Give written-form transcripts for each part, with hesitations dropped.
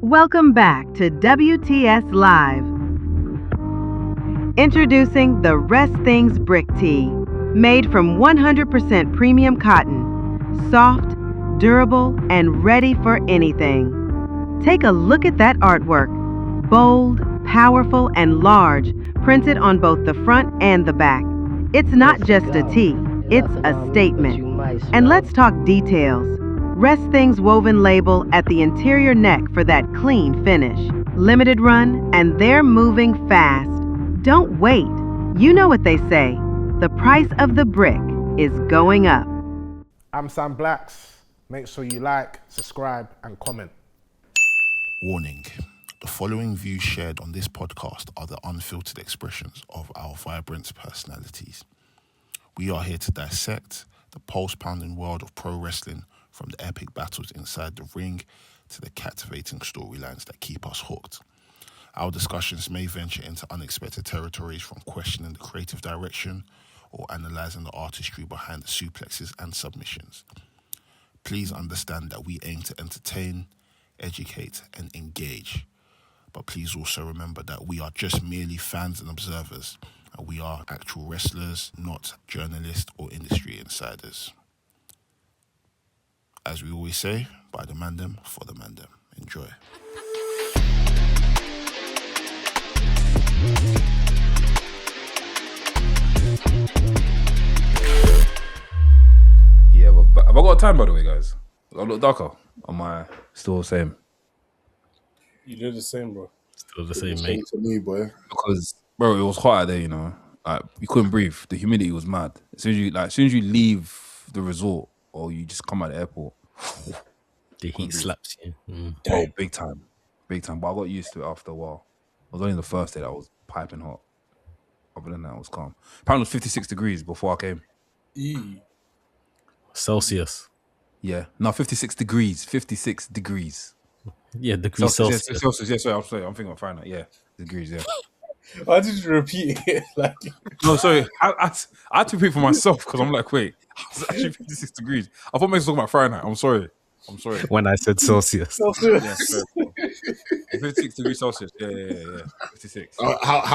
Welcome back to WTS Live. Introducing the WRESTHINGS Brick Tee, made from 100% premium cotton, soft, durable, and ready for anything. Take a look at that artwork. Bold, powerful, and large, printed on both the front and the back. It's not just a tee, it's a statement. And let's talk details. WRESTHINGS woven label at the interior neck for that clean finish. Limited run, and they're moving fast. Don't wait. You know what they say. The price of the brick is going up. I'm Sam Blacks. Make sure you like, subscribe, and comment. Warning. The following views shared on this podcast are the unfiltered expressions of our vibrant personalities. We are here to dissect the pulse-pounding world of pro wrestling, from the epic battles inside the ring to the captivating storylines that keep us hooked. Our discussions may venture into unexpected territories, from questioning the creative direction or analysing the artistry behind the suplexes and submissions. Please understand that we aim to entertain, educate, and engage. But please also remember that we are just merely fans and observers, and we are actual wrestlers, not journalists or industry insiders. As we always say, by the Mandem, for the Mandem. Enjoy. Yeah, but have I got a time, by the way, guys? I look darker. Or am I still the same? You do the same, bro. Still the same, mate. To me, boy. Because, bro, it was hot out there, you know. Like, you couldn't breathe. The humidity was mad. As soon as you leave the resort or you just come out of the airport, The heat slaps you. oh, big time. Big time. But I got used to it after a while. It was only the first day that I was piping hot. Other than that, it was calm. Apparently it was 56 degrees before I came. Celsius. Yeah. No, 56 degrees. 56 degrees. Yeah, degrees Celsius. Yes, Celsius. Yeah, sorry, I'm thinking of Fahrenheit. Yeah, degrees, yeah. Why did you repeat it? Like, No, sorry. I had to repeat for myself because I'm like, wait, it's actually 56 degrees. I thought maybe talking about Fahrenheit. I'm sorry. When I said Celsius. Yeah, sorry. 56 degrees Celsius. Yeah. 56. How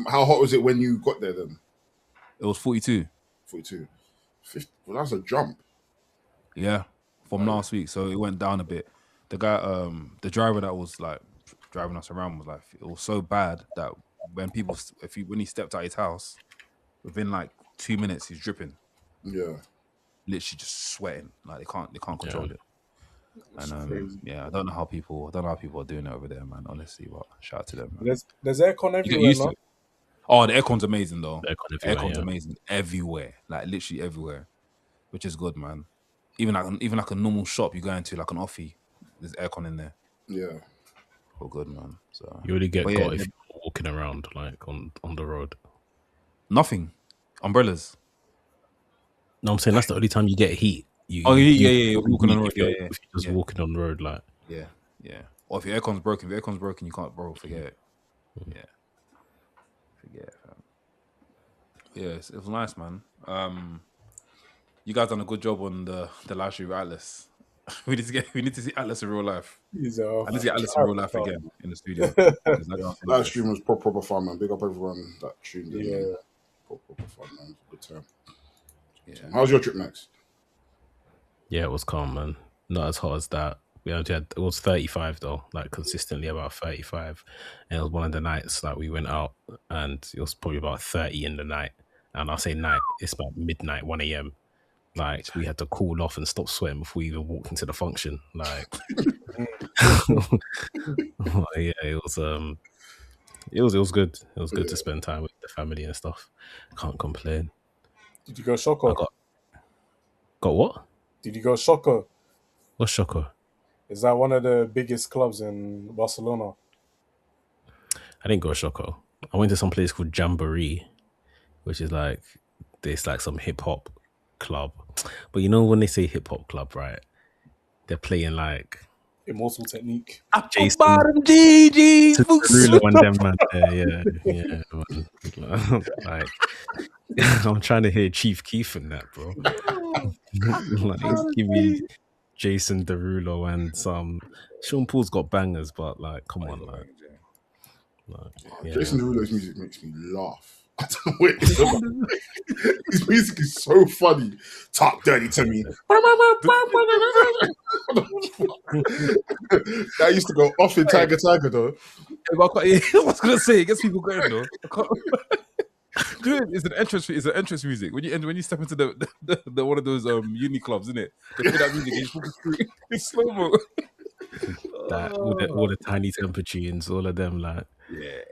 hot was it when you got there then? It was 42. 42. 50, well, that's a jump. Yeah, from last week. So it went down a bit. The guy, the driver that was like driving us around was like, it was so bad that when he stepped out his house, within like 2 minutes he's dripping. Yeah. Literally just sweating. Like they can't control it. That's And crazy. yeah, I don't know how people are doing it over there, man. Honestly, but shout out to them, man. there's aircon You get everywhere, used no? to it. Oh, the aircon's amazing though. The aircon everywhere, Aircon's yeah. amazing everywhere, like literally everywhere, which is good, man. Even like a normal shop you go into, like an offie, there's aircon in there. Yeah. All good, man. So You really get But got yeah, if you're walking around like on the road. nothing. Umbrellas. No, I'm saying that's the only time you get heat. Yeah. Walking on the road. If you're Yeah. just walking on the road, like Yeah. Or if your aircon's broken, you can't, bro. Forget it. Yeah. Forget it, fam. Yeah, it was nice, man. You guys done a good job on the live stream with Atlas. we need to see Atlas in real life. He's I need to get Atlas in real life again in the studio. That stream was proper fun, man. Big up everyone that tuned in. Yeah. Proper fun, man. Good time. Yeah. How's your trip next? yeah, it was calm, man. Not as hot as that. We only had, it was 35 though, like consistently about 35. And it was one of the nights like we went out and it was probably about 30 in the night. And I'll say night, it's about midnight, 1 a.m. Like we had to cool off and stop sweating before we even walked into the function. Like yeah, it was good. It was good to spend time with the family and stuff. Can't complain. Did you go Shoko? Got what? Did you go Shoko? What's Shoko? Is that one of the biggest clubs in Barcelona? I didn't go Shoko. I went to some place called Jamboree, which is like this like some hip hop club. But you know when they say hip hop club, right? They're playing like Immortal Technique. Jason Bottom GG. Derulo and them man there, yeah. Man. Like I'm trying to hear Chief Keef in that, bro. Like, give me Jason Derulo and some. Sean Paul's got bangers, but like, come on, like, yeah. Jason Derulo's music makes me laugh. I don't know what it's about. His music is so funny. Talk dirty to me. That used to go off in Tiger though. I was gonna say it gets people going though. Dude, it's an entrance music. When you step into the one of those uni clubs, isn't it? They play that music in slow mo. That all the tiny temper tunes, all of them, like yeah.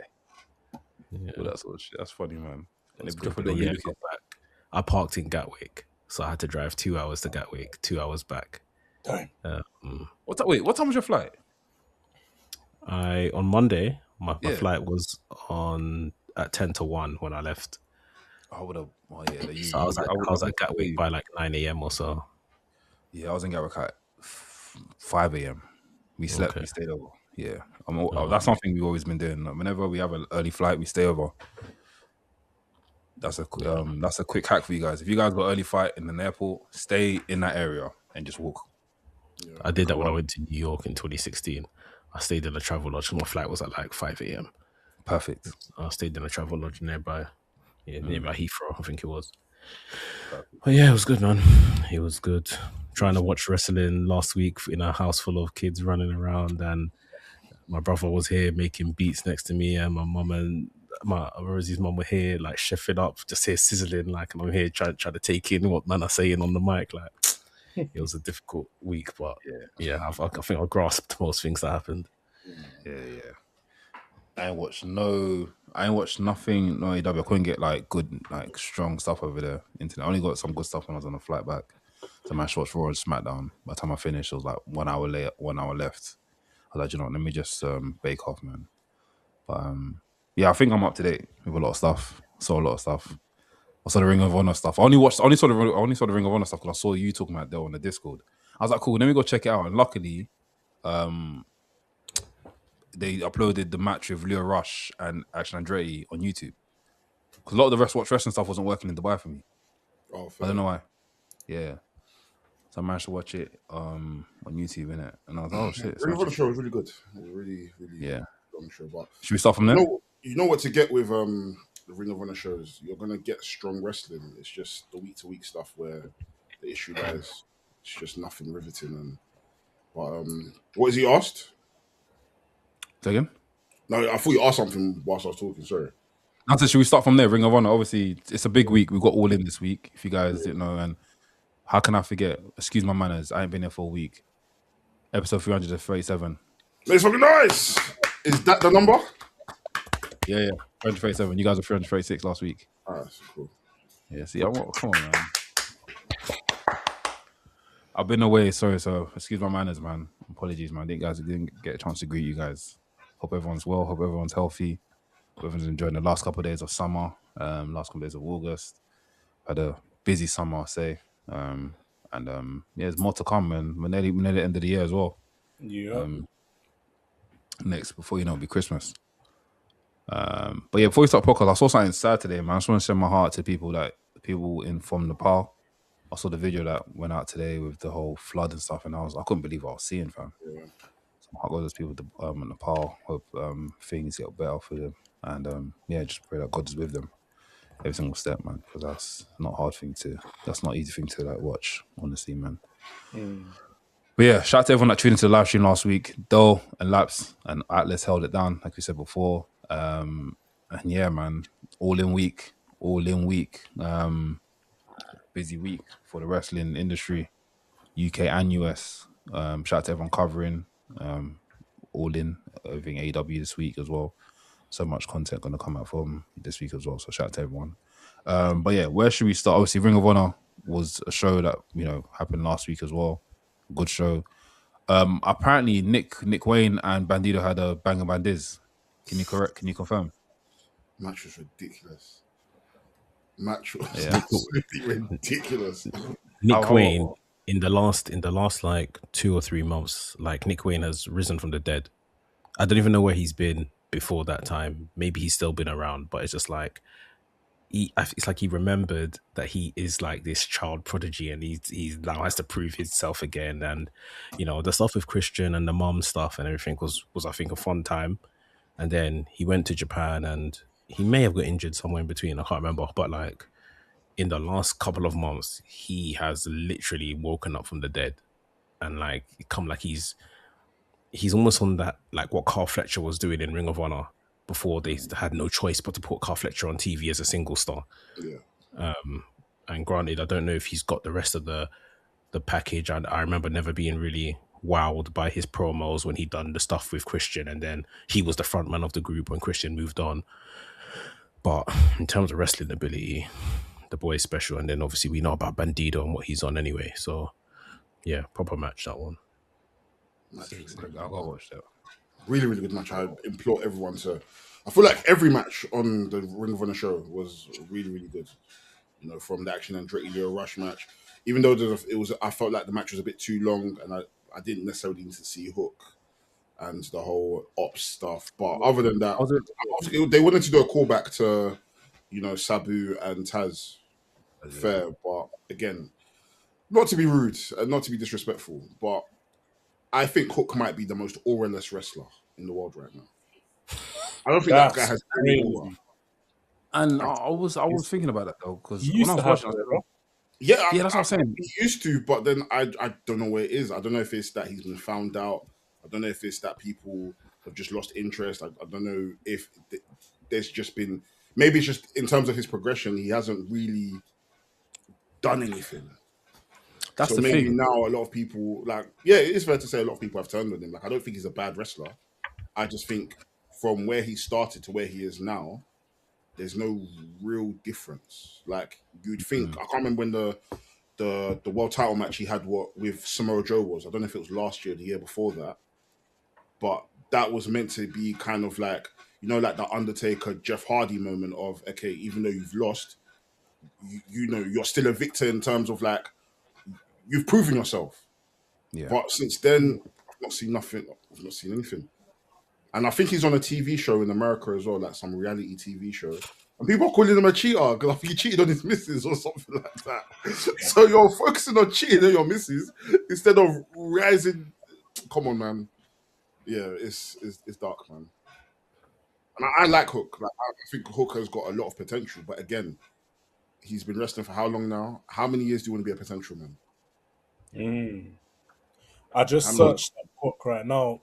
Well, that's funny, man. And they good. drop a But little yeah, Luke. got back. I parked in Gatwick, so I had to drive 2 hours to Gatwick, 2 hours back. Damn. What time was your flight? On Monday, my flight was at 10 to 1 when I left. I would have. Oh yeah, So I was at Gatwick by like 9 a.m. or so. Yeah, I was in Gatwick at 5 a.m. We slept. Okay. We stayed over. Yeah, that's something we've always been doing. Like, whenever we have an early flight, we stay over. That's a quick hack for you guys. If you guys got early flight in an airport, stay in that area and just walk. Yeah. I did that when I went to New York in 2016. I stayed in a travel lodge. My flight was at like 5 a.m. Perfect. I stayed in a travel lodge nearby Heathrow, I think it was. But yeah, it was good, man. It was good. Trying to watch wrestling last week in a house full of kids running around, and my brother was here making beats next to me, and my mum and Rosie's mum were here, like chefing up, just here sizzling, like, and I'm here trying to take in what man are saying on the mic. Like, it was a difficult week, but I think I grasped most things that happened. Yeah. I ain't watched nothing. No AW. I couldn't get like good, like strong stuff over the internet. I only got some good stuff when I was on the flight back. So I managed to watch Raw and SmackDown. By the time I finished, it was like 1 hour late, 1 hour left. I was like, you know what, let me just bake off, man. But I think I'm up to date with a lot of stuff. Saw a lot of stuff. I saw the Ring of Honor stuff. I only saw the Ring of Honor stuff because I saw you talking about it there on the Discord. I was like, cool, let me go check it out. And luckily, they uploaded the match with Leo Rush and Action Andretti on YouTube. Because a lot of the Watch Wrestling stuff wasn't working in Dubai for me. Oh, fair. I don't know why. Yeah. So I managed to watch it on YouTube, innit? And I was like, oh shit. Ring of Honor show was really good. It was really long show. But should we start from there? You know what to get with the Ring of Honor shows? You're gonna get strong wrestling. It's just the week to week stuff where the issue lies. It's just nothing riveting. But what has he asked? Say again? No, I thought you asked something whilst I was talking. Sorry. I said, should we start from there? Ring of Honor. Obviously, it's a big week. We've got All In this week. If you guys didn't know, and how can I forget? Excuse my manners. I ain't been here for a week. Episode 337. It's fucking nice. Is that the number? Yeah. 337. You guys were 336 last week. That's cool. Yeah, see, come on, man. I've been away, sorry, so excuse my manners, man. Apologies, man. Didn't get a chance to greet you guys. Hope everyone's well. Hope everyone's healthy. Hope everyone's enjoying the last couple of days of summer. Last couple of days of August. Had a busy summer, I'll say. There's more to come, man. We're nearly the end of the year as well. Yeah. Next, before you know, it'll be Christmas. But yeah, before we start podcast, I saw something sad today, man. I just want to send my heart to people from Nepal. I saw the video that went out today with the whole flood and stuff, and I couldn't believe what I was seeing, fam. Yeah. So my heart goes to people in Nepal. Hope things get better for them, and just pray that God is with them every single step, man. Because that's not easy thing to like watch, honestly, man. But yeah, shout out to everyone that tuned into the live stream last week. Doe and Laps and Atlas held it down, like we said before. And yeah, man, all in week. Busy week for the wrestling industry, UK and US. Shout out to everyone covering all in everything AEW this week as well. So much content going to come out from this week as well. So shout out to everyone. But yeah, where should we start? Obviously, Ring of Honor was a show that happened last week as well. Good show. Apparently, Nick Wayne and Bandido had a Bang and Bandiz. Can you confirm? Match was ridiculous. Absolutely ridiculous. Nick Wayne in the last like 2 or 3 months, like Nick Wayne has risen from the dead. I don't even know where he's been before that time. Maybe he's still been around, but it's just like it's like he remembered that he is like this child prodigy, and he's now has to prove himself again. And the stuff with Christian and the mom stuff and everything was I think a fun time. And then he went to Japan, and he may have got injured somewhere in between. I can't remember, but like in the last couple of months, he has literally woken up from the dead, and like come like he's almost on that, like what Carl Fletcher was doing in Ring of Honor before they had no choice but to put Carl Fletcher on TV as a single star. Yeah. And granted, I don't know if he's got the rest of the package. I remember never being really wowed by his promos when he'd done the stuff with Christian, and then he was the front man of the group when Christian moved on. But in terms of wrestling ability, the boy is special. And then obviously we know about Bandido and what he's on anyway. So yeah, proper match, that one. I'll go watch that. Really, really good match. I implore everyone to. I feel like every match on the Ring of Honor show was really, really good. From the Action Andretti Leo Rush match, even though I felt like the match was a bit too long, and I didn't necessarily need to see Hook and the whole ops stuff. But other than that, they wanted to do a callback to, Sabu and Taz. Fair, but again, not to be rude and not to be disrespectful, but I think Hook might be the most auraless wrestler in the world right now. I don't think that guy has any aura. And I was thinking about that though, because He used when I to was have watching, that, bro. Yeah, that's what I'm saying. He used to, but then I don't know where it is. I don't know if it's that he's been found out. I don't know if it's that people have just lost interest. I don't know if there's just been, maybe it's just in terms of his progression, he hasn't really done anything. That's so the maybe thing. now a lot of people, it is fair to say a lot of people have turned on him. Like, I don't think he's a bad wrestler. I just think from where he started to where he is now, there's no real difference. Like, you'd think, I can't remember when the world title match he had with Samoa Joe was. I don't know if it was last year or the year before that. But that was meant to be kind of like, like the Undertaker Jeff Hardy moment of, okay, even though you've lost, you're still a victor in terms of like, you've proven yourself. Yeah. But since then, I've not seen nothing. I've not seen anything. And I think he's on a TV show in America as well, like some reality TV show. And people are calling him a cheater because I think he cheated on his missus or something like that. So you're focusing on cheating on your missus instead of rising. Come on, man. Yeah, it's dark, man. And I like Hook. Like, I think Hook has got a lot of potential. But again, he's been wrestling for how long now? How many years do you want to be a potential man? I just searched that Hook right now.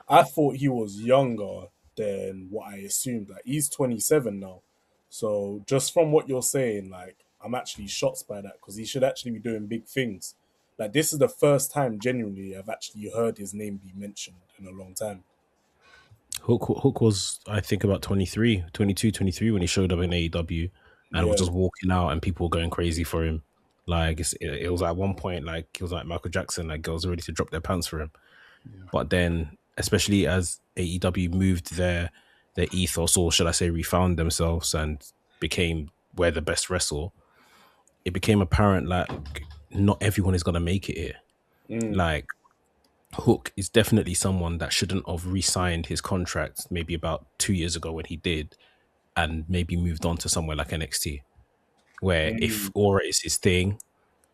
I thought he was younger than what I assumed. Like, he's 27 now. So just from what you're saying, like, I'm actually shocked by that because he should actually be doing big things. Like, this is the first time genuinely I've actually heard his name be mentioned in a long time. Hook was, I think, about 22, 23 when he showed up in AEW and was just walking out and people were going crazy for him. Like, it was at one point, like, it was like Michael Jackson, like, girls were ready to drop their pants for him. Yeah. But then, especially as AEW moved their ethos, or should I say refound themselves and became where the best wrestle, it became apparent, like, not everyone is going to make it here. Like, Hook is definitely someone that shouldn't have re-signed his contract maybe about 2 years ago when he did, and maybe moved on to somewhere like NXT, where if aura is his thing,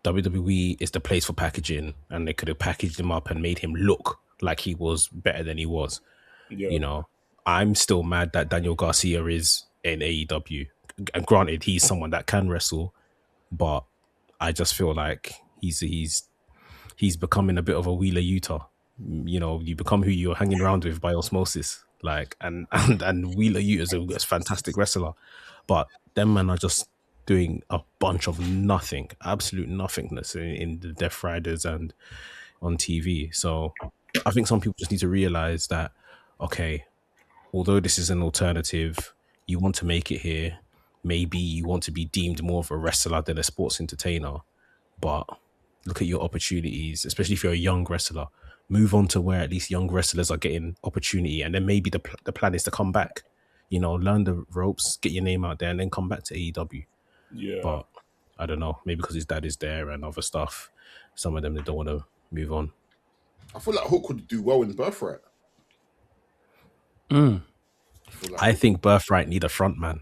WWE is the place for packaging, and they could have packaged him up and made him look like he was better than he was. Yeah. I'm still mad that Daniel Garcia is in AEW, and granted, he's someone that can wrestle, but I just feel like he's becoming a bit of a Wheeler Utah. You become who you're hanging around with by osmosis. Like, and Wheeler Utah is a fantastic wrestler, but them men are just doing a bunch of nothing, absolute nothingness in the Death Riders and on TV. So I think some people just need to realize that, okay, although this is an alternative, you want to make it here. Maybe you want to be deemed more of a wrestler than a sports entertainer, but look at your opportunities, especially if you're a young wrestler. Move on to where at least young wrestlers are getting opportunity, and then maybe the plan is to come back. Learn the ropes, get your name out there, and then come back to AEW. Yeah. But I don't know, maybe because his dad is there and other stuff, some of them, they don't want to move on. I feel like Hook would do well in Birthright. I think Birthright need a front man.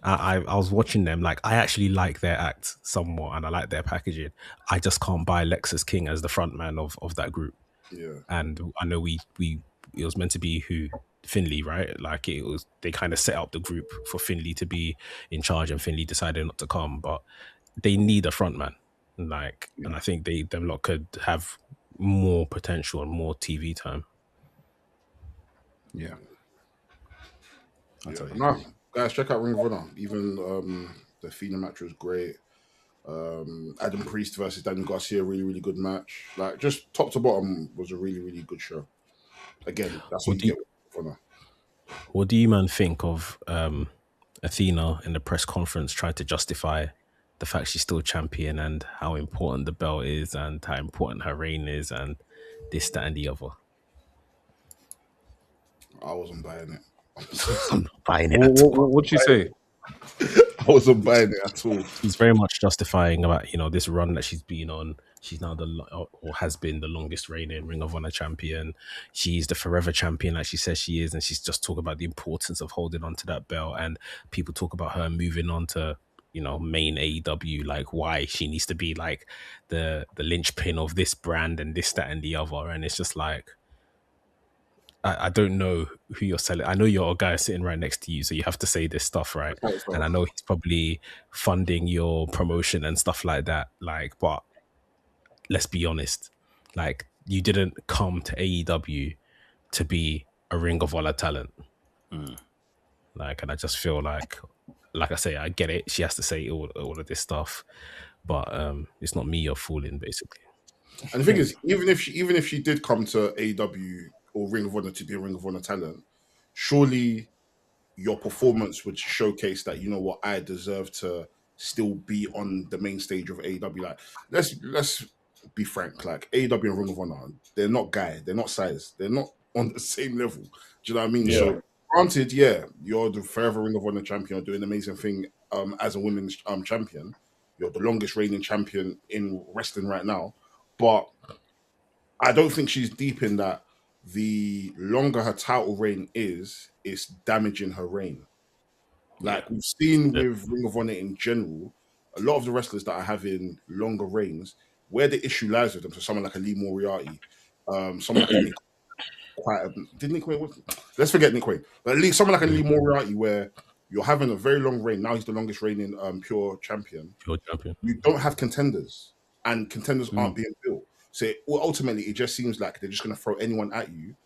I was watching them. Like, I actually like their act somewhat, and I like their packaging. I just can't buy Lexus King as the front man of that group. Yeah. And I know we it was meant to be Finley, right? Like, they kind of set up the group for Finley to be in charge, and Finley decided not to come. But they need a front man, like, and I think them lot could have more potential and more TV time. Yeah. No, guys, check out Ring of Honor. Even the Fina match was great. Adam Priest versus Daniel Garcia, really, really good match. Like, just top to bottom was a really, really good show. Again, that's what you get with Ring of Honor. What do you, man, think of Athena in the press conference tried to justify the fact she's still champion and how important the belt is and how important her reign is and this, that, and the other? I wasn't buying it. I'm not buying it at all. What'd you say? I wasn't buying it at all. She's very much justifying about, this run that she's been on. She's now or has been the longest reigning Ring of Honor champion. She's the forever champion, like she says she is, and she's just talking about the importance of holding on to that belt. And people talk about her moving on to main AEW, like why she needs to be like the linchpin of this brand and this, that, and the other. And it's just like, I don't know who you're selling. I know you're a guy sitting right next to you, so you have to say this stuff, right? And I know he's probably funding your promotion and stuff like that. Like, but let's be honest. Like, you didn't come to AEW to be a Ring of Honor talent. Like, and I just feel like I say, I get it. She has to say all of this stuff, but it's not me you're fooling, basically. And the thing is, even if she did come to AEW or Ring of Honor to be a Ring of Honor talent, surely your performance would showcase that, you know what, I deserve to still be on the main stage of AEW. Like, let's be frank, like AEW and Ring of Honor, they're not they're not size, they're not on the same level. Do you know what I mean? Yeah. So granted, yeah, you're the forever Ring of Honor champion, you're doing an amazing thing as a women's champion. You're the longest reigning champion in wrestling right now. But I don't think she's deep in that the longer her title reign is, it's damaging her reign. Like we've seen with Ring of Honor in general, a lot of the wrestlers that are having longer reigns, where the issue lies with them, so someone like a Lee Moriarty, someone like a Nick did Nick Wayne? Let's forget Nick Wayne. But at least someone like a Lee Moriarty, where you're having a very long reign. Now he's the longest reigning pure champion. You don't have contenders, and contenders aren't being built. So ultimately, it just seems like they're just going to throw anyone at you.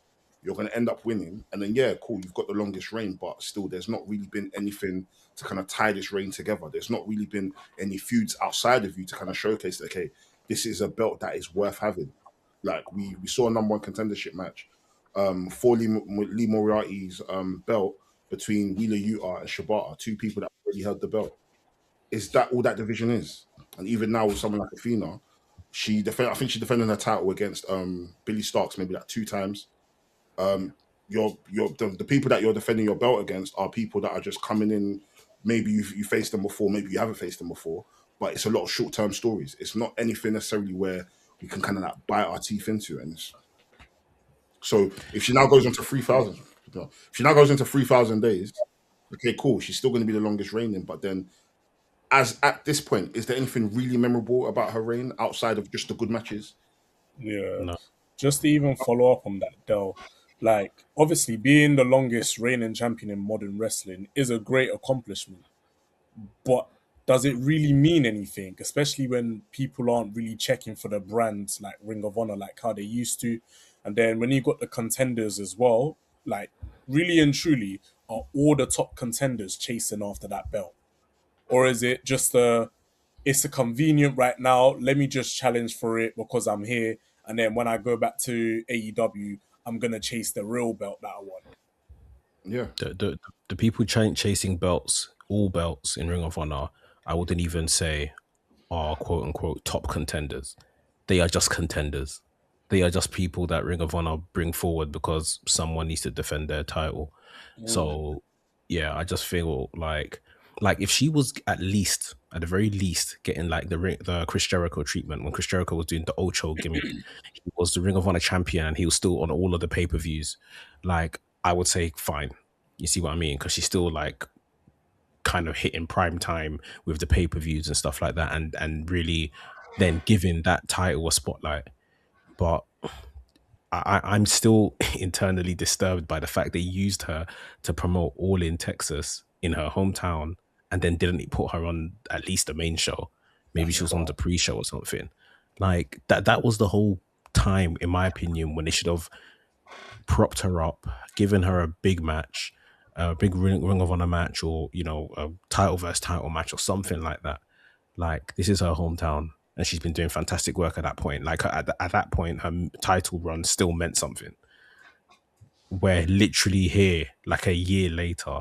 You're going to end up winning, and then cool, you've got the longest reign, but still, there's not really been anything to kind of tie this reign together. There's not really been any feuds outside of you to kind of showcase that, okay, this is a belt that is worth having. Like we saw a number one contendership match for Lee Moriarty's belt between Wheeler Yuta and Shibata, two people that already held the belt. Is that all that division is? And even now with someone like Athena, I think she defended her title against Billy Starks maybe like 2 times. The people that you're defending your belt against are people that are just coming in. Maybe you faced them before, maybe you haven't faced them before, but it's a lot of short-term stories. It's not anything necessarily where we can kind of like bite our teeth into. And so if she now goes into 3,000, if she now goes into 3,000 days, okay, cool, she's still going to be the longest reigning, but then as at this point, is there anything really memorable about her reign outside of just the good matches? Yeah. No. Just to even follow up on that, Del, like, obviously being the longest reigning champion in modern wrestling is a great accomplishment. But does it really mean anything? Especially when people aren't really checking for the brands like Ring of Honor like how they used to. And then when you got the contenders as well, like, really and truly, are all the top contenders chasing after that belt? Or is it just it's a convenient right now, let me just challenge for it because I'm here, and then when I go back to AEW, I'm going to chase the real belt that I want? Yeah. The people chasing belts, all belts in Ring of Honor, I wouldn't even say are quote unquote top contenders. They are just contenders. They are just people that Ring of Honor bring forward because someone needs to defend their title. So yeah, I just feel like if she was at the very least, getting like the Chris Jericho treatment when Chris Jericho was doing the Ocho gimmick, he was the Ring of Honor champion and he was still on all of the pay-per-views. Like, I would say fine. You see what I mean? Because she's still like kind of hitting prime time with the pay-per-views and stuff like that, and really then giving that title a spotlight. But I'm still internally disturbed by the fact they used her to promote All in Texas in her hometown, and then didn't put her on at least the main show. Maybe she was on the pre-show or something. Like that was the whole time, in my opinion, when they should have propped her up, given her a big match, a big Ring of Honor match, or a title versus title match or something like that. Like, this is her hometown, and she's been doing fantastic work at that point. Like, at that point, her title run still meant something. We're literally here, like a year later,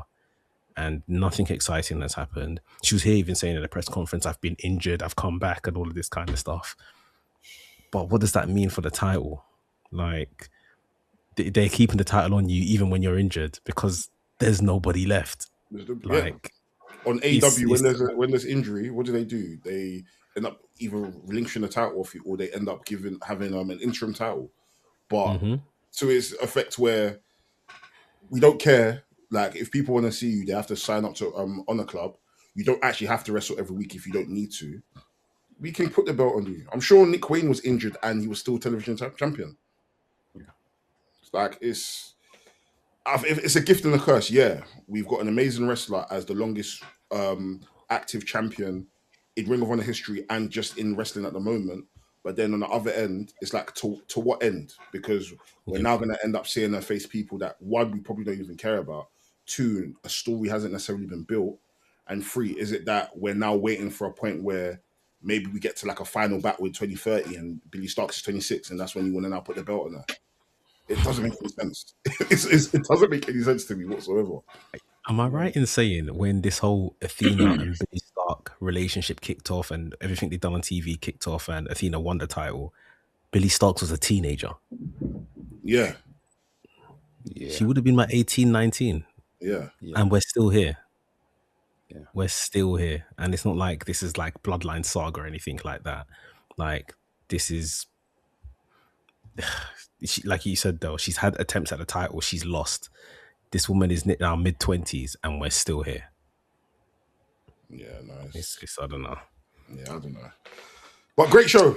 and nothing exciting has happened. She was here even saying in a press conference, I've been injured, I've come back, and all of this kind of stuff. But what does that mean for the title? Like, they're keeping the title on you even when you're injured because there's nobody left. Like, on AEW, when there's injury, what do? They end up either relinquishing the title off you, or they end up having an interim title. But to its effect, where we don't care. Like, if people want to see you, they have to sign up to Honor Club. You don't actually have to wrestle every week if you don't need to. We can put the belt on you. I'm sure Nick Wayne was injured and he was still television champion. Yeah. Like, it's a gift and a curse. Yeah, we've got an amazing wrestler as the longest active champion in Ring of Honor history and just in wrestling at the moment. But then on the other end, it's like, to what end? Because we're now going to end up seeing her face people that, one, we probably don't even care about. Two, a story hasn't necessarily been built. And three, is it that we're now waiting for a point where maybe we get to like a final battle in 2030 and Billy Starks is 26 and that's when you want to now put the belt on her? It doesn't make any sense. It doesn't make any sense to me whatsoever. Am I right in saying when this whole Athena and Billy Stark relationship kicked off and everything they'd done on TV kicked off and Athena won the title, Billy Starks was a teenager? Yeah. She would have been like 18, 19. Yeah. And we're still here. Yeah. We're still here. And it's not like this is like Bloodline Saga or anything like that. Like, this is... like you said, though, she's had attempts at the title. She's lost. This woman is now mid-20s and we're still here. Yeah, nice. It's I don't know. Yeah, I don't know. But great show.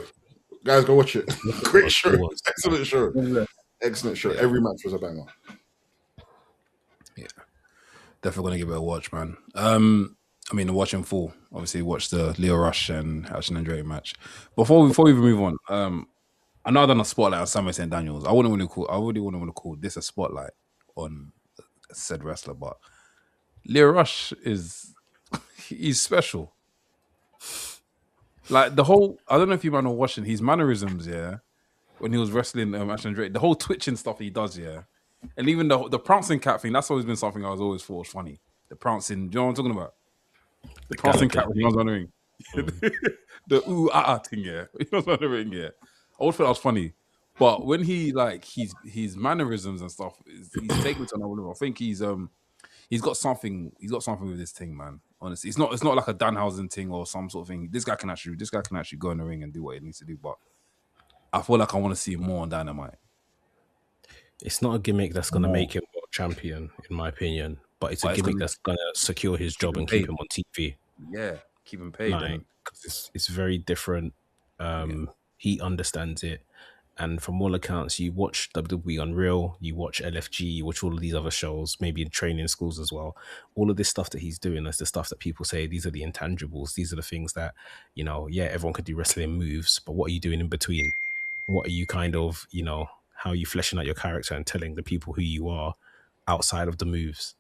Guys, go watch it. Great show. Excellent show. Excellent show. Every match was a banger. Yeah. Definitely going to give it a watch, man. I mean, watch in full. Obviously, watch the Leo Rush and Action Andretti match. Before we even move on, I know I've done a spotlight on Samuel St. Daniels. I really wouldn't want to call this a spotlight on said wrestler, but Leo Rush he's special. Like, the whole, I don't know if you might know watching his mannerisms, yeah, when he was wrestling Action Andretti, the whole twitching stuff he does, yeah, and even the prancing cat thing, that's always been something I was always thought was funny. The prancing, do you know what I'm talking about? The prancing cat when he was on the ring. The ooh thing, yeah. He was on the ring, yeah. I always thought that was funny. But when he, like, his mannerisms and stuff, he's taken to another level. I think he's got something with this thing, man. Honestly, it's not like a Danhausen thing or some sort of thing. This guy can actually go in the ring and do what he needs to do. But I feel like I want to see more on Dynamite. It's not a gimmick that's going to make him world champion, in my opinion. But it's a gimmick that's going to secure his job and keep him on TV. Yeah, keep him paid. Like, it's very different. He understands it. And from all accounts, you watch WWE Unreal, you watch LFG, you watch all of these other shows, maybe in training schools as well. All of this stuff that he's doing is the stuff that people say, these are the intangibles. These are the things that, everyone could do wrestling moves, but what are you doing in between? What are you kind of, how are you fleshing out your character and telling the people who you are outside of the moves?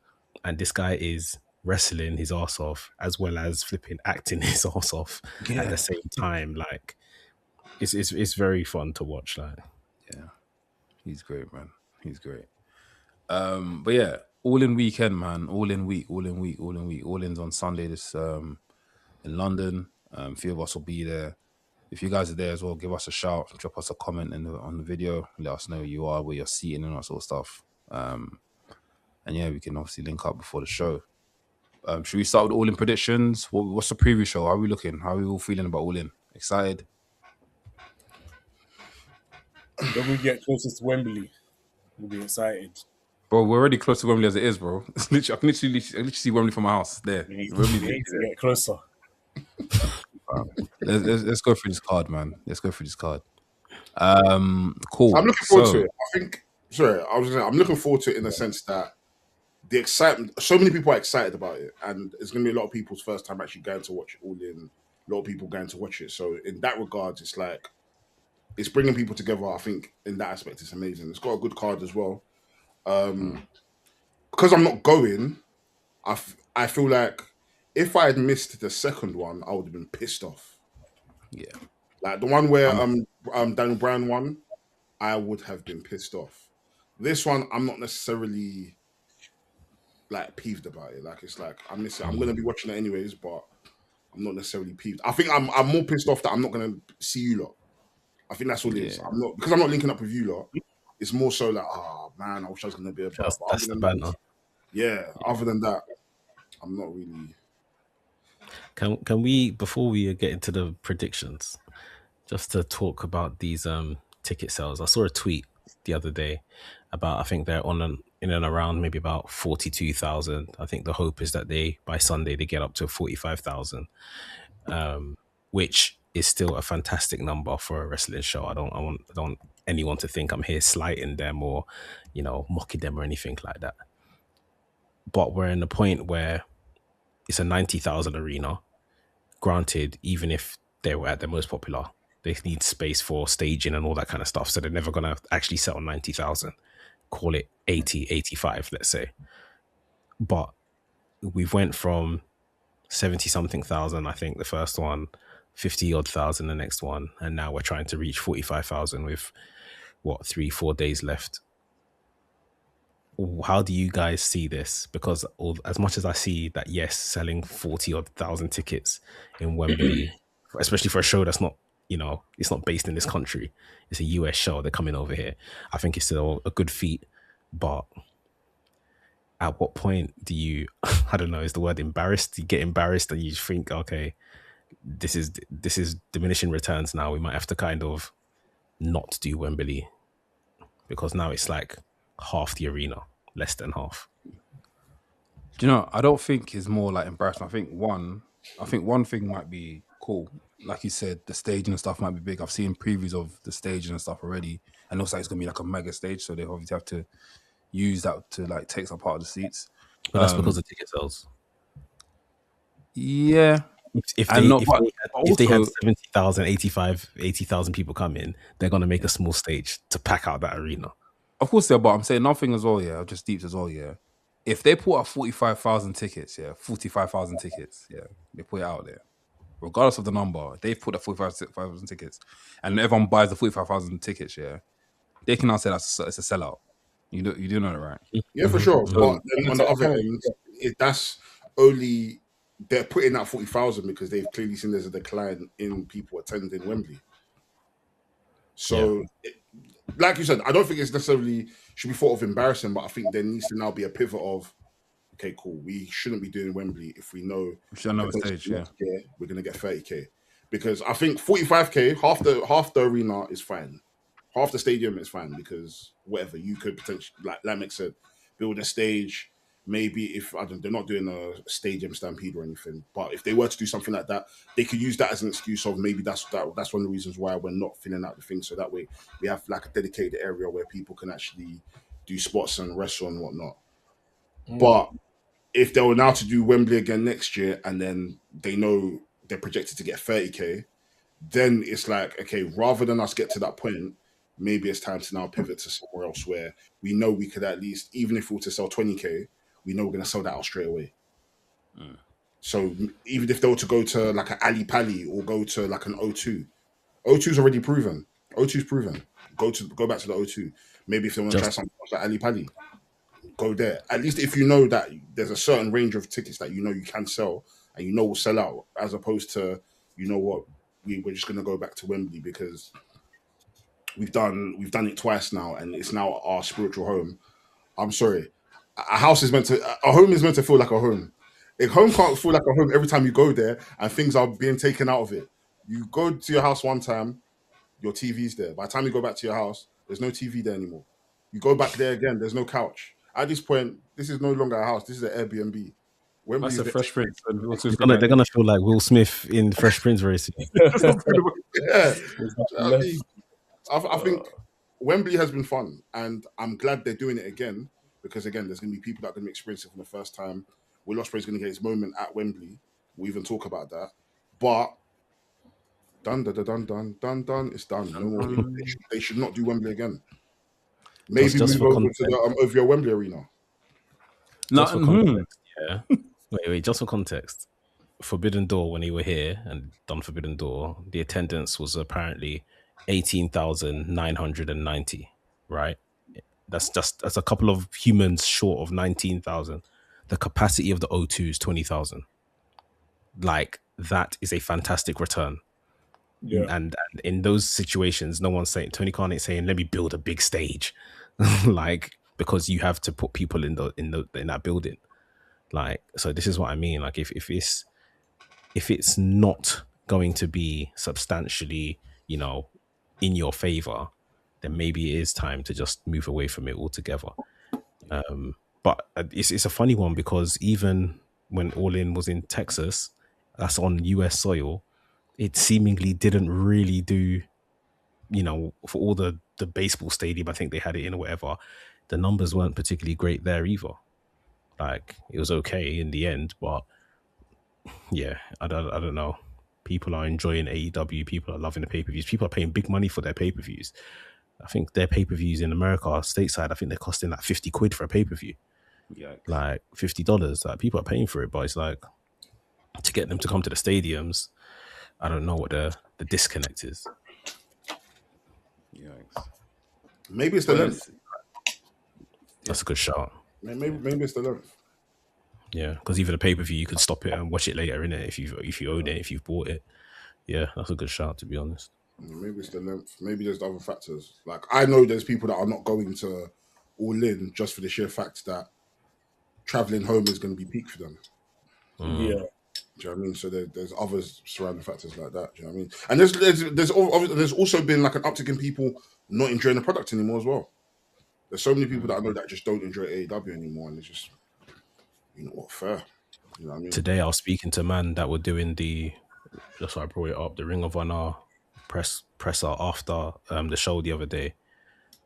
And this guy is wrestling his ass off as well as flipping acting his ass off at the same time. Like, it's very fun to watch. Like, yeah, he's great, man. He's great. But yeah, all in weekend, man. All in's on Sunday. This in London. A few of us will be there. If you guys are there as well, give us a shout. Drop us a comment on the video. Let us know who you are, where you're seating, and that sort of stuff. And yeah, we can obviously link up before the show. Should we start with All In predictions? What's the preview show? How are we looking? How are we all feeling about All In? Excited? When we get closest to Wembley, we'll be excited. Bro, we're already close to Wembley as it is, bro. I can literally see Wembley from my house. There. We need, Wembley's we need literally to get closer. there. Let's go through this card, man. Let's go through this card. Cool. I'm looking forward to it. I think. Sorry, I was gonna say, I'm looking forward to it in the sense that the excitement. So many people are excited about it, and it's going to be a lot of people's first time actually going to watch it all in. A lot of people going to watch it. So in that regard, it's like it's bringing people together. I think in that aspect, it's amazing. It's got a good card as well. Because I'm not going, I feel like if I had missed the second one, I would have been pissed off. Yeah. Like the one where Daniel Bryan won, I would have been pissed off. This one, I'm not necessarily like peeved about it. Like it's like I miss it. I'm gonna be watching it anyways, but I'm not necessarily peeved. I think I'm more pissed off that I'm not gonna see you lot. I think that's all it is. I'm not linking up with you lot. It's more so like, oh man, I wish I was gonna be able to. That's the banner. Yeah. Other than that, I'm not really. Can we, before we get into the predictions, just to talk about these ticket sales? I saw a tweet the other day about, I think they're in and around maybe about 42,000. I think the hope is that by Sunday they get up to 45,000, which is still a fantastic number for a wrestling show. I don't want anyone to think I'm here slighting them or, mocking them or anything like that. But we're in the point where it's a 90,000 arena. Granted, even if they were at their most popular, they need space for staging and all that kind of stuff. So they're never going to actually sell 90,000. Call it 80, 85, let's say. But we've went from 70 something thousand, I think the first one, 50 odd thousand the next one, and now we're trying to reach 45,000 with 3-4 days left. How do you guys see this? Because as much as I see that, yes, selling 40 odd thousand tickets in Wembley, especially for a show that's not, it's not based in this country, it's a US show, they're coming over here, I think it's still a good feat. But at what point do you, I don't know, is the word embarrassed? You get embarrassed and you think, okay, this is diminishing returns now. We might have to kind of not do Wembley because now it's like half the arena, less than half. Do you know, I don't think it's more like embarrassment. I think one thing might be cool. Like you said, the staging and stuff might be big. I've seen previews of the staging and stuff already, and it looks like it's gonna be like a mega stage. So they obviously have to use that to like take some part of the seats. But that's because of ticket sales. Yeah. If they had 70,000, 80,000 people come in, they're gonna make a small stage to pack out that arena. Of course they are, but I'm saying nothing as well, yeah. Just deeps as well, yeah. If they put out 45,000 tickets, yeah, 45,000 tickets, yeah, they put it out there. Regardless of the number, they've put out 45,000 tickets, and everyone buys the 45,000 tickets, yeah. They can now say it's a sellout. You do know that, right? Yeah, for sure. But then on the other end, that's only they're putting out 40,000 because they've clearly seen there's a decline in people attending Wembley. So, like you said, I don't think it's necessarily should be thought of embarrassing, but I think there needs to now be a pivot of, okay, cool, we shouldn't be doing Wembley if we know stage, we're gonna get 30k. Because I think 45k, half the arena is fine. Half the stadium is fine because whatever you could potentially, like Lamek said, build a stage. Maybe if they're not doing a stadium stampede or anything, but if they were to do something like that, they could use that as an excuse of maybe that's one of the reasons why we're not filling out the thing. So that way we have like a dedicated area where people can actually do spots and wrestle and whatnot. But if they were now to do Wembley again next year and then they know they're projected to get 30k, then it's like, okay, rather than us get to that point, maybe it's time to now pivot to somewhere else where we know we could at least, even if we were to sell 20k, we know we're going to sell that out straight away. So even if they were to go to like an Ali Pali or go to like an O2, O2's already proven. O2's proven. Go back to the O2. Maybe if they want to try something like Ali Pali, go there. At least if you know that there's a certain range of tickets that you know you can sell and you know will sell out, as opposed to, you know what, we're just going to go back to Wembley because we've done it twice now and it's now our spiritual home. I'm sorry. A home is meant to feel like a home. A home can't feel like a home every time you go there and things are being taken out of it. You go to your house one time, your TV's there. By the time you go back to your house, there's no TV there anymore. You go back there again, there's no couch. At this point, this is no longer a house. This is an Airbnb. Wembley That's is a the Fresh Prince. And Will Smith They're gonna feel like Will Smith in Fresh Prince very soon. yeah. Is that I left? mean, I think Wembley has been fun, and I'm glad they're doing it again because again, there's going to be people that are going to experience it for the first time. Will Ospreay's going to get his moment at Wembley. We'll even talk about that, but done, done. It's done. No more. They should not do Wembley again. Maybe Just move for over context. to the OVO Wembley Arena. Just for context, yeah. Wait, just for context. Forbidden Door, when they were here and done Forbidden Door, the attendance was apparently 18,990, right? That's a couple of humans short of 19,000. The capacity of the O2 is 20,000. Like, that is a fantastic return. Yeah. And in those situations, no one's saying, Tony Khan ain't saying, let me build a big stage. Like, because you have to put people in that building. Like, so this is what I mean. Like, if it's not going to be substantially, in your favor, then maybe it is time to just move away from it altogether. But it's a funny one because even when All In was in Texas, that's on US soil, it seemingly didn't really do, for all the baseball stadium, I think they had it in or whatever, the numbers weren't particularly great there either. Like, it was okay in the end, but yeah, I don't know. People are enjoying AEW. People are loving the pay-per-views. People are paying big money for their pay-per-views. I think their pay-per-views in America, stateside, I think they're costing like 50 quid for a pay-per-view. Yikes. Like $50. Like, people are paying for it, but it's like, to get them to come to the stadiums, I don't know what the disconnect is. Yikes. Maybe it's the length. That's a good shout. Maybe it's the length. Yeah, because even a pay-per-view, you could stop it and watch it later, innit? If you own it, if you've bought it. Yeah, that's a good shout, to be honest. Maybe it's the length. Maybe there's other factors. Like, I know there's people that are not going to All In just for the sheer fact that traveling home is going to be peak for them. Yeah. Do you know what I mean? So there's other surrounding factors like that. Do you know what I mean? And there's also been like an uptick in people not enjoying the product anymore as well. There's so many people that I know that just don't enjoy AEW anymore, and it's just, you know what, fair. You know what I mean? Today I was speaking to a man that were doing just so I brought it up, the Ring of Honor presser after the show the other day,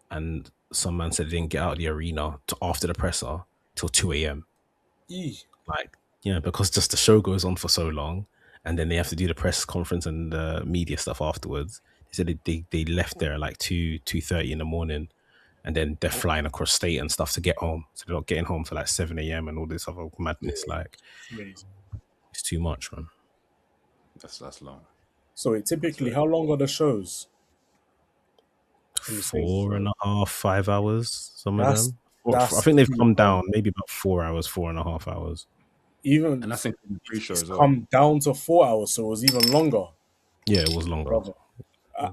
and some man said they didn't get out of the arena after the presser till 2 a.m. Like, because just the show goes on for so long, and then they have to do the press conference and the media stuff afterwards. They said they left there at like 2:30 in the morning, and then they're flying across state and stuff to get home. So they're not getting home till like 7 a.m. and all this other madness. Like, it's too much, man. That's long. So typically, how long are the shows? 4.5, 5 hours. Some of them. That's I think they've come down maybe about 4 hours, 4.5 hours. Even And that's including pre-show as well. come down to 4 hours, so it was even longer. Yeah, it was longer. Brother.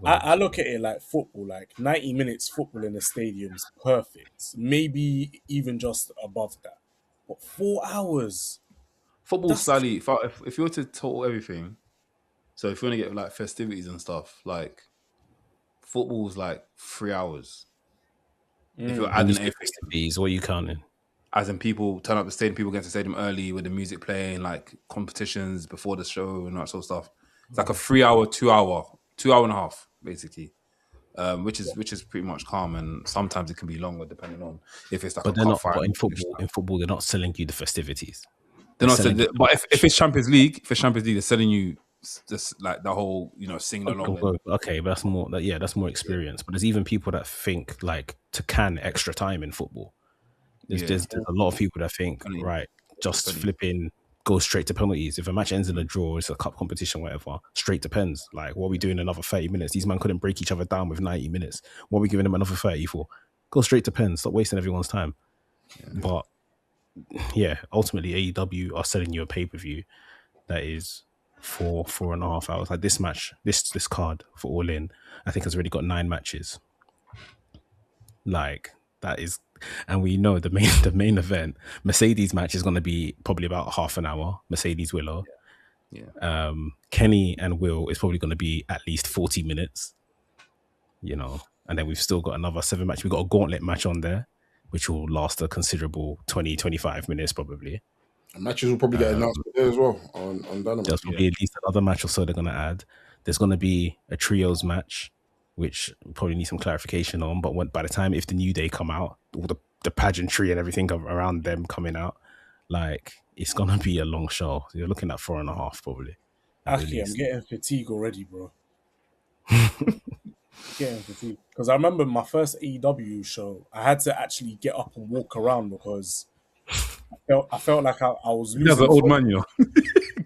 I look at it like football, like 90 minutes football in the stadium's perfect. Maybe even just above that. But 4 hours. Football slightly, if you were to total everything, so if you want to get like festivities and stuff, like football's like 3 hours. If you're adding festivities, what are you counting? As in people turn up the stadium, people get to the stadium early with the music playing, like competitions before the show and that sort of stuff. It's like a 3 hour, 2 hour and a half, basically. Which is pretty much calm, and sometimes it can be longer depending on if it's like but a cup fight. But in football, they're not selling you the festivities. They're not selling, but if it's Champions League, they're selling you just like the whole, singing along. Okay, but that's more. That's more experience. But there's even people that think like to can extra time in football. There's a lot of people that think just flipping go straight to penalties. If a match ends in a draw, it's a cup competition, whatever. Straight to pens. Like, what are we doing another 30 minutes? These men couldn't break each other down with 90 minutes. What are we giving them another 30 for? Go straight to pens. Stop wasting everyone's time. But yeah, ultimately AEW are selling you a pay-per-view that is 4.5 hours. Like this match, this card for All In, I think has already got 9 matches. Like, that is, and we know the main event, Mercedes match is going to be probably about half an hour. Mercedes Willow. Yeah. Kenny and Will is probably going to be at least 40 minutes. And then we've still got another 7 matches. We've got a gauntlet match on there. which will last a considerable 20, 25 minutes probably. And matches will probably get announced there as well on Dynamite. There's probably at least another match or so they're going to add. There's going to be a trios match, which probably need some clarification on. But by the time if the New Day come out, all the pageantry and everything around them coming out, like it's going to be a long show. You're looking at 4.5 probably. Actually, I'm getting fatigue already, bro. Getting fatigue because I remember my first AEW show. I had to actually get up and walk around because I felt like I was losing. You're the old man, yo.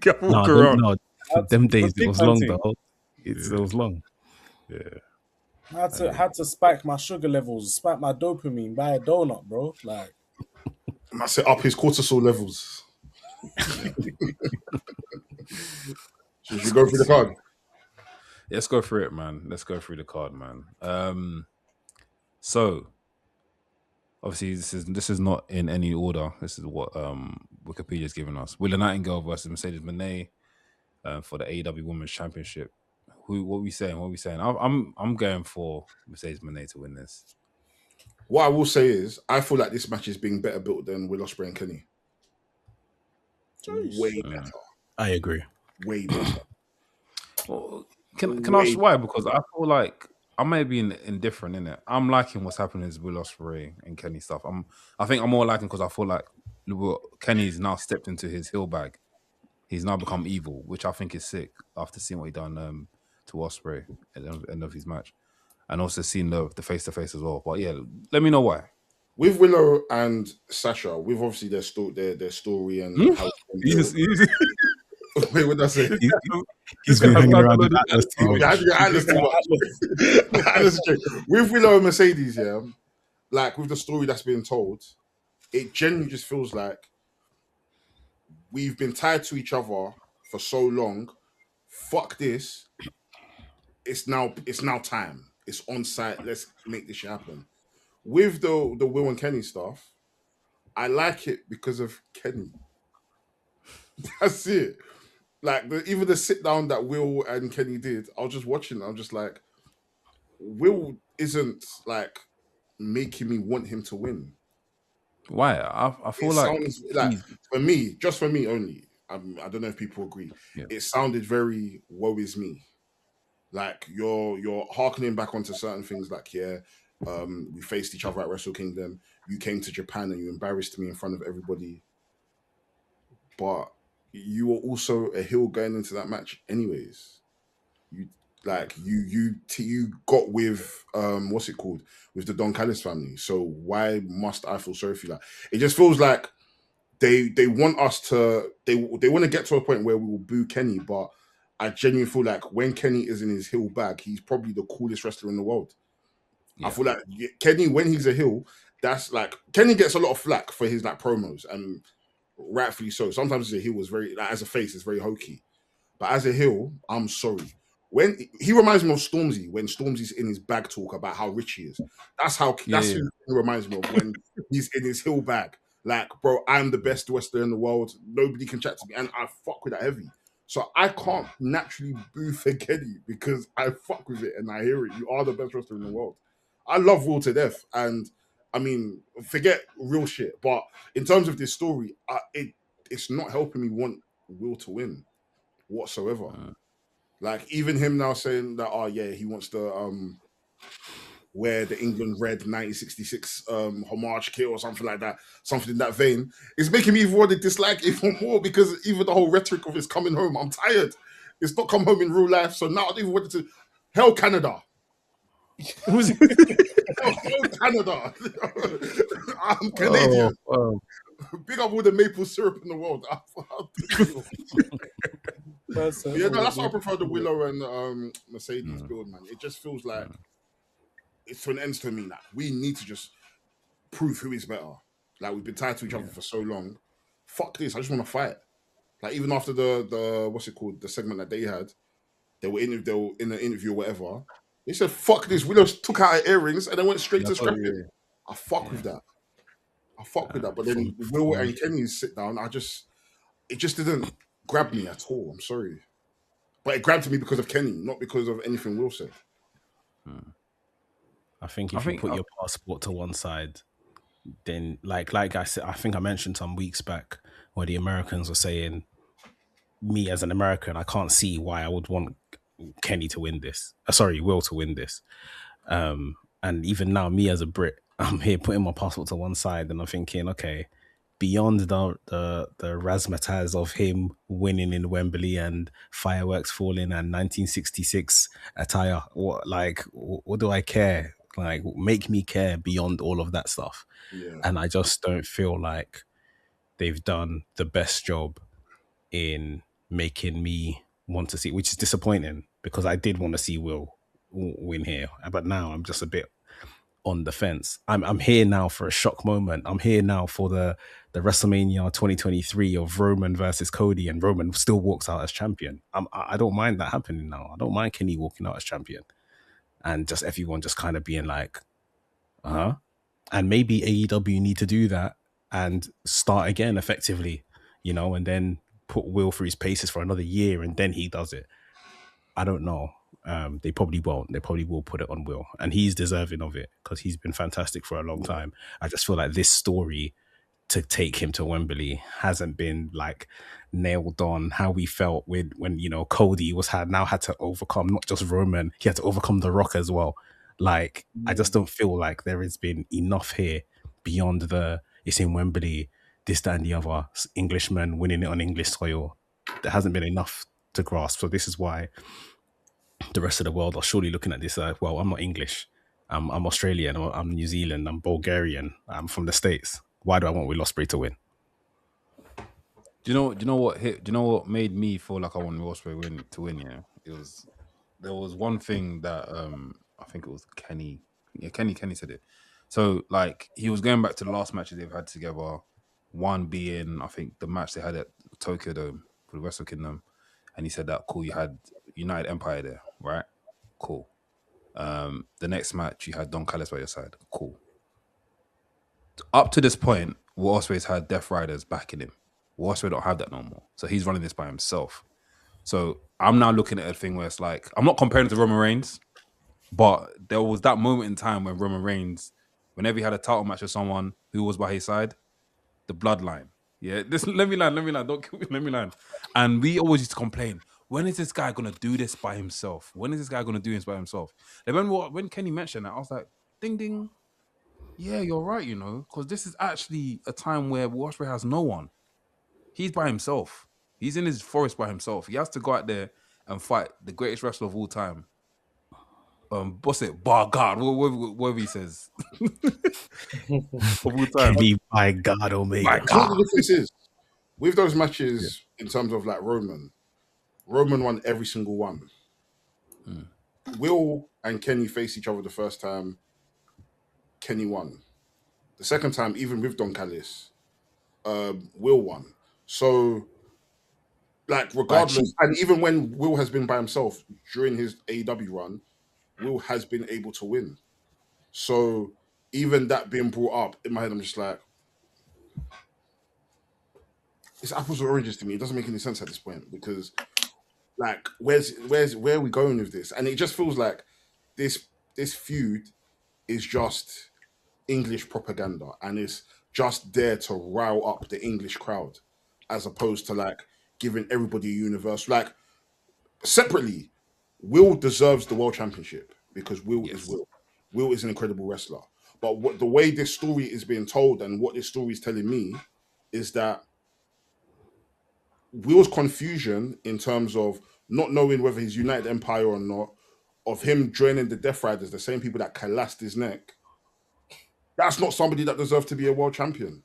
Get walk around. No, them days it was long though. It was long. Yeah. I had to spike my sugar levels, spike my dopamine, buy a donut, bro. Like, I set up his cortisol levels. Should we go through the card? Let's go through it, man. Let's go through the card, man. So obviously this is not in any order. This is what Wikipedia's given us. Willa Nightingale versus Mercedes Moné for the AEW Women's Championship. What are we saying? I'm going for Mercedes Moné to win this. What I will say is, I feel like this match is being better built than Will Ospreay and Kenny. Way better. I agree. Way better. Well, can I ask why? Because I feel like I may be indifferent in it. I'm liking what's happening with Will Ospreay and Kenny stuff. I think I'm more liking because I feel like Kenny's now stepped into his heel bag. He's now become evil, which I think is sick after seeing what he done to Ospreay at the end of his match, and also seeing the face to face as well. But yeah, let me know why. With Willow and Sasha, with obviously their story and how wait, what did I say? He's been hanging around with Atlas too much. With Willow and Mercedes, yeah, like with the story that's being told, it genuinely just feels like we've been tied to each other for so long. Fuck this. It's now time. It's on site. Let's make this shit happen. With the Will and Kenny stuff, I like it because of Kenny. That's it. Like even the sit down that Will and Kenny did, I was just watching. I'm just like, Will isn't like making me want him to win. Why? I feel like for me, just for me only. I don't know if people agree. Yeah. It sounded very woe is me. Like you're harkening back onto certain things. Like we faced each other at Wrestle Kingdom. You came to Japan and you embarrassed me in front of everybody. But you were also a heel going into that match, anyways. You got with what's it called, with the Don Callis family. So why must I feel sorry for you? Like it just feels like they want us to they want to get to a point where we will boo Kenny, but I genuinely feel like when Kenny is in his heel bag, he's probably the coolest wrestler in the world. Yeah. I feel like Kenny, when he's a heel, that's like Kenny gets a lot of flack for his like promos, and rightfully so. Sometimes as a heel was very like, as a face, it's very hokey, but as a heel, I'm sorry. When he reminds me of Stormzy, when Stormzy's in his bag talk about how rich he is. That's who he reminds me of when he's in his heel bag. Like, bro, I'm the best wrestler in the world. Nobody can chat to me, and I fuck with that heavy. So I can't naturally boo for Kenny because I fuck with it and I hear it. You are the best wrestler in the world. I love Will to death, and I mean, forget real shit. But in terms of this story, it's not helping me want Will to win whatsoever. Like even him now saying that, oh yeah, he wants to wear the England red 1966 homage kit or something like that, something in that vein, is making me even want to dislike even more because even the whole rhetoric of his coming home, I'm tired. It's not come home in real life, so now I don't even want it to. Hell, Canada. Hell, Canada. I'm Canadian. Big up all the maple syrup in the world. That's why I prefer the Willow and Mercedes build, man. It just feels like it's to an end to me now. We need to just prove who is better. Like we've been tied to each other for so long. Fuck this. I just want to fight. Like even after the what's it called, the segment that they had, they were in an interview or whatever. They said, "Fuck this." Willow took out her earrings and then went straight to scrapping. I fuck with that. But then Will and Kenny's sit down, it just didn't grab me at all. I'm sorry. But it grabbed me because of Kenny, not because of anything Will said. I think if you put your passport to one side then like I said, I think I mentioned some weeks back where the Americans were saying, me as an American, I can't see why I would want Kenny to win this. Sorry, Will to win this. And even now, me as a Brit, I'm here putting my passport to one side, and I'm thinking, okay, beyond the razzmatazz of him winning in Wembley and fireworks falling and 1966 attire, what do I care? Like, make me care beyond all of that stuff. Yeah. And I just don't feel like they've done the best job in making me want to see, which is disappointing because I did want to see Will win here, but now I'm just a bit on the fence. I'm here now for a shock moment. I'm here now for the WrestleMania 2023 of Roman versus Cody, and Roman still walks out as champion. I don't mind that happening now. I don't mind Kenny walking out as champion, and just everyone just kind of being like, and maybe AEW need to do that and start again effectively, and then put Will through his paces for another year and then he does it. I don't know. They probably won't. They probably will put it on Will, and he's deserving of it because he's been fantastic for a long time. I just feel like this story to take him to Wembley hasn't been like nailed on how we felt when Cody had to overcome not just Roman, he had to overcome The Rock as well. Like, I just don't feel like there has been enough here beyond it's in Wembley, this, that, and the other, Englishmen winning it on English soil. There hasn't been enough to grasp. So this is why the rest of the world are surely looking at this. Well, I'm not English. I'm Australian. I'm New Zealand. I'm Bulgarian. I'm from the States. Why do I want Will Ospreay to win? Do you know what made me feel like I want Will Ospreay to win? Yeah, there was one thing that I think it was Kenny. Yeah, Kenny said it. So like he was going back to the last matches they've had together. One being I think the match they had at Tokyo Dome for the Wrestle Kingdom, and he said that cool. You had United Empire there, right? Cool. The next match you had Don Callis by your side. Cool. Up to this point, Will Ospreay's had Death Riders backing him. Will Ospreay don't have that no more, so he's running this by himself. So I'm now looking at a thing where it's like I'm not comparing it to Roman Reigns, but there was that moment in time when Roman Reigns, whenever he had a title match with someone who was by his side, the bloodline. Yeah, let me line. Don't kill me. Let me line. And we always used to complain. When is this guy gonna do this by himself? When is this guy gonna do this by himself? And when Kenny mentioned that, I was like, ding ding. Yeah, you're right. Because this is actually a time where Will Ospreay has no one. He's by himself. He's in his forest by himself. He has to go out there and fight the greatest wrestler of all time. What's it? Bar God, whatever he says. Of all time. Can be by God Omega. You know what the difference is? With those matches, in terms of like Roman won every single one. Will and Kenny faced each other the first time. Kenny won. The second time, even with Don Callis, Will won. So, like, regardless, and even when Will has been by himself during his AEW run, Will has been able to win. So, even that being brought up in my head, I'm just like, it's apples or oranges to me. It doesn't make any sense at this point because, like, where are we going with this? And it just feels like this feud is just English propaganda, and it's just there to rile up the English crowd, as opposed to like giving everybody a universe. Like separately, Will deserves the world championship because Will is Will. Will is an incredible wrestler. But the way this story is being told and what this story is telling me is that Will's confusion in terms of not knowing whether he's United Empire or not, of him joining the Death Riders, the same people that collapsed his neck, that's not somebody that deserves to be a world champion.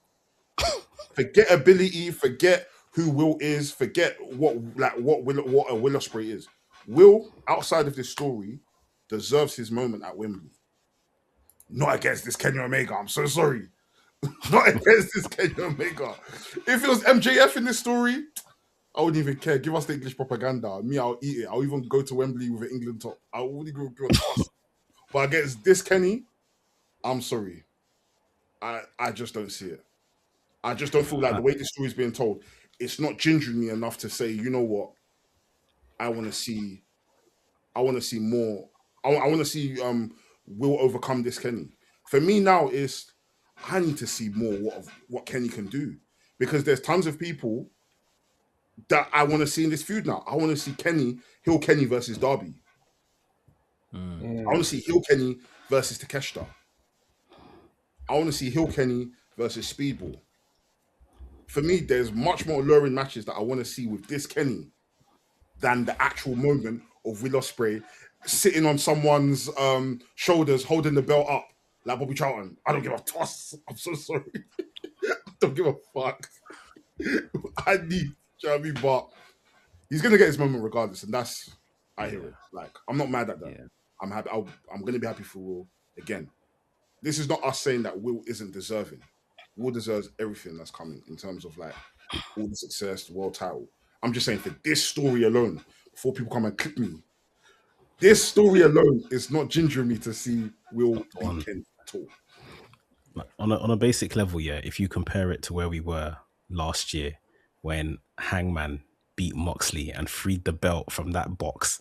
Forget ability, forget who Will is, forget what a Will Ospreay is. Will, outside of this story, deserves his moment at Wembley. Not against this Kenny Omega. I'm so sorry. Not against this Kenny Omega. If it was MJF in this story, I wouldn't even care. Give us the English propaganda. Me, I'll eat it. I'll even go to Wembley with an England top. I wouldn't go to us. But against this Kenny, I'm sorry. I just don't see it. I just don't feel like the way this story is being told, it's not gingering me enough to say, you know what? I want to see more. I want to see Will overcome this Kenny. For me now, I need to see more of what Kenny can do, because there's tons of people that I want to see in this feud now. I want to see Hill Kenny versus Darby. I want to see Hill Kenny versus Takeshita. I want to see Hill Kenny versus Speedball. For me, there's much more alluring matches that I want to see with this Kenny than the actual moment of Will Ospreay sitting on someone's shoulders, holding the belt up like Bobby Charlton. I don't give a toss. I'm so sorry. I don't give a fuck. I need, you know what I mean? But he's gonna get his moment regardless, and I hear it. Like, I'm not mad at that. Yeah. I'm happy. I'm gonna be happy for Will again. This is not us saying that Will isn't deserving. Will deserves everything that's coming in terms of like all the success, the world title. I'm just saying, for this story alone, before people come and click me, this story alone is not gingering me to see Will beat Kenny at all. On a basic level, yeah, if you compare it to where we were last year when Hangman beat Moxley and freed the belt from that box,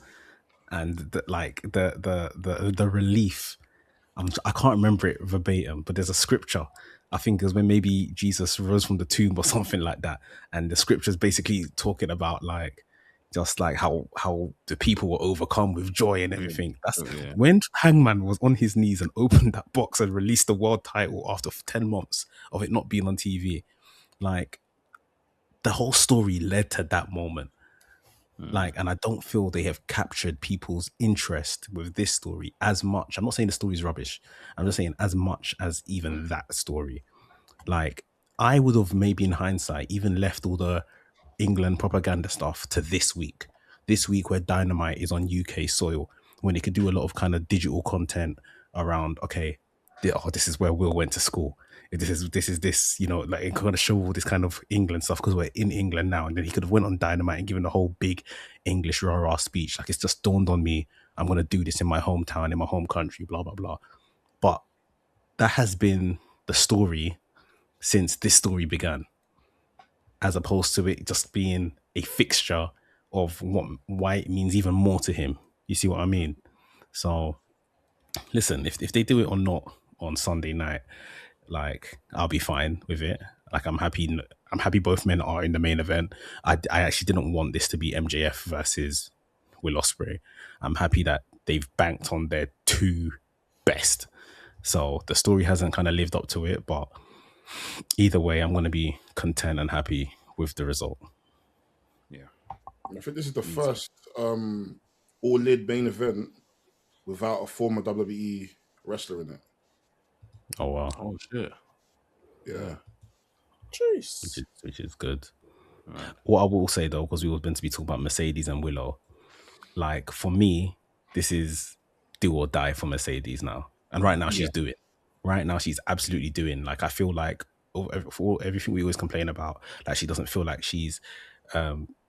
and the relief, I can't remember it verbatim, but there's a scripture. I think it was when maybe Jesus rose from the tomb or something like that, and the scripture is basically talking about like just like how the people were overcome with joy and everything. That's when Hangman was on his knees and opened that box and released the world title after 10 months of it not being on TV. Like, the whole story led to that moment. Like, and I don't feel they have captured people's interest with this story as much. I'm not saying the story is rubbish. I'm just saying as much as even that story. Like, I would have maybe in hindsight even left all the England propaganda stuff to this week where Dynamite is on UK soil, when they could do a lot of kind of digital content around, okay, this is where Will went to school. This is, you know, like kind of show all this kind of England stuff because we're in England now. And then he could have went on Dynamite and given the whole big English rah-rah speech. Like, it's just dawned on me, I'm going to do this in my hometown, in my home country, blah, blah, blah. But that has been the story since this story began, as opposed to it just being a fixture of why it means even more to him. You see what I mean? So, listen, if they do it or not on Sunday night, like, I'll be fine with it. Like, I'm happy both men are in the main event. I actually didn't want this to be MJF versus Will Ospreay. I'm happy that they've banked on their two best. So the story hasn't kind of lived up to it, but either way, I'm going to be content and happy with the result. Yeah. I think this is the first all-lid main event without a former WWE wrestler in it. Oh, wow. Oh, shit. Yeah. Jeez. Which is good. Right. What I will say, though, because we were meant to be talking about Mercedes and Willow, like, for me, this is do or die for Mercedes now. And right now she's doing. Right now she's absolutely doing. Like, I feel like for everything we always complain about, like, she doesn't feel like she's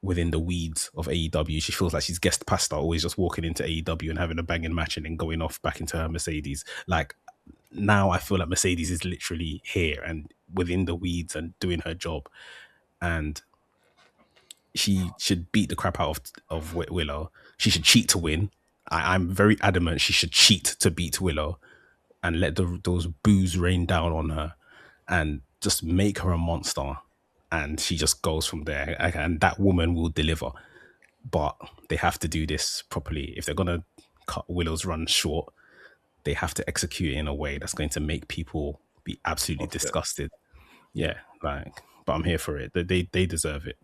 within the weeds of AEW. She feels like she's guest pasta, always just walking into AEW and having a banging match and then going off back into her Mercedes. Like, now I feel like Mercedes is literally here and within the weeds and doing her job. And she should beat the crap out of Willow. She should cheat to win. I'm very adamant she should cheat to beat Willow and let those boos rain down on her and just make her a monster. And she just goes from there. And that woman will deliver. But they have to do this properly. If they're going to cut Willow's run short, they have to execute it in a way that's going to make people be absolutely disgusted. Yeah, like, but I'm here for it. They deserve it.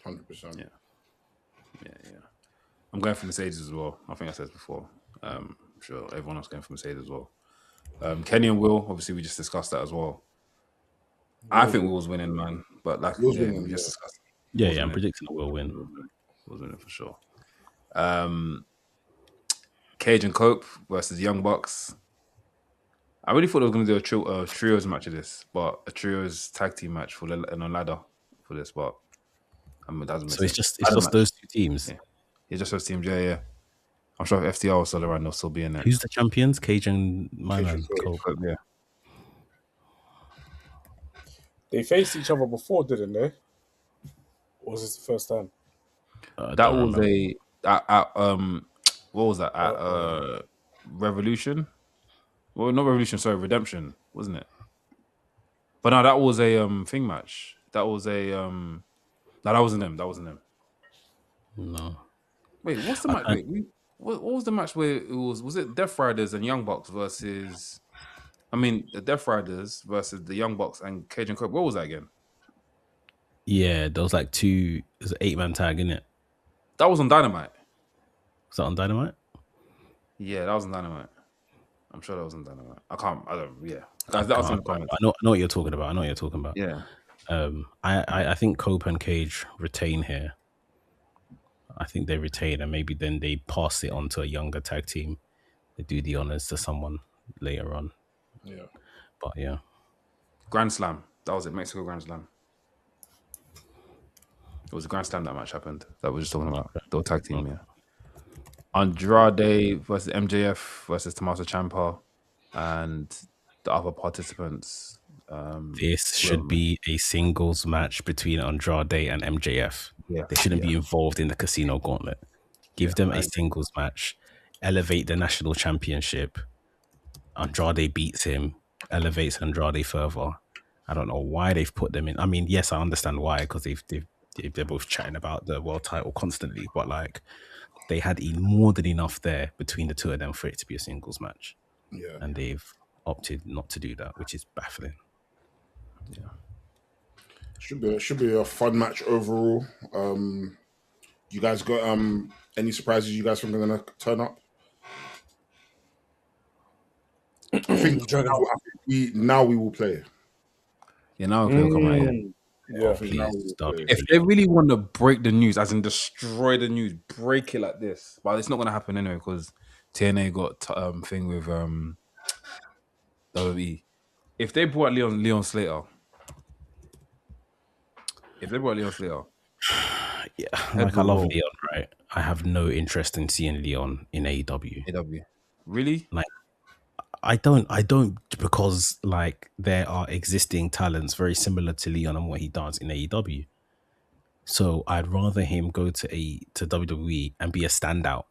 100%. Yeah. I'm going for Mercedes as well. I think I said before. I'm sure everyone else going for Mercedes as well. Kenny and Will, obviously, we just discussed that as well. I think Will's winning, man. But like, we just discussed. Yeah, I'm predicting that Will win. Will's winning for sure. Cage and Cope versus Young Bucks. I really thought they were going to do a trios match of this, but a trios tag team match and a ladder for this. But so it's just those two teams. Yeah. It's just those teams. Yeah. I'm sure if FTR was still around, they'll still be in there. Who's the champions? Cage and my man Cope. Yeah. They faced each other before, didn't they? Or was this the first time? That was what was that at Revolution? Well, not Revolution, sorry, Redemption, wasn't it? But no, that was a thing match. That was a no, that wasn't them. That wasn't them. No. Wait, what's the match? Wait, what was the match where it was it Death Riders and Young Bucks versus? I mean, the Death Riders versus the Young Bucks and Cajun Cobra. What was that again? Yeah, there was like two. There's an 8-man tag in it. That was on Dynamite. Was that on Dynamite? Yeah, that was on Dynamite. I'm sure that was on Dynamite. I don't. Yeah, guys, that was in the comments. I know what you're talking about. Yeah. I think Cope and Cage retain here. I think they retain, and maybe then they pass it on to a younger tag team. They do the honors to someone later on. Yeah. But yeah. Grand Slam. That was it. Mexico Grand Slam. It was a Grand Slam that match happened. That we're just talking about. The tag team, yeah. Andrade versus MJF versus Tommaso Ciampa and the other participants. This should be a singles match between Andrade and MJF. Yeah, they shouldn't be involved in the Casino Gauntlet. Give them a singles match. Elevate the national championship. Andrade beats him. Elevates Andrade further. I don't know why they've put them in. I mean, yes, I understand why, because they're both chatting about the world title constantly, but like they had more than enough there between the two of them for it to be a singles match. Yeah. And they've opted not to do that, which is baffling. Yeah. Should be a fun match overall. You guys got any surprises you guys think are gonna turn up? I think now we will play. Yeah, now we'll come out. Yeah. If they really want to break the news, as in destroy the news, break it like this. But it's not gonna happen anyway because TNA got thing with WWE. If they brought Leon Slater. Yeah, like I love Leon, right? I have no interest in seeing Leon in AEW. Really? Like, I don't because like there are existing talents very similar to Leon and what he does in AEW. So I'd rather him go to WWE and be a standout.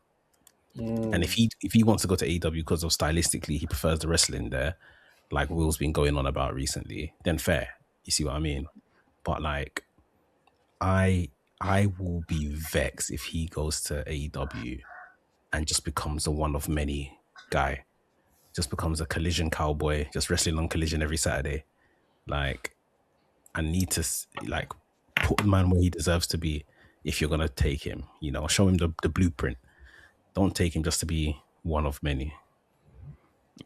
And if he wants to go to AEW because of stylistically he prefers the wrestling there, like Will's been going on about recently, then fair. You see what I mean? But like I will be vexed if he goes to AEW and just becomes a one of many guy. Just becomes a Collision cowboy, just wrestling on Collision every Saturday. Like, I need to like put the man where he deserves to be. If you're gonna take him, you know, show him the blueprint. Don't take him just to be one of many.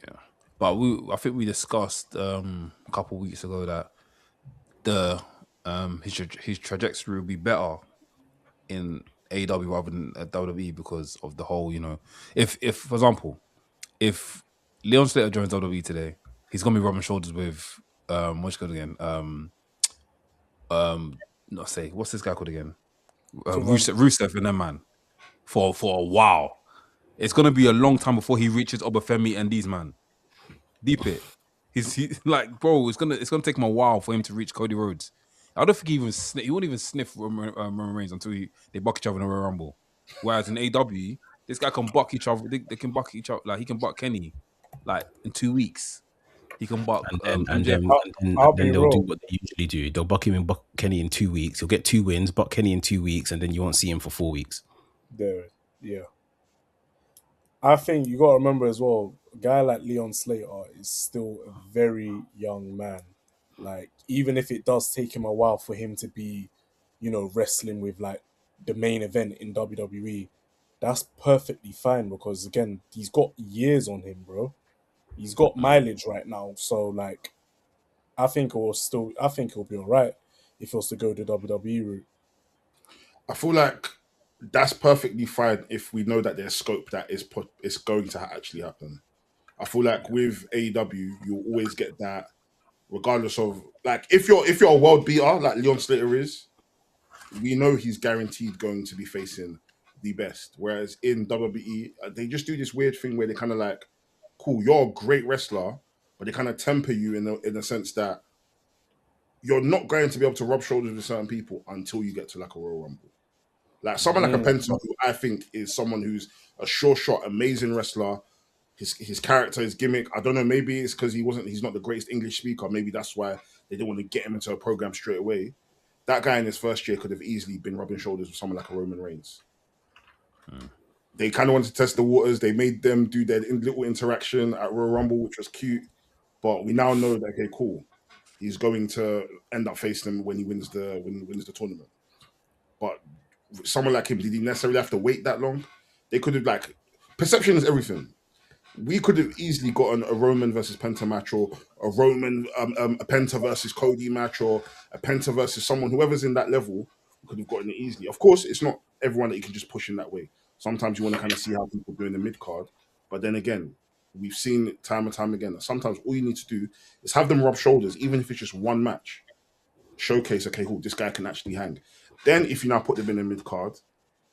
Yeah, but I think we discussed a couple of weeks ago that his trajectory will be better in AEW rather than at WWE because of the whole, you know, if for example, if Leon Slater joins WWE today, he's gonna be rubbing shoulders with what's called again? Not say what's this guy called again? Rusev and them man for a while. It's gonna be a long time before he reaches Femi and these man. Deep it. He's like, bro, it's gonna take him a while for him to reach Cody Rhodes. I don't think he won't even sniff Roman Reigns until they buck each other in a Royal Rumble. Whereas in AEW, this guy can buck each other. They can buck each other. Like he can buck Kenny, like in 2 weeks. He can buck. And then they'll do what they usually do. They'll buck him and buck Kenny in 2 weeks. He'll get 2 wins, buck Kenny in 2 weeks, and then you won't see him for 4 weeks. Yeah. I think you got to remember as well, a guy like Leon Slater is still a very young man. Like, even if it does take him a while for him to be, you know, wrestling with like the main event in WWE, that's perfectly fine because again, he's got years on him, bro. He's got mileage right now. So like, I think he'll be all right if he was to go the WWE route. I feel like that's perfectly fine if we know that there's scope that is going to actually happen. I feel like with AEW, you'll always get that, regardless of like if you're a world beater like Leon Slater is, we know he's guaranteed going to be facing the best. Whereas in WWE, they just do this weird thing where they kind of like, cool, you're a great wrestler, but they kind of temper you in the sense that you're not going to be able to rub shoulders with certain people until you get to like a Royal Rumble. Like someone like a Penta, who I think is someone who's a sure shot, amazing wrestler. His character, his gimmick, I don't know, maybe it's because he's not the greatest English speaker. Maybe that's why they didn't want to get him into a program straight away. That guy in his first year could have easily been rubbing shoulders with someone like a Roman Reigns. They kind of wanted to test the waters. They made them do their little interaction at Royal Rumble, which was cute. But we now know that, okay, cool. He's going to end up facing him when he wins the tournament. But someone like him, did he necessarily have to wait that long? They could have, like, perception is everything. We could have easily gotten a Roman versus Penta match, or a Roman a Penta versus Cody match, or a Penta versus someone, whoever's in that level. We could have gotten it easily. Of course, it's not everyone that you can just push in that way. Sometimes you want to kind of see how people do in the mid card, but then again, we've seen it time and time again that sometimes all you need to do is have them rub shoulders, even if it's just one match. Showcase, okay, cool, this guy can actually hang. Then, if you now put them in the mid card,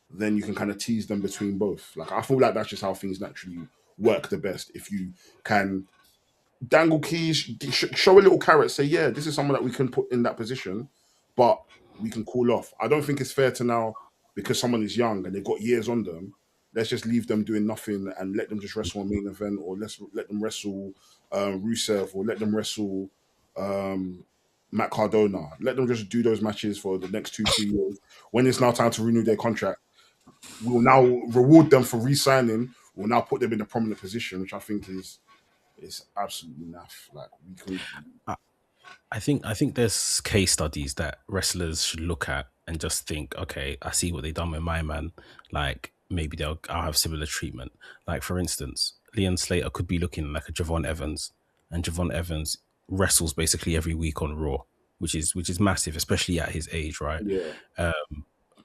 then you can kind of tease them between both. Like, I feel like that's just how things naturally work the best. If you can dangle keys, show a little carrot, say, yeah, this is someone that we can put in that position, but we can cool off. I don't think it's fair to now, because someone is young and they've got years on them, let's just leave them doing nothing and let them just wrestle a main event, or let them wrestle Rusev, or let them wrestle Matt Cardona. Let them just do those matches for the next 2-3 years. When it's now time to renew their contract, we will now reward them for re-signing. We'll now put them in a prominent position, which I think is absolutely naff. Like, we can. I think there's case studies that wrestlers should look at and just think, okay, I see what they done with my man. Like, maybe I'll have similar treatment. Like, for instance, Leon Slater could be looking like a Javon Evans, and Javon Evans wrestles basically every week on Raw, which is massive, especially at his age, right? Yeah.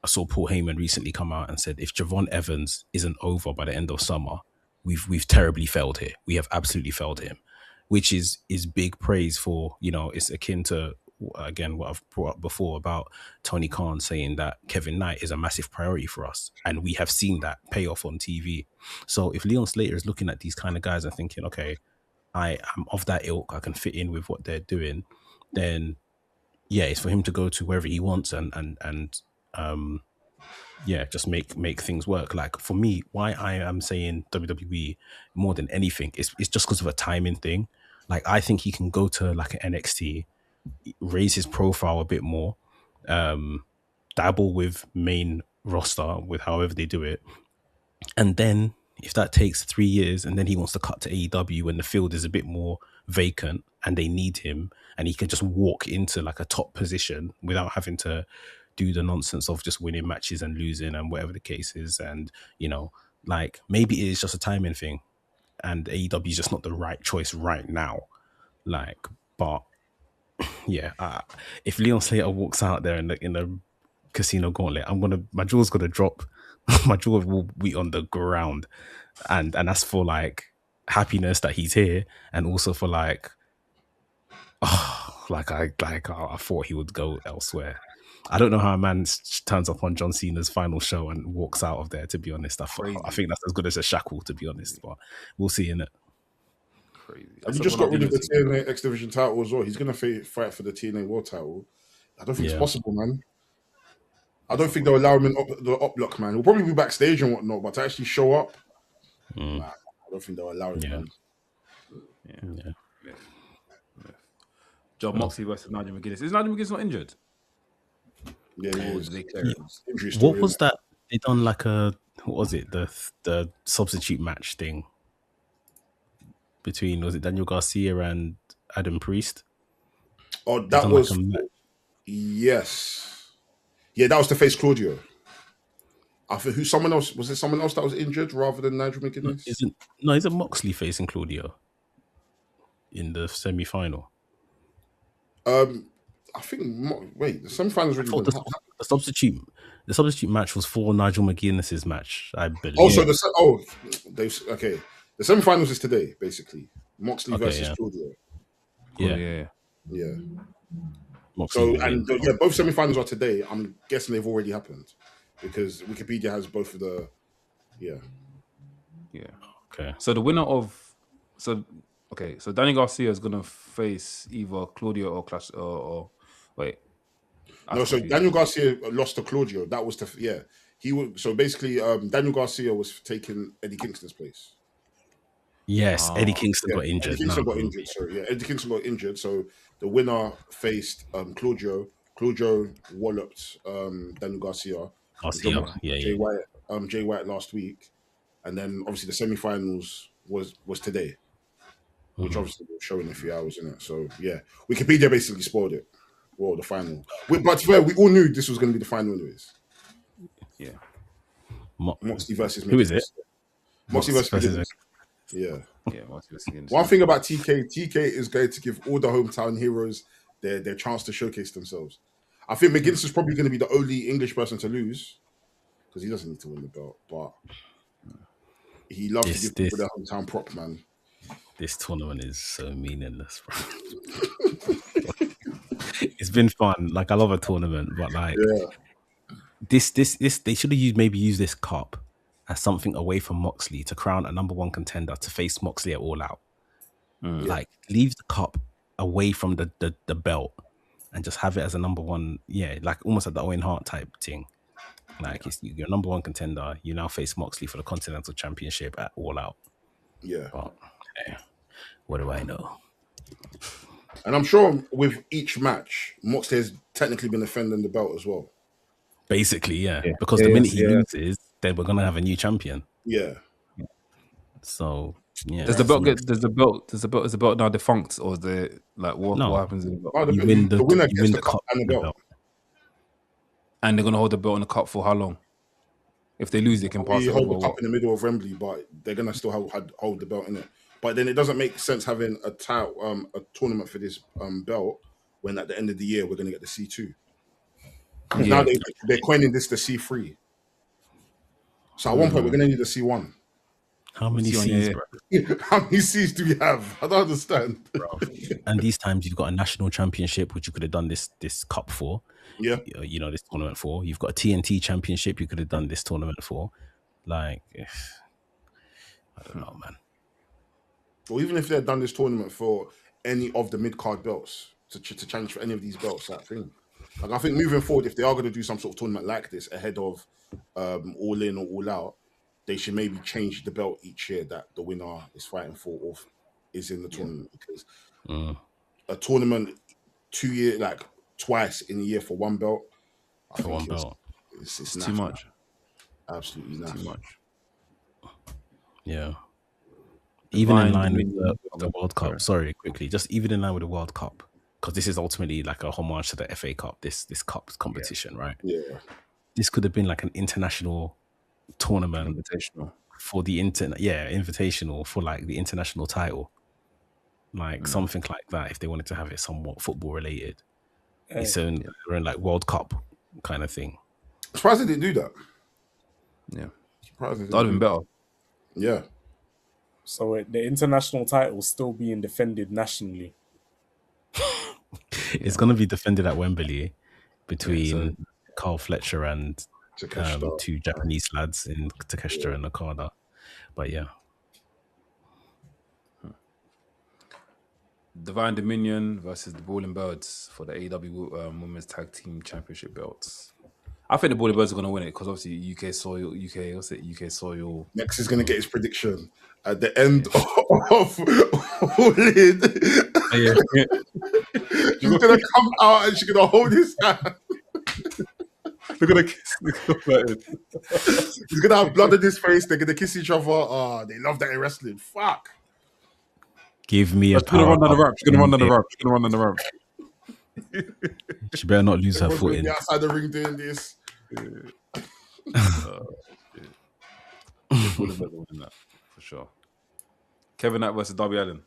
I saw Paul Heyman recently come out and said, if Javon Evans isn't over by the end of summer, we've terribly failed here. We have absolutely failed him, which is big praise for, it's akin to, again, what I've brought up before about Tony Khan saying that Kevin Knight is a massive priority for us. And we have seen that pay off on TV. So if Leon Slater is looking at these kind of guys and thinking, okay, I am of that ilk, I can fit in with what they're doing, then yeah, it's for him to go to wherever he wants and just make things work. Like, for me, why I am saying WWE more than anything is just because of a timing thing. Like, I think he can go to like an NXT, raise his profile a bit more, dabble with main roster with however they do it, and then if that takes 3 years and then he wants to cut to AEW when the field is a bit more vacant and they need him, and he can just walk into like a top position without having to do the nonsense of just winning matches and losing and whatever the case is. And, like, maybe it is just a timing thing and AEW is just not the right choice right now. Like, but yeah, if Leon Slater walks out there in the casino gauntlet, my jaw's gonna drop. My jaw will be on the ground, and that's for like happiness that he's here, and also for like, I thought he would go elsewhere. I don't know how a man turns up on John Cena's final show and walks out of there, to be honest. I think that's as good as a shackle, to be honest, but we'll see, innit? Crazy. Have you just got rid of the TNA X Division title as well? He's going to fight for the TNA World title. I don't think it's possible, man. I don't think they'll allow him in the up block, man. He'll probably be backstage and whatnot, but to actually show up, nah, I don't think they'll allow it, man. Yeah. John Moxley versus Nigel McGuinness. Is Nigel McGuinness not injured? Yeah, he is. Injury story, what was that? They done like what was it? The substitute match thing between, was it Daniel Garcia and Adam Priest? Oh, that was yes. Yeah, that was to face Claudio. I think someone else was it someone else that was injured rather than Nigel McGuinness? Isn't Moxley facing Claudio in the semi-final? I think the semi-finals really the substitute match was for Nigel McGuinness's match, I believe. The semi-finals is today, basically. Moxley versus Claudio. Yeah. Moxley both semi-finals are today. I'm guessing they've already happened because Wikipedia has both of the. Yeah. Okay. So the winner of so Danny Garcia is gonna face either Claudio or Clash or wait. So Daniel Garcia lost to Claudio. That was he was so basically Daniel Garcia was taking Eddie Kingston's place. Yes, Eddie Kingston Yeah, got injured. Eddie Kingston got injured. So yeah, Eddie Kingston got injured. So the winner faced Claudio. Claudio walloped Daniel Garcia. Garcia, Jay White. Jay White last week, and then obviously the semi-finals was today, which obviously will show in a few hours in it. So yeah, Wikipedia basically spoiled it. Well, the final. But to be fair, we all knew this was going to be the final anyways. Yeah. Moxley versus who is it? Moxley versus versus Miggins. Yeah. Yeah. One thing about TK is going to give all the hometown heroes their chance to showcase themselves. I think McGinnis is probably going to be the only English person to lose because he doesn't need to win the belt, but he loves to give people their hometown prop, man. This tournament is so meaningless, bro. It's been fun. Like, I love a tournament, but like this they should have used this cup as something away from Moxley to crown a number one contender to face Moxley at All Out. Like, leave the cup away from the belt and just have it as a number one, like almost like the Owen Hart type thing. Like, you're number one contender. You now face Moxley for the Continental Championship at All Out. Yeah. But what do I know? And I'm sure with each match, Moxley has technically been defending the belt as well. Basically, yeah. Because the minute he loses, then we're gonna have a new champion. Yeah. So yeah. Does the belt now defunct, or is it like what happens in the belt? Oh, you win the winner you gets win the cup and the belt. And they're gonna hold the belt in the cup for how long? If they lose, they can pass it hold over. the cup in the middle of Wembley, but they're gonna still hold the belt in it. But then it doesn't make sense having a tournament for this belt when at the end of the year we're gonna get the C2. Now they're coining this the C3. So at one point we're gonna need the C1. How many C's, bro? How many C's do we have? I don't understand. Bro. And these times you've got a national championship, which you could have done this cup for. Yeah. This tournament for. You've got a TNT championship you could have done this tournament for. Like, I don't know, man. Or even if they'd done this tournament for any of the mid-card belts, to challenge for any of these belts, that thing. Like, I think moving forward, if they are going to do some sort of tournament like this ahead of All In or All Out, they should maybe change the belt each year that the winner is fighting for or is in the tournament. Because a tournament 2 year, like twice in a year for one belt, it's too much. Absolutely not too much. Yeah. Even in line with the World Cup. Sorry, quickly. Just even in line with the World Cup, because this is ultimately like a homage to the FA Cup. This Cup's competition, right? Yeah. This could have been like an international tournament, invitational for the invitational for like the international title, like something like that. If they wanted to have it somewhat football related, it's own like World Cup kind of thing. I'm surprised they didn't do that. Yeah, surprised that'd have been better. Yeah. So the international title still being defended nationally. It's going to be defended at Wembley between Carl Fletcher and two Japanese lads in Takeshita and Okada. But yeah. Divine Dominion versus the Brawling Birds for the AEW Women's Tag Team Championship belts. I think the Brawling Birds are going to win it because obviously UK soil. Next is going to get his prediction at the end of All In. She's going to come out and she's going to hold his hand. They're going to kiss. He's going to have blood on his face. They're going to kiss each other. Oh, they love that in wrestling. Fuck. Give me a power. She's going to run on the rope. She better not lose her footing. Outside the ring doing this. For sure. Kevin Knight versus Darby Allin.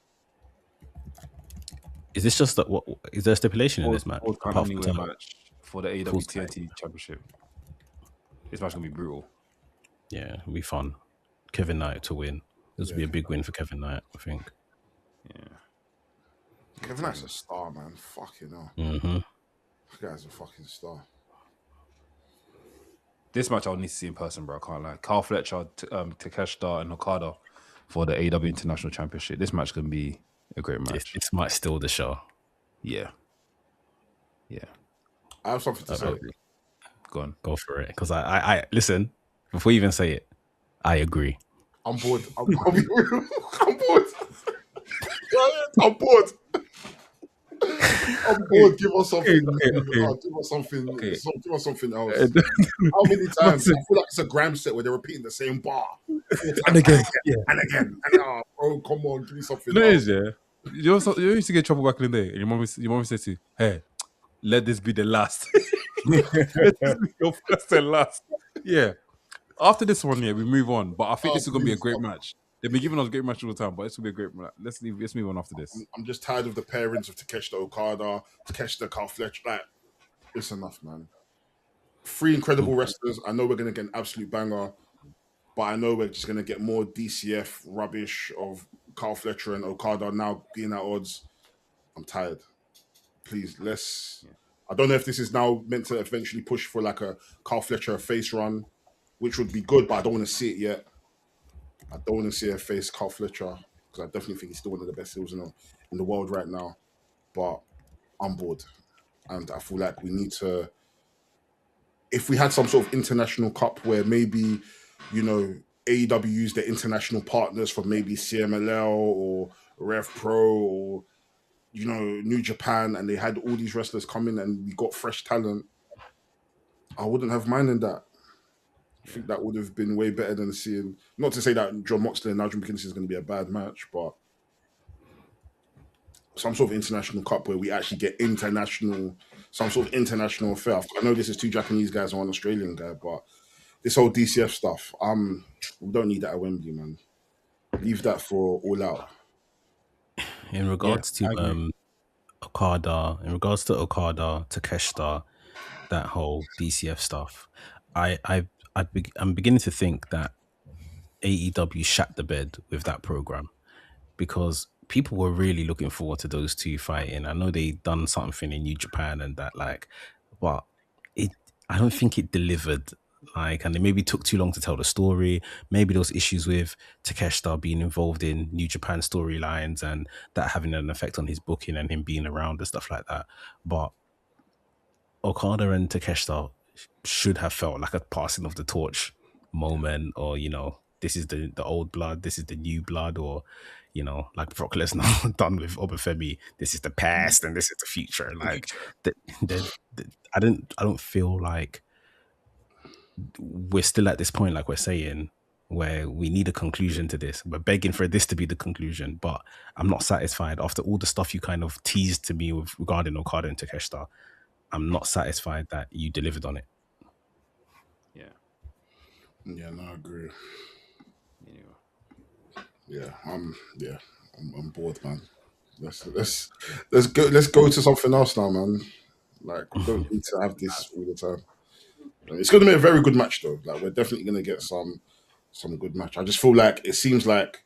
Is this just what? Is there a stipulation in this match? Match for the AEW TNT Championship. This match gonna be brutal. Yeah, it'll be fun. Kevin Knight to win. This will be a big win for Kevin Knight, I think. Yeah. Kevin Knight's a star, man. Fucking hell. This guy's a fucking star. This match I'll need to see in person, bro. I can't lie. Carl Fletcher, Takeshita, and Okada for the AEW International Championship. This match can be a great match. This might steal the show. Yeah. Yeah. I have something to say. Go on. Go for it. Because I listen, before you even say it, I agree. I'm bored. I'll be real. I'm bored. I'm bored. I'm bored. Give us something. Give us something. Okay. Give us something else. How many times? I feel like it's a gram set where they're repeating the same bar 4 times And again, and again. And bro, come on, give me something no, it else. is, yeah. You used to get in trouble back in the day, and your mom said to you, "Hey, let this be the last. Let this be your first and last." Yeah. After this one, yeah, we move on. But I think this is gonna be a Please, great match. They've been giving us great matches all the time, but it's gonna be a great match. Let's move on after this. I'm just tired of the pairings of Takeshita Okada, Takeshita Carl Fletcher. Like, it's enough, man. 3 incredible wrestlers. I know we're gonna get an absolute banger, but I know we're just gonna get more DCF rubbish of Carl Fletcher and Okada now being at odds. I'm tired. Please, let's. I don't know if this is now meant to eventually push for like a Carl Fletcher face run, which would be good, but I don't want to see it yet. I don't want to see her face Carl Fletcher because I definitely think he's still one of the best heels in the world right now. But I'm bored, and I feel like we need to. If we had some sort of international cup where maybe, AEW used their international partners from maybe CMLL or Rev Pro or New Japan, and they had all these wrestlers come in and we got fresh talent, I wouldn't have minded that. I think that would have been way better than seeing. Not to say that John Moxley and Nigel McKinney is going to be a bad match, but some sort of international cup where we actually get some sort of international affair. I know this is 2 Japanese guys and 1 Australian guy, but this whole DCF stuff, we don't need that at Wembley, man. Leave that for All Out. In regards to Okada, Takeshita, that whole DCF stuff, I'm beginning to think that AEW shat the bed with that program, because people were really looking forward to those two fighting. I know they done something in New Japan and that, but I don't think it delivered. And they maybe took too long to tell the story. Maybe there was issues with Takeshita being involved in New Japan storylines and that having an effect on his booking and him being around and stuff like that. But Okada and Takeshita should have felt like a passing of the torch moment, or this is the old blood, this is the new blood, or like Brock Lesnar done with Femi, this is the past and this is the future. I don't feel like we're still at this point, like we're saying, where we need a conclusion to this. We're begging for this to be the conclusion, but I'm not satisfied after all the stuff you kind of teased to me with regarding Okada and Takeshita. I'm not satisfied that you delivered on it. Yeah, no, I agree. I'm bored, man. Let's go to something else now, man. Like, we don't need to have this all the time. It's going to be a very good match, though. Like, we're definitely going to get some good match. I just feel like it seems like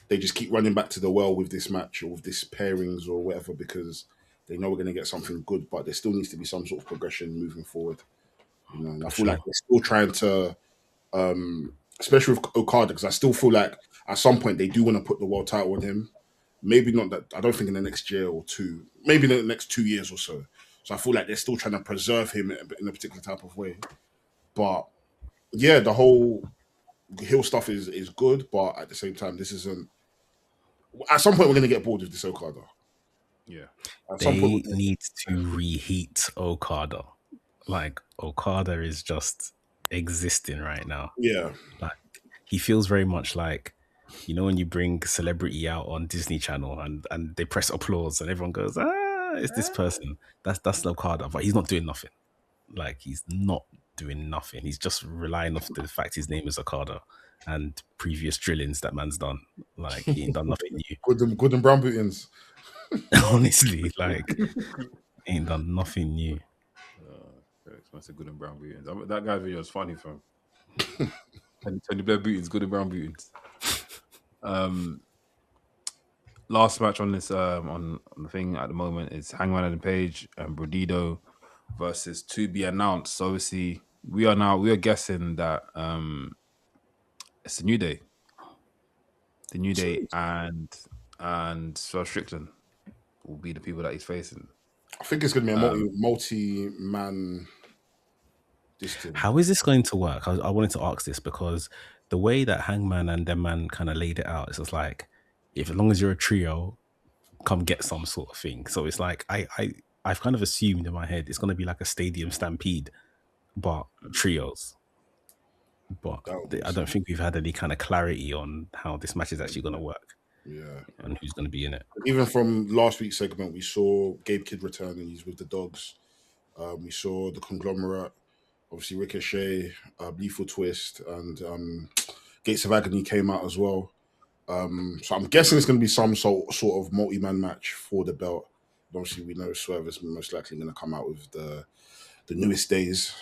they just keep running back to the well with this match or with this pairings or whatever, because they know we're going to get something good, but there still needs to be some sort of progression moving forward. And I feel like they're still trying to, especially with Okada, because I still feel like at some point they do want to put the world title on him. Maybe not that. I don't think in the next year or 2, maybe in the next 2 years or so. So I feel like they're still trying to preserve him in a particular type of way. But yeah, the whole heel stuff is good, but at the same time, this isn't. At some point, we're going to get bored with this Okada. Yeah. They need to reheat Okada. Like, Okada is just existing right now. Yeah. Like, he feels very much like, when you bring celebrity out on Disney Channel and they press applause and everyone goes, it's this person. That's Okada, but he's not doing nothing. Like, he's not doing nothing. He's just relying off the fact his name is Okada and previous drillings that man's done. Like, he ain't done nothing new. Good and brown bootings. Honestly, like, ain't done nothing new. That's a good and brown bootings. That guy's video is funny, fam. Tony Blair bootings, good and brown bootings. Last match on this on the thing at the moment is Hangman Adam Page and Bandido versus to be announced. So obviously we are guessing that it's the New Day. The New Day and Swerve Strickland will be the people that he's facing. I think it's going to be a multi-man. How is this going to work? I wanted to ask this because the way that Hangman and them man kind of laid it out, it's just like, if as long as you're a trio, come get some sort of thing. So it's like I've kind of assumed in my head it's going to be like a stadium stampede, but trios. But I don't think we've had any kind of clarity on how this match is actually going to work. Yeah, and who's going to be in it. Even from last week's segment, we saw Gabe Kidd returning. He's with the Dogs. We saw the Conglomerate, obviously Ricochet, Lethal Twist, and Gates of Agony came out as well. So I'm guessing it's going to be some sort of multi-man match for the belt. Obviously, we know Swerve is most likely going to come out with the newest days.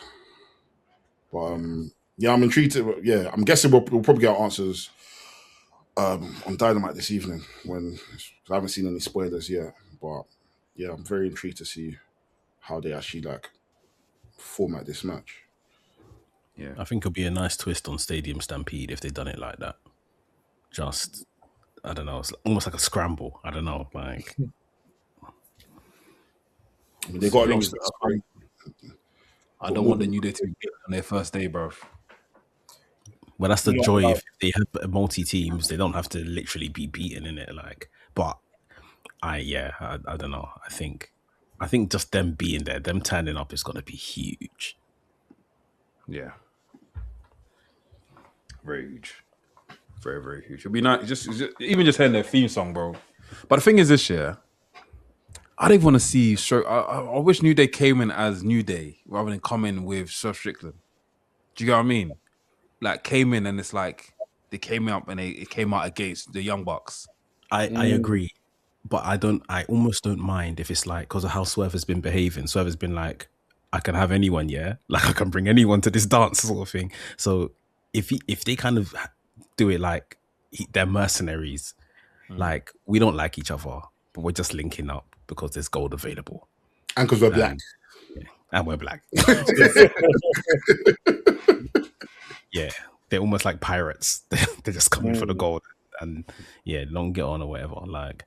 But yeah, I'm intrigued. I'm guessing we'll probably get our answers on Dynamite this evening. I haven't seen any spoilers yet. But yeah, I'm very intrigued to see how they actually like format this match. Yeah, I think it'll be a nice twist on Stadium Stampede if they've done it like that. Just, I don't know, it's almost like a scramble. I don't know, like. I mean, they got a lot of I don't want the New Day to be on their first day, bro. Well, that's the joy. If they have multi-teams, they don't have to literally be beaten in it. Like, but I don't know. I think just them being there, them turning up is going to be huge. Yeah. Very huge. Very, very huge. It'll be nice. Just even just hearing their theme song, bro. But the thing is this year, I didn't want to see I wish New Day came in as New Day rather than come in with Seth Strickland. Do you get what I mean? Like came in and it's like they came up and it came out against the Young Bucks. I agree. But I almost don't mind if it's like, because of how Swerve has been behaving. Swerve has been like, I can have anyone, yeah? Like I can bring anyone to this dance sort of thing. So if they kind of do it like they're mercenaries, like we don't like each other, but we're just linking up because there's gold available. And because we're black. Yeah, and we're black. Yeah, they're almost like pirates. They're just coming for the gold and long get on or whatever. Like,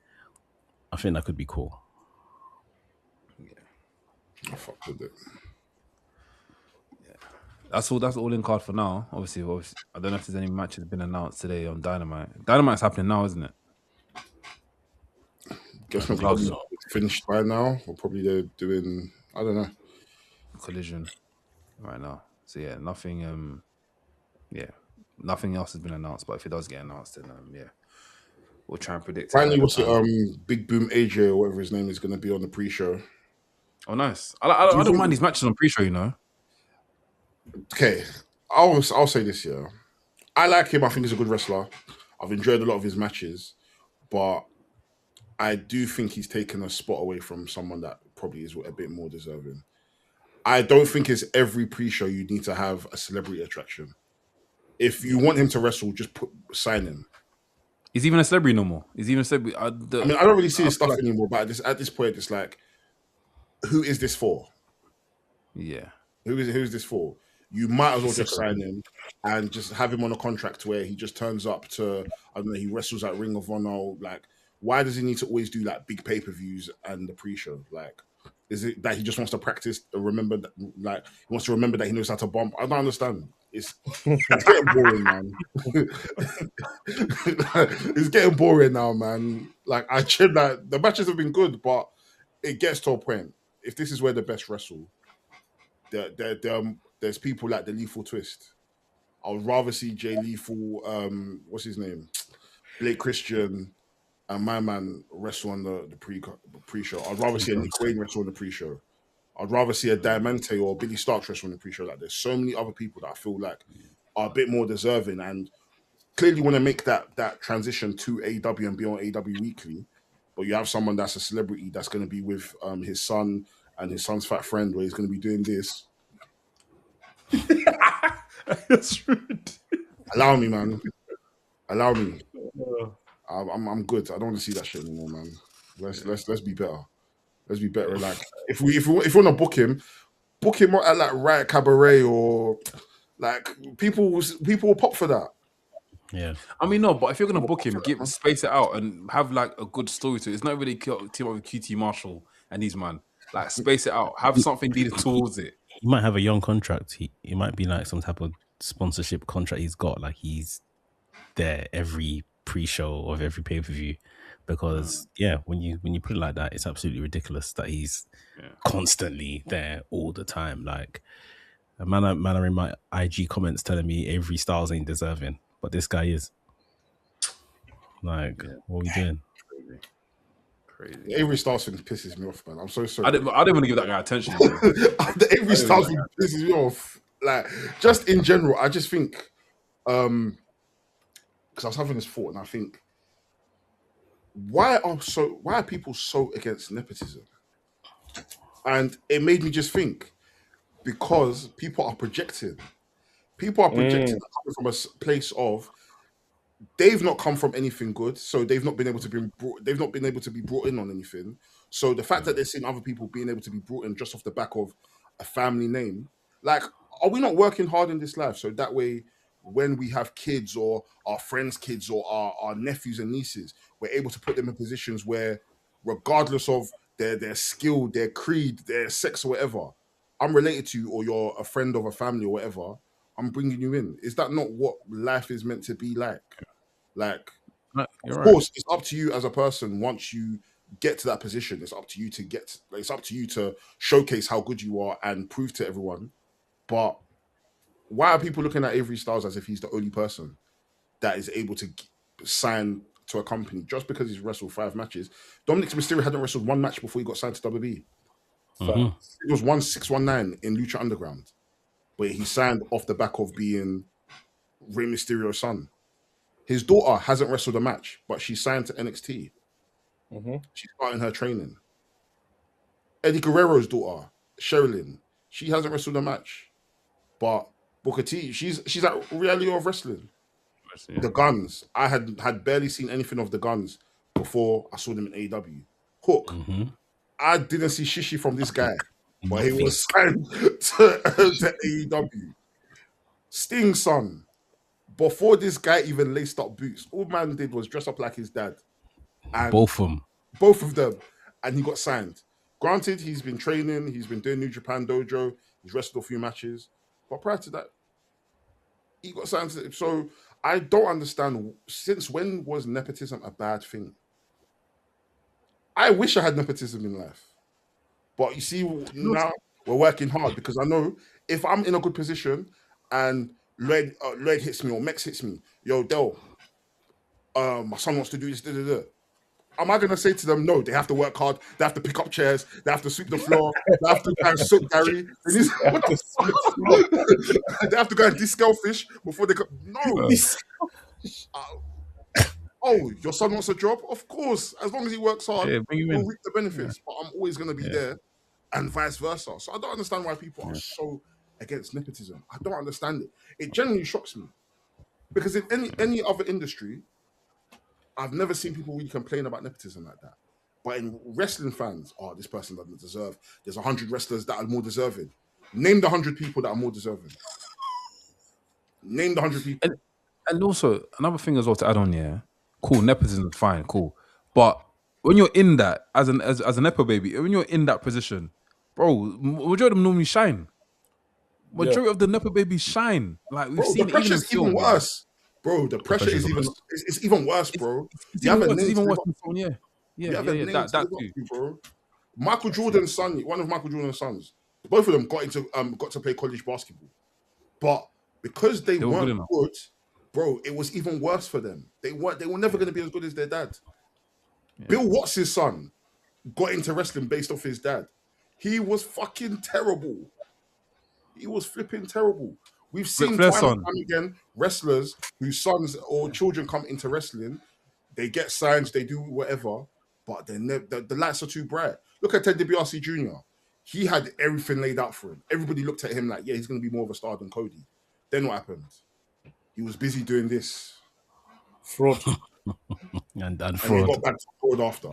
I think that could be cool. Yeah. I fuck with it. Yeah. That's all in card for now. Obviously, I don't know if there's any matches been announced today on Dynamite. Dynamite's happening now, isn't it? Guess probably finished by now. Or probably they're doing, I don't know, Collision right now. So yeah, nothing. Nothing else has been announced. But if it does get announced, then we'll try and predict. Finally, what's it? Big Boom AJ or whatever his name is going to be on the pre-show. Oh, nice. I don't mind these matches on pre-show. You know. Okay, I'll say this. Yeah, I like him. I think he's a good wrestler. I've enjoyed a lot of his matches, but I do think he's taken a spot away from someone that probably is a bit more deserving. I don't think it's every pre-show you need to have a celebrity attraction. If you want him to wrestle, just sign him. Is he even a celebrity no more? Is he even a celebrity? I don't really see his stuff anymore, but at this point, it's like, who is this for? Yeah. Who is this for? You might as well just sign him and just have him on a contract where he just turns up to, I don't know, he wrestles at Ring of Honor. Like, why does he need to always do like big pay-per-views and the pre-show? Like, is it that he just wants to practice, remember that, like, he wants to remember that he knows how to bump? I don't understand. It's getting boring, man. It's getting boring now, man. Like, the matches have been good, but it gets to a point. If this is where the best wrestle, there's people like the Lethal Twist. I would rather see Jay Lethal, what's his name? Blake Christian, and my man wrestle on the pre-show. I'd rather see a Nick Wayne wrestle on the pre-show. I'd rather see a Diamante or Billy Starks wrestle on the pre-show. Like, there's so many other people that I feel like are a bit more deserving and clearly want to make that transition to AEW and be on AEW Weekly. But you have someone that's a celebrity that's going to be with his son and his son's fat friend, where he's going to be doing this. That's rude. Allow me, man. Allow me. I'm good. I don't want to see that shit anymore, man. Let's be better. Let's be better. Like, if we want to book him at like Riot Cabaret or like people will pop for that. Yeah, I mean, no, but if you're gonna book him, space it out and have like a good story to it. It's not really team up with QT Marshall and these man. Like, space it out. Have something leading towards it. He might have a young contract. He might be like some type of sponsorship contract he's got, like he's there every pre-show of every pay-per-view, because when you put it like that, it's absolutely ridiculous that he's constantly there all the time. Like, a man are in my IG comments telling me Avery Styles ain't deserving, but this guy is. Like, what are we doing? Crazy. The Avery Styles thing pisses me off, man. I'm so sorry. I didn't want to give that guy attention. The Avery Styles thing pisses me off. Like, just in general, I just think, because I was having this thought, and I think, why are people so against nepotism? And it made me just think, because people are projecting. People are projecting coming from a place of, they've not come from anything good, so they've not been able to be brought in on anything. So the fact that they're seeing other people being able to be brought in just off the back of a family name, like, are we not working hard in this life so that way when we have kids or our friends' kids or our nephews and nieces, we're able to put them in positions where, regardless of their skill, their creed, their sex or whatever, I'm related to you, or you're a friend of a family or whatever, I'm bringing you in. Is that not what life is meant to be like? Like, of course, it's up to you as a person. Once you get to that position, it's up to you to showcase how good you are and prove to everyone. But why are people looking at Avery Styles as if he's the only person that is able to sign to a company just because he's wrestled 5 matches? Dominic Mysterio hadn't wrestled 1 match before he got signed to WWE. It was 1619 in Lucha Underground, but he signed off the back of being Rey Mysterio's son. His daughter hasn't wrestled a match, but she signed to NXT. She's starting her training. Eddie Guerrero's daughter, Sherilyn, she hasn't wrestled a match, but Booker T, she's at Reality of Wrestling. The Guns, I had barely seen anything of the Guns before I saw them in AEW. Hook, I didn't see shishi from this guy, but he was signed to AEW. Sting's son, before this guy even laced up boots, all man did was dress up like his dad. And Both of them, and he got signed. Granted, he's been training, he's been doing New Japan Dojo, he's wrestled a few matches, but prior to that, he got signed. So I don't understand, since when was nepotism a bad thing? I wish I had nepotism in life. But you see, now we're working hard, because I know if I'm in a good position and Lloyd hits me or Mex hits me, yo, Del, my son wants to do this, am I going to say to them, no, they have to work hard, they have to pick up chairs, they have to sweep the floor, they have to go and soak Gary, they have to go and descale fish before they come? No. Oh, your son wants a job? Of course. As long as he works hard, we'll reap the benefits. But I'm always going to be there, and vice versa. So I don't understand why people are so against nepotism. I don't understand it. It genuinely shocks me. Because in any other industry, I've never seen people really complain about nepotism like that. But in wrestling fans, this person doesn't deserve. There's 100 wrestlers that are more deserving. Name the 100 people that are more deserving. Name the 100 people. And also, another thing as well to add on, cool, nepotism is fine, cool. But when you're in that, as a Nepo baby, when you're in that position, bro, majority of them normally shine. Majority of the Nepo babies shine. Like, we've seen the pressure is even worse. Bro, the pressure is even worse, bro. It's even worse than phone, that too. Bro. Michael Jordan's son, one of Michael Jordan's sons, both of them got to play college basketball. But because they weren't good, bro, it was even worse for them. They were never going to be as good as their dad. Bill Watts' son got into wrestling based off his dad. He was fucking terrible. He was flipping terrible. We've seen time and time again wrestlers whose sons or children come into wrestling, they get signed, they do whatever, but the lights are too bright. Look at Ted DiBiase Jr. He had everything laid out for him. Everybody looked at him like, he's going to be more of a star than Cody. Then what happened? He was busy doing this. Fraud. and And fraud. he got back to fraud after.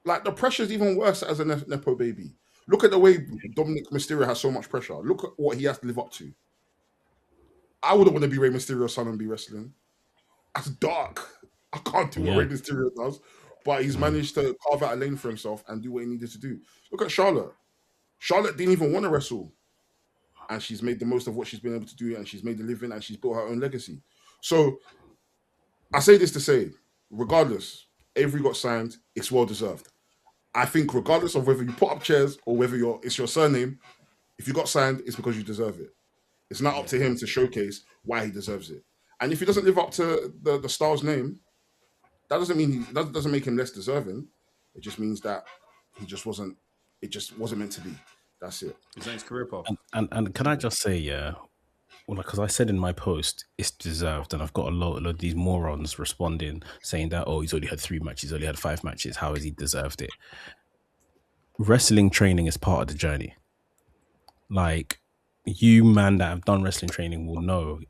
Like, the pressure's even worse as a Nepo baby. Look at the way Dominic Mysterio has so much pressure. Look at what he has to live up to. I wouldn't want to be Rey Mysterio's son and be wrestling. That's dark. I can't do what Rey Mysterio does. But he's managed to carve out a lane for himself and do what he needed to do. Look at Charlotte. Charlotte didn't even want to wrestle. and she's made the most of what she's been able to do, and she's made a living, and she's built her own legacy. So I say this to say, regardless, Avery got signed. It's well deserved. I think regardless of whether you put up chairs or whether it's your surname, if you got signed, it's because you deserve it. It's not up to him to showcase why he deserves it. And if he doesn't live up to the star's name, that doesn't mean that doesn't make him less deserving. It just means that he just wasn't. It just wasn't meant to be. That's it. It's not his career path. And can I just say, yeah, well, because I said in my post, it's deserved, and I've got a lot of these morons responding saying that, oh, he's only had 3 matches, he's only had 5 matches. How has he deserved it? Wrestling training is part of the journey. Like, you man that have done wrestling training will know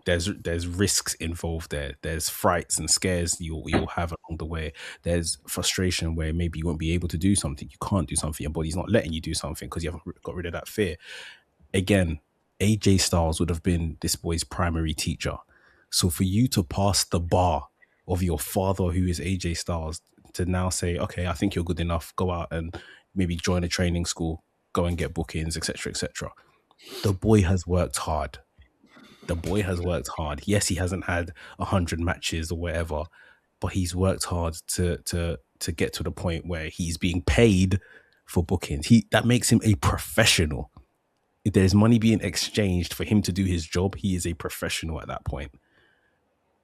there's risks involved there. There's frights and scares you'll have along the way. There's frustration where maybe you won't be able to do something. You can't do something. Your body's not letting you do something because you haven't got rid of that fear. Again, AJ Styles would have been this boy's primary teacher. So for you to pass the bar of your father, who is AJ Styles, to now say, okay, I think you're good enough, go out and maybe join a training school, go and get bookings, etc., etc. The boy has worked hard. The boy has worked hard. Yes, he hasn't had 100 matches or whatever, but he's worked hard to get to the point where he's being paid for bookings. That makes him a professional. If there's money being exchanged for him to do his job, he is a professional at that point.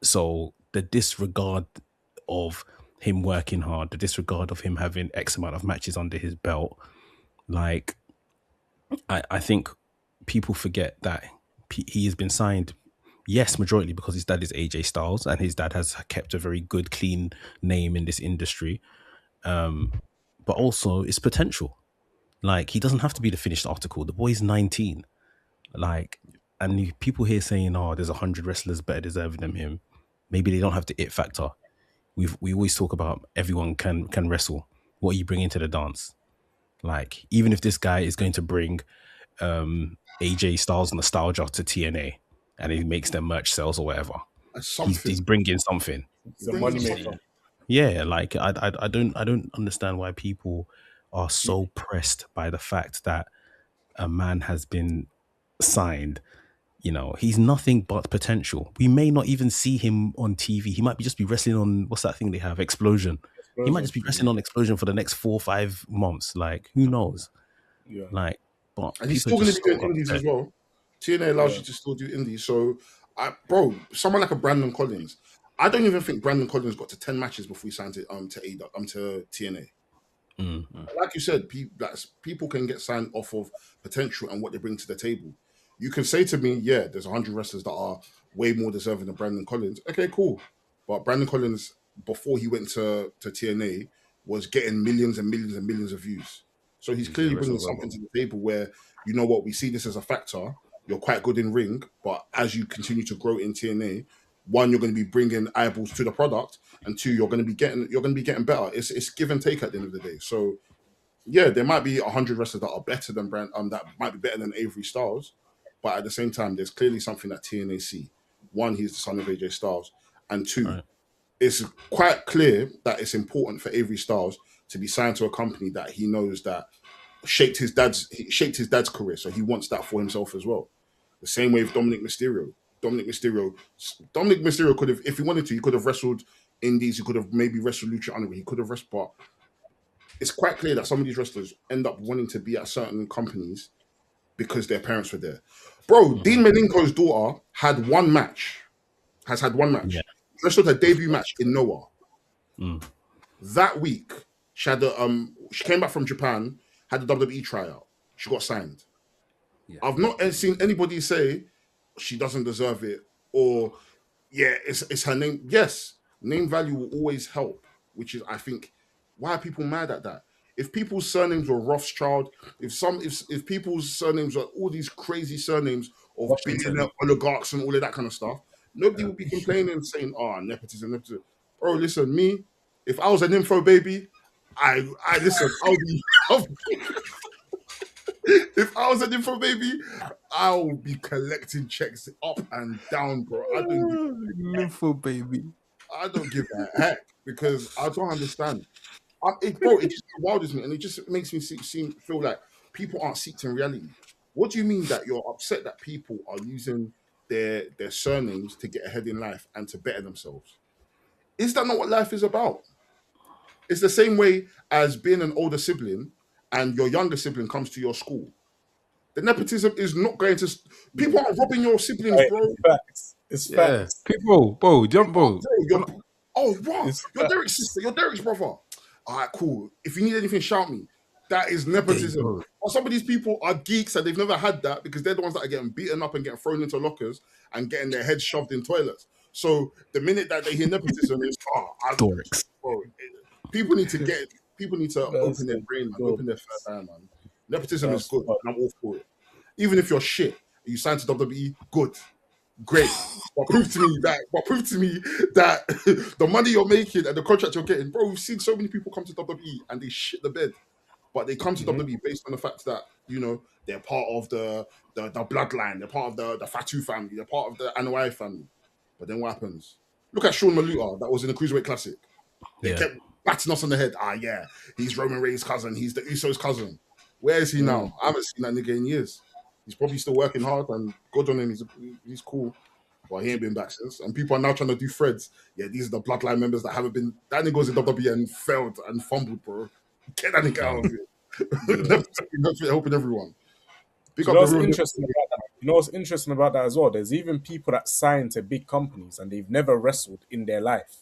So the disregard of him working hard, the disregard of him having X amount of matches under his belt, like, I think people forget that he has been signed, yes, majority because his dad is AJ Styles and his dad has kept a very good, clean name in this industry. But also it's potential. Like, he doesn't have to be the finished article. The boy's 19. Like, and people here saying, oh, there's 100 wrestlers better deserving than him. Maybe they don't have the it factor. We always talk about everyone can wrestle. What you bring into the dance. Like, even if this guy is going to bring AJ Styles nostalgia to TNA and he makes their merch sales or whatever, he's bringing something. It's a moneymaker. Yeah, like I don't understand why people are so pressed by the fact that a man has been signed. You know, he's nothing but potential. We may not even see him on TV. He might just be wrestling on, what's that thing they have? Explosion. He might just be wrestling on Explosion for the next 4 or 5 months. Like, who knows? Yeah. Like, but and he's still going to be doing indies as well. TNA allows you to still do indies. So, bro, someone like a Brandon Collins, I don't even think Brandon Collins got to 10 matches before he signed to TNA. Like you said, people can get signed off of potential and what they bring to the table. You can say to me, yeah, there's 100 wrestlers that are way more deserving than Brandon Collins. Okay, cool. But Brandon Collins, before he went to TNA, was getting millions and millions and millions of views. So he's clearly bringing something to the table where, you know what, we see this as a factor. You're quite good in ring, but as you continue to grow in TNA, 1, you're going to be bringing eyeballs to the product, and 2, you're going to be getting better. It's give and take at the end of the day. So yeah, there might be 100 wrestlers that are better than that might be better than Avery Styles, but at the same time, there's clearly something that TNA see. 1, he's the son of AJ Styles, and 2, it's quite clear that it's important for Avery Styles to be signed to a company that he knows that shaped his dad's career, so he wants that for himself as well. The same way with Dominic Mysterio. Dominic Mysterio could have, if he wanted to, he could have wrestled indies, he could have maybe wrestled Lucha Underground, he could have wrestled, but it's quite clear that some of these wrestlers end up wanting to be at certain companies because their parents were there. Bro, Dean Malenko's daughter has had one match. Yeah. Wrestled her debut match in Noah. That week, she had she came back from Japan, had the WWE tryout. She got signed. Yeah. I've not seen anybody say she doesn't deserve it, or yeah, it's her name. Yes, name value will always help, which is, I think, why are people mad at that? If people's surnames were Rothschild, if people's surnames are all these crazy surnames of billionaire oligarchs and all of that kind of stuff, nobody would be complaining and saying, "Oh, nepotism." Bro, listen, me, if I was a Nympho baby, I listen. If I was a Nympho baby, I would be collecting checks up and down, bro. I don't Nympho baby. I don't give a heck because I don't understand. It just wildens me, and it just makes me feel like people aren't seeked in reality. What do you mean that you're upset that people are using their surnames to get ahead in life and to better themselves? Is that not what life is about? It's the same way as being an older sibling and your younger sibling comes to your school. The nepotism is not going to. People are robbing your siblings, Hey, bro. it's facts. It's Yeah, facts. people, bro, jump, bro. Oh, what? It's You're Derek's facts. sister. You're Derek's brother. All right, cool. If you need anything, shout me. That is There you nepotism. go. Or some of these people are geeks and they've never had that because they're the ones that are getting beaten up and getting thrown into lockers and getting their heads shoved in toilets. So the minute that they hear nepotism is, Dorks. bro, people need to That's open their it. brain, man, Cool. open their third eye, man. Nepotism is That's good, fun. and I'm all for it. Even if you're shit, and you sign to WWE, good, great. But prove to me that the money you're making and the contract you're getting, bro. We've seen so many people come to WWE and they shit the bed, but they come to WWE based on the fact that they're part of the bloodline, they're part of the Fatu family, they're part of the Anoa'i family. But then what happens? Look at Sean Maluta, that was in the Cruiserweight Classic. They Yeah. kept batting us on the head. Yeah, he's Roman Reigns' cousin, he's the Usos' cousin. Where is he now? I haven't seen that nigga in years. He's probably still working hard, and good on him. He's cool. But he ain't been back since. And people are now trying to do threads. Yeah, these are the bloodline members that haven't been. That nigga was in WWE and failed and fumbled, bro. Get that nigga out of here. Never helping everyone. Pick Do up you know the what's real. interesting about that? You know what's interesting about that as well? There's even people that sign to big companies and they've never wrestled in their life.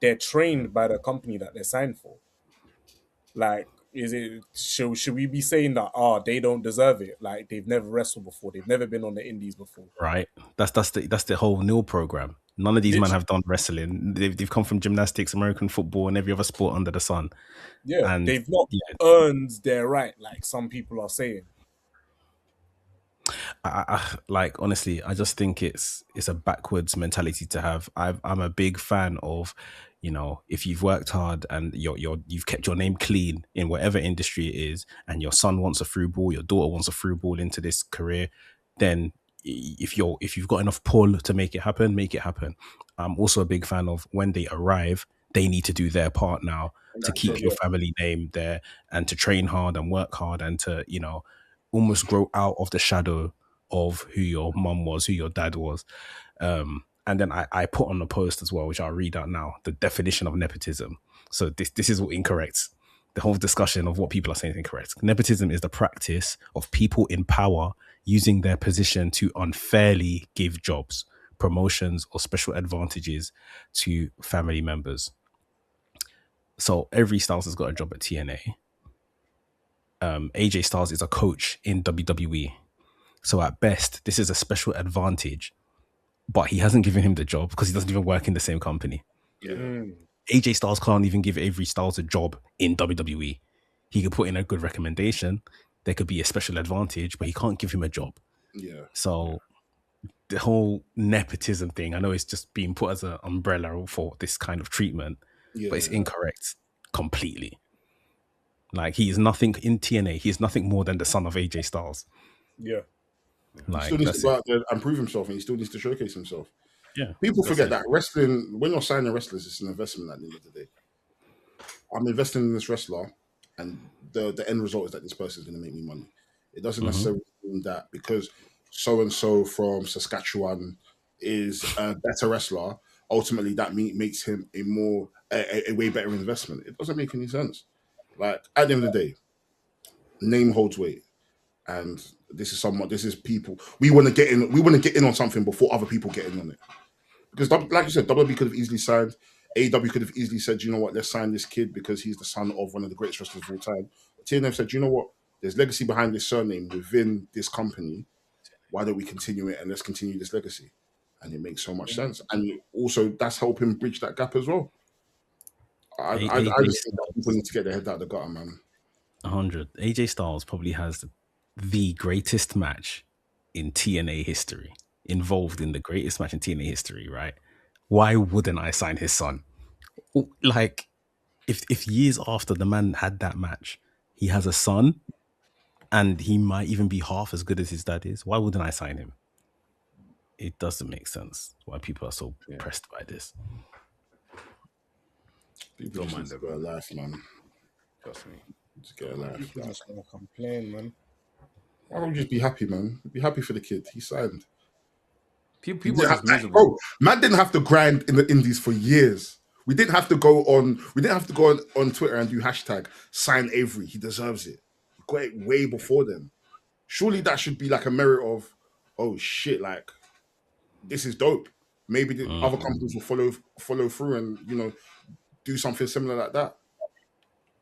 They're trained by the company that they're signed for. Like, should we be saying that they don't deserve it? Like they've never wrestled before, they've never been on the indies before. Right. That's the whole NIL program. None of these men Literally. have done wrestling. They've come from gymnastics, American football, and every other sport under the sun. Yeah, And they've not earned their right, like some people are saying. like honestly, I just think it's a backwards mentality to have. I'm a big fan of, if you've worked hard and you've kept your name clean in whatever industry it is, and your son wants a through ball, your daughter wants a through ball into this career, then if you've got enough pull to make it happen, make it happen. I'm also a big fan of when they arrive, they need to do their part now to keep your family name there and to train hard and work hard and to almost grow out of the shadow of who your mum was, who your dad was. And then I put on the post as well, which I'll read out now, the definition of nepotism. So this is all incorrect. The whole discussion of what people are saying is incorrect. Nepotism is the practice of people in power using their position to unfairly give jobs, promotions, or special advantages to family members. So every Styles has got a job at TNA. AJ Styles is a coach in WWE. So at best, this is a special advantage, but he hasn't given him the job because he doesn't even work in the same company. AJ Styles can't even give Avery Styles a job in WWE. He could put in a good recommendation. There could be a special advantage, but he can't give him a job. Yeah. So the whole nepotism thing, I know it's just being put as an umbrella for this kind of treatment, but it's incorrect completely. Like, he is nothing in TNA. He is nothing more than the son of AJ Styles. Yeah. He still needs to go out there and prove himself, and he still needs to showcase himself. Yeah. People forget that wrestling, when you're signing wrestlers, it's an investment at the end of the day. I'm investing in this wrestler, and the end result is that this person is going to make me money. It doesn't necessarily mean that because so-and-so from Saskatchewan is a better wrestler, ultimately that makes him a way better investment. It doesn't make any sense. Like, at the end of the day, name holds weight. And this is people. We want to get in on something before other people get in on it. Because, like you said, WWE could have easily signed. AEW could have easily said, you know what, let's sign this kid because he's the son of one of the greatest wrestlers of all time. But TNF said, you know what, there's legacy behind this surname within this company. Why don't we continue it and let's continue this legacy? And it makes so much sense. And also, that's helping bridge that gap as well. I just think that people need to get their head out of the gutter, man. 100. AJ Styles probably has the greatest match in TNA history, involved in the greatest match in TNA history, right? Why wouldn't I sign his son? Like, if years after the man had that match, he has a son and he might even be half as good as his dad is, why wouldn't I sign him? It doesn't make sense why people are so pressed by this. People just need to go a life, man. Trust me. Just get a life. People just gonna complain, man. I would just be happy, man. Be happy for the kid. He signed. People are just miserable. Bro, man didn't have to grind in the indies for years. We didn't have to go on Twitter and do hashtag sign Avery. He deserves it. He got it way before then. Surely that should be like a merit of, oh shit, like this is dope. Maybe the other companies will follow through and do something similar like that.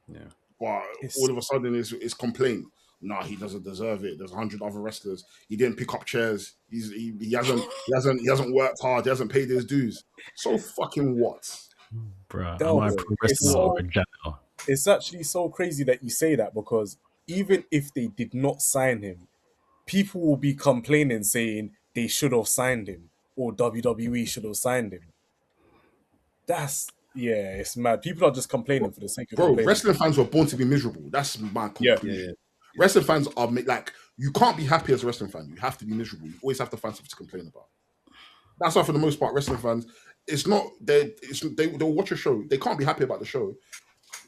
Yeah. But all of a sudden it's complaint. Nah, he doesn't deserve it. There's 100 other wrestlers. He didn't pick up chairs. He hasn't worked hard. He hasn't paid his dues. So fucking what? Bro, it's actually so crazy that you say that, because even if they did not sign him, people will be complaining saying they should have signed him or WWE should have signed him. It's mad. People are just complaining for the sake of complaining. Wrestling fans were born to be miserable. That's my conclusion. Yeah. Wrestling fans are like, you can't be happy as a wrestling fan. You have to be miserable. You always have to find something to complain about. That's why, for the most part, wrestling fans, they'll watch a show. They can't be happy about the show.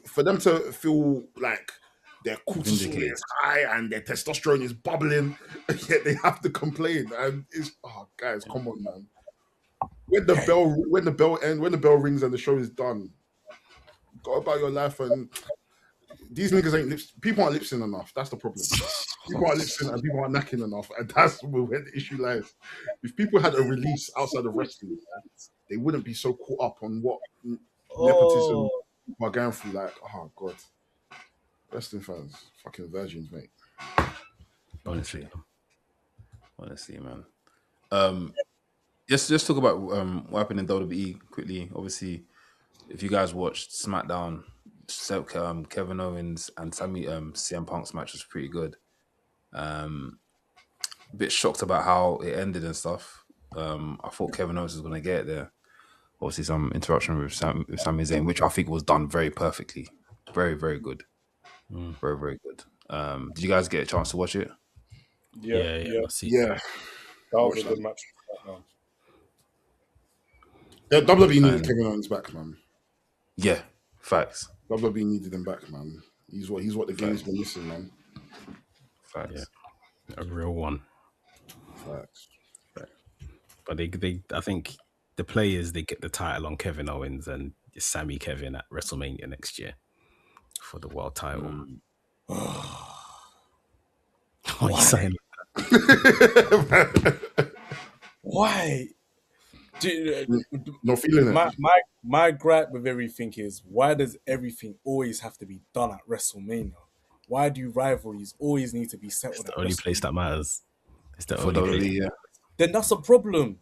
For them to feel like their cortisol is high and their testosterone is bubbling, yet they have to complain. And guys, come on, man. When the bell rings and the show is done, go about your life. And these niggas people aren't lip-syncing enough. That's the problem. People aren't lip-syncing and people aren't knacking enough, and that's where the issue lies. If people had a release outside of wrestling, they wouldn't be so caught up on what nepotism are going through. Like, oh god, wrestling fans, fucking virgins, mate. Honestly, man. Just talk about what happened in WWE quickly. Obviously, if you guys watched SmackDown, Kevin Owens and CM Punk's match was pretty good. A bit shocked about how it ended and stuff. I thought Kevin Owens was going to get it there. Obviously, some interaction with Sami Zayn, which I think was done very perfectly. Very, very good. Very, very good. Did you guys get a chance to watch it? Yeah. That was a good match. WWE needed Kevin Owens back, man. Yeah, facts. WWE needed him back, man. He's what the game's been missing, man. Facts. Yeah. A real one. Facts. But I think the players, they get the title on Kevin Owens and Sammy Kevin at WrestleMania next year for the world title. Why are you saying that? Why? Not feeling it. My gripe with everything is, why does everything always have to be done at WrestleMania? Why do rivalries always need to be settled? It's the only place that matters. It's the only place. Yeah. Then that's a problem.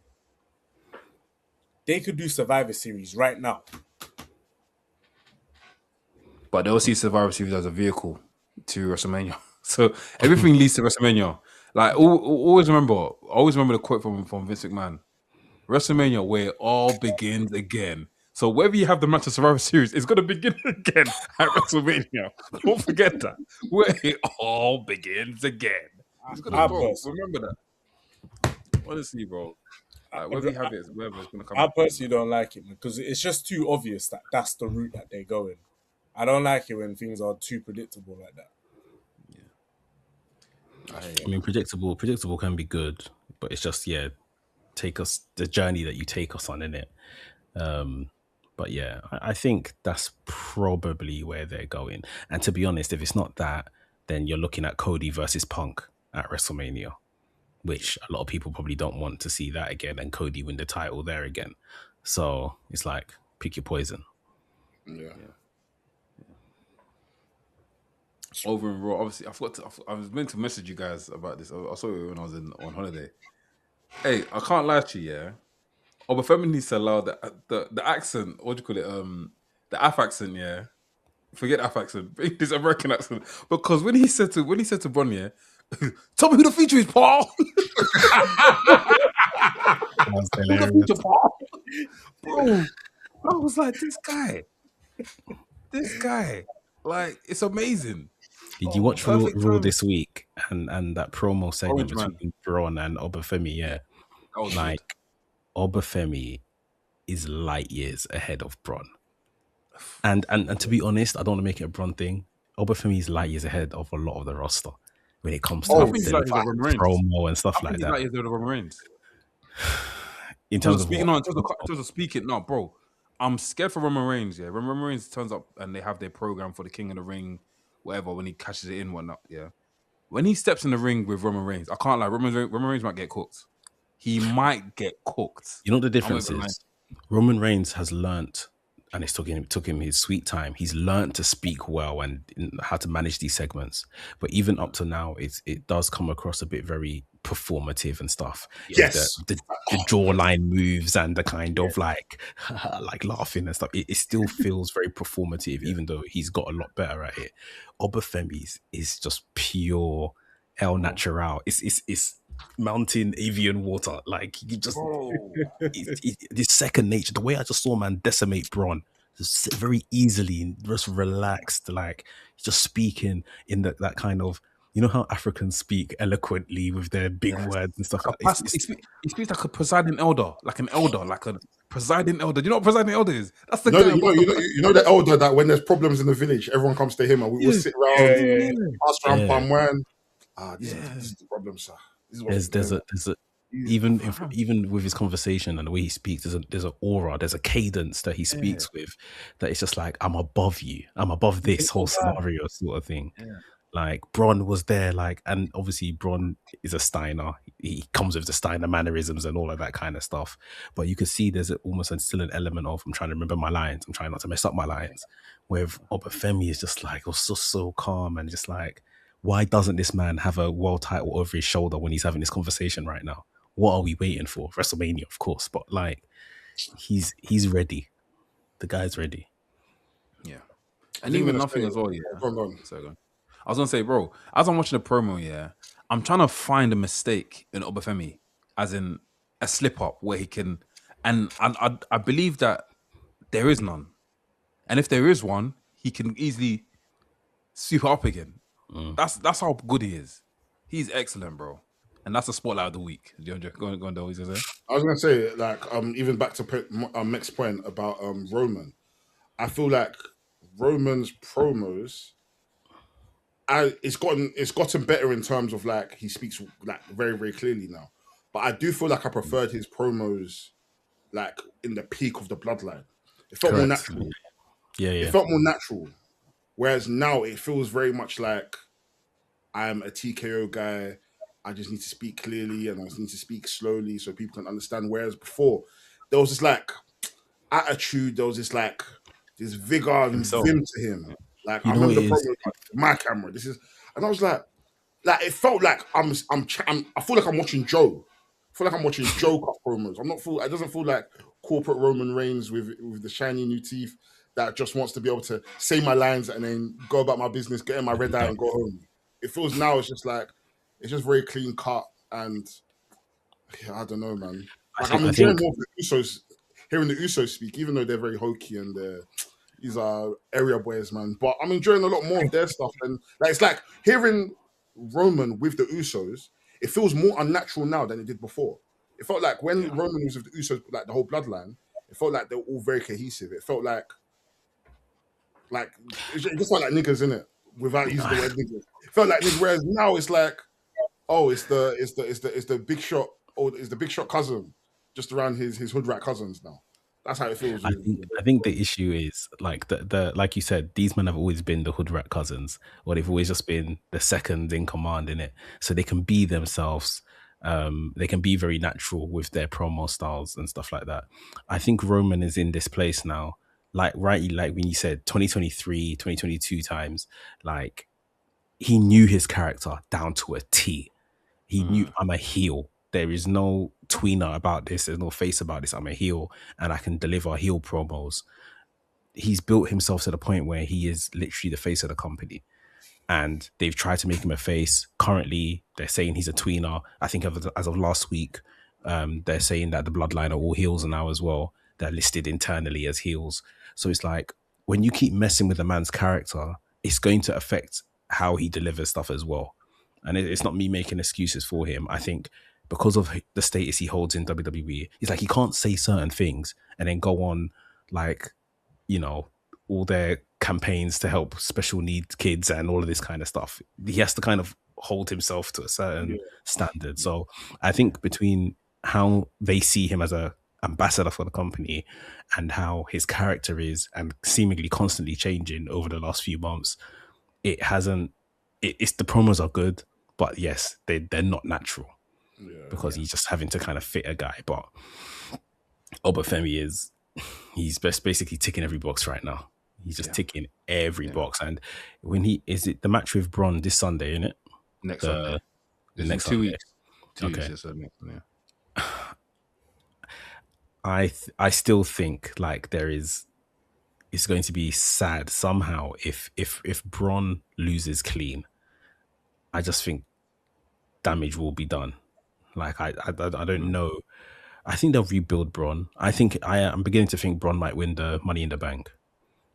They could do Survivor Series right now. But they'll see Survivor Series as a vehicle to WrestleMania. So everything leads to WrestleMania. Like, always remember the quote from Vince McMahon. WrestleMania, where it all begins again. So whether you have the match of Survivor Series, it's going to begin again at WrestleMania. Don't forget that. Where it all begins again. It's gonna remember that. Honestly, bro. Whether you have it, whether it's going to come. I personally don't like it, because it's just too obvious that that's the route that they're going. I don't like it when things are too predictable like that. I mean, predictable can be good, but it's just, take us the journey that you take us on, innit? But yeah, I think that's probably where they're going. And to be honest, if it's not that, then you're looking at Cody versus Punk at WrestleMania, which a lot of people probably don't want to see that again, and Cody win the title there again. So it's like, pick your poison. Yeah. Over in Raw, obviously, I was meant to message you guys about this. I saw it when I was on holiday. Hey, I can't lie to you, yeah. But Femi needs to allow the accent, what do you call it? The AF accent, yeah. Forget AF accent. Bring this American accent. Because when he said to Bron, yeah, tell me who the feature is, Paul. Who the feature, Paul? Bro, I was like, this guy, like, it's amazing. Did you watch Raw this week and that promo segment between Bron and Obafemi? Yeah, like good. Obafemi is light years ahead of Bron, and to be honest, I don't want to make it a Bron thing. Obafemi is light years ahead of a lot of the roster. when it comes I to think he's like his Roman Reigns. promo and stuff I think like he's that. like his Roman Reigns. In In terms of speaking, what? in terms of speaking, no, bro. I'm scared for Roman Reigns. Yeah, when Roman Reigns turns up and they have their program for the King of the Ring, whatever, when he cashes it in, whatnot. Yeah, when he steps in the ring with Roman Reigns, I can't lie. Roman Reigns might get cooked. He might get cooked. You know what the I'm not difference even lying. is? Roman Reigns has learnt, and it took him his sweet time. He's learnt to speak well and how to manage these segments. But even up to now, it does come across a bit very performative and stuff. Yes. With the jawline moves and the kind of like laughing and stuff. It still feels very performative, even though he's got a lot better at it. Obafemi's is just pure El Natural. It's mountain avian water. Like you just this second nature. The way I just saw man decimate Bron just very easily, just relaxed, like just speaking in that kind of, you know how Africans speak eloquently with their big words and stuff like that. He speaks like a presiding elder, like a presiding elder. Do you know what presiding elder is? That's the You know, guy. you know the elder that when there's problems in the village, everyone comes to him and we all sit around, ask around palm wine. This is the problem, sir. There's a even with his conversation and the way he speaks, there's an aura, there's a cadence that he speaks with that it's just like, I'm above you, I'm above this whole scenario sort of thing. Like Bron was there, like, and obviously Bron is a Steiner. He comes with the Steiner mannerisms and all of that kind of stuff. But you can see there's still an element of, I'm trying to remember my lines, I'm trying not to mess up my lines. With Obafemi is just like, so calm and just like, why doesn't this man have a world title over his shoulder when he's having this conversation right now? What are we waiting for? WrestleMania, of course, but like, he's ready. The guy's ready. Yeah, and even nothing as well. Yeah, go on. I was gonna say, bro, as I'm watching the promo, yeah, I'm trying to find a mistake in Obafemi, as in a slip up where he can, and I believe that there is none, and if there is one, he can easily sweep up again. That's how good he is. He's excellent, bro, and that's the spotlight of the week. Go on, Del, say? I was gonna say, like, even back to Mick's point about Roman. I feel like Roman's promos, it's gotten better in terms of like he speaks like very, very clearly now. But I do feel like I preferred his promos like in the peak of the bloodline. It felt more natural. Yeah. It felt more natural. Whereas now it feels very much like I'm a TKO guy. I just need to speak clearly and I just need to speak slowly so people can understand. Whereas before, there was this like attitude, there was this like this vigor and vim to him. Like I remember the problem with my camera. And I was like it felt like I feel like I'm watching Joe. I feel like I'm watching Joe cut promos. It doesn't feel like corporate Roman Reigns with the shiny new teeth that just wants to be able to say my lines and then go about my business, get in my red eye and go home. It feels now it's just very clean cut and I don't know, man. Like, I'm enjoying more of the Usos, hearing the Usos speak, even though they're very hokey and these are area boys, man. But I'm enjoying a lot more of their stuff. And like it's like hearing Roman with the Usos, it feels more unnatural now than it did before. It felt like when Roman was with the Usos, like the whole bloodline, it felt like they were all very cohesive. It felt like it just felt like niggas, innit? Without using the word niggas. It felt like niggas, whereas now it's like, oh, it's the big shot, or it's the big shot cousin, just around his hood rat cousins now. That's how it feels. I think the issue is like the like you said, these men have always been the hood rat cousins, or they've always just been the second in command in it, so they can be themselves. They can be very natural with their promo styles and stuff like that. I think Roman is in this place now, like rightly, like when you said 2023, 2022 times, like he knew his character down to a T. He knew I'm a heel. There is no tweener about this. There's no face about this. I'm a heel and I can deliver heel promos. He's built himself to the point where he is literally the face of the company. And they've tried to make him a face. Currently, they're saying he's a tweener. I think as of last week, they're saying that the bloodline are all heels now as well. They're listed internally as heels. So it's like, when you keep messing with a man's character, it's going to affect how he delivers stuff as well. And it's not me making excuses for him. I think because of the status he holds in WWE, he's like, he can't say certain things and then go on like, you know, all their campaigns to help special needs kids and all of this kind of stuff. He has to kind of hold himself to a certain standard. So I think between how they see him as a ambassador for the company and how his character is and seemingly constantly changing over the last few months, it's the promos are good, but yes, they're not natural because he's just having to kind of fit a guy. But Obafemi he's basically ticking every box right now. He's just ticking every box. And when the match with Bron this Sunday, isn't it? Next Sunday. The next 2 Sunday. weeks. 2 weeks. Yeah. I still think like it's going to be sad somehow if Bron loses clean. I just think damage will be done. Like I don't know. I think they'll rebuild Bron. I'm beginning to think Bron might win the Money in the Bank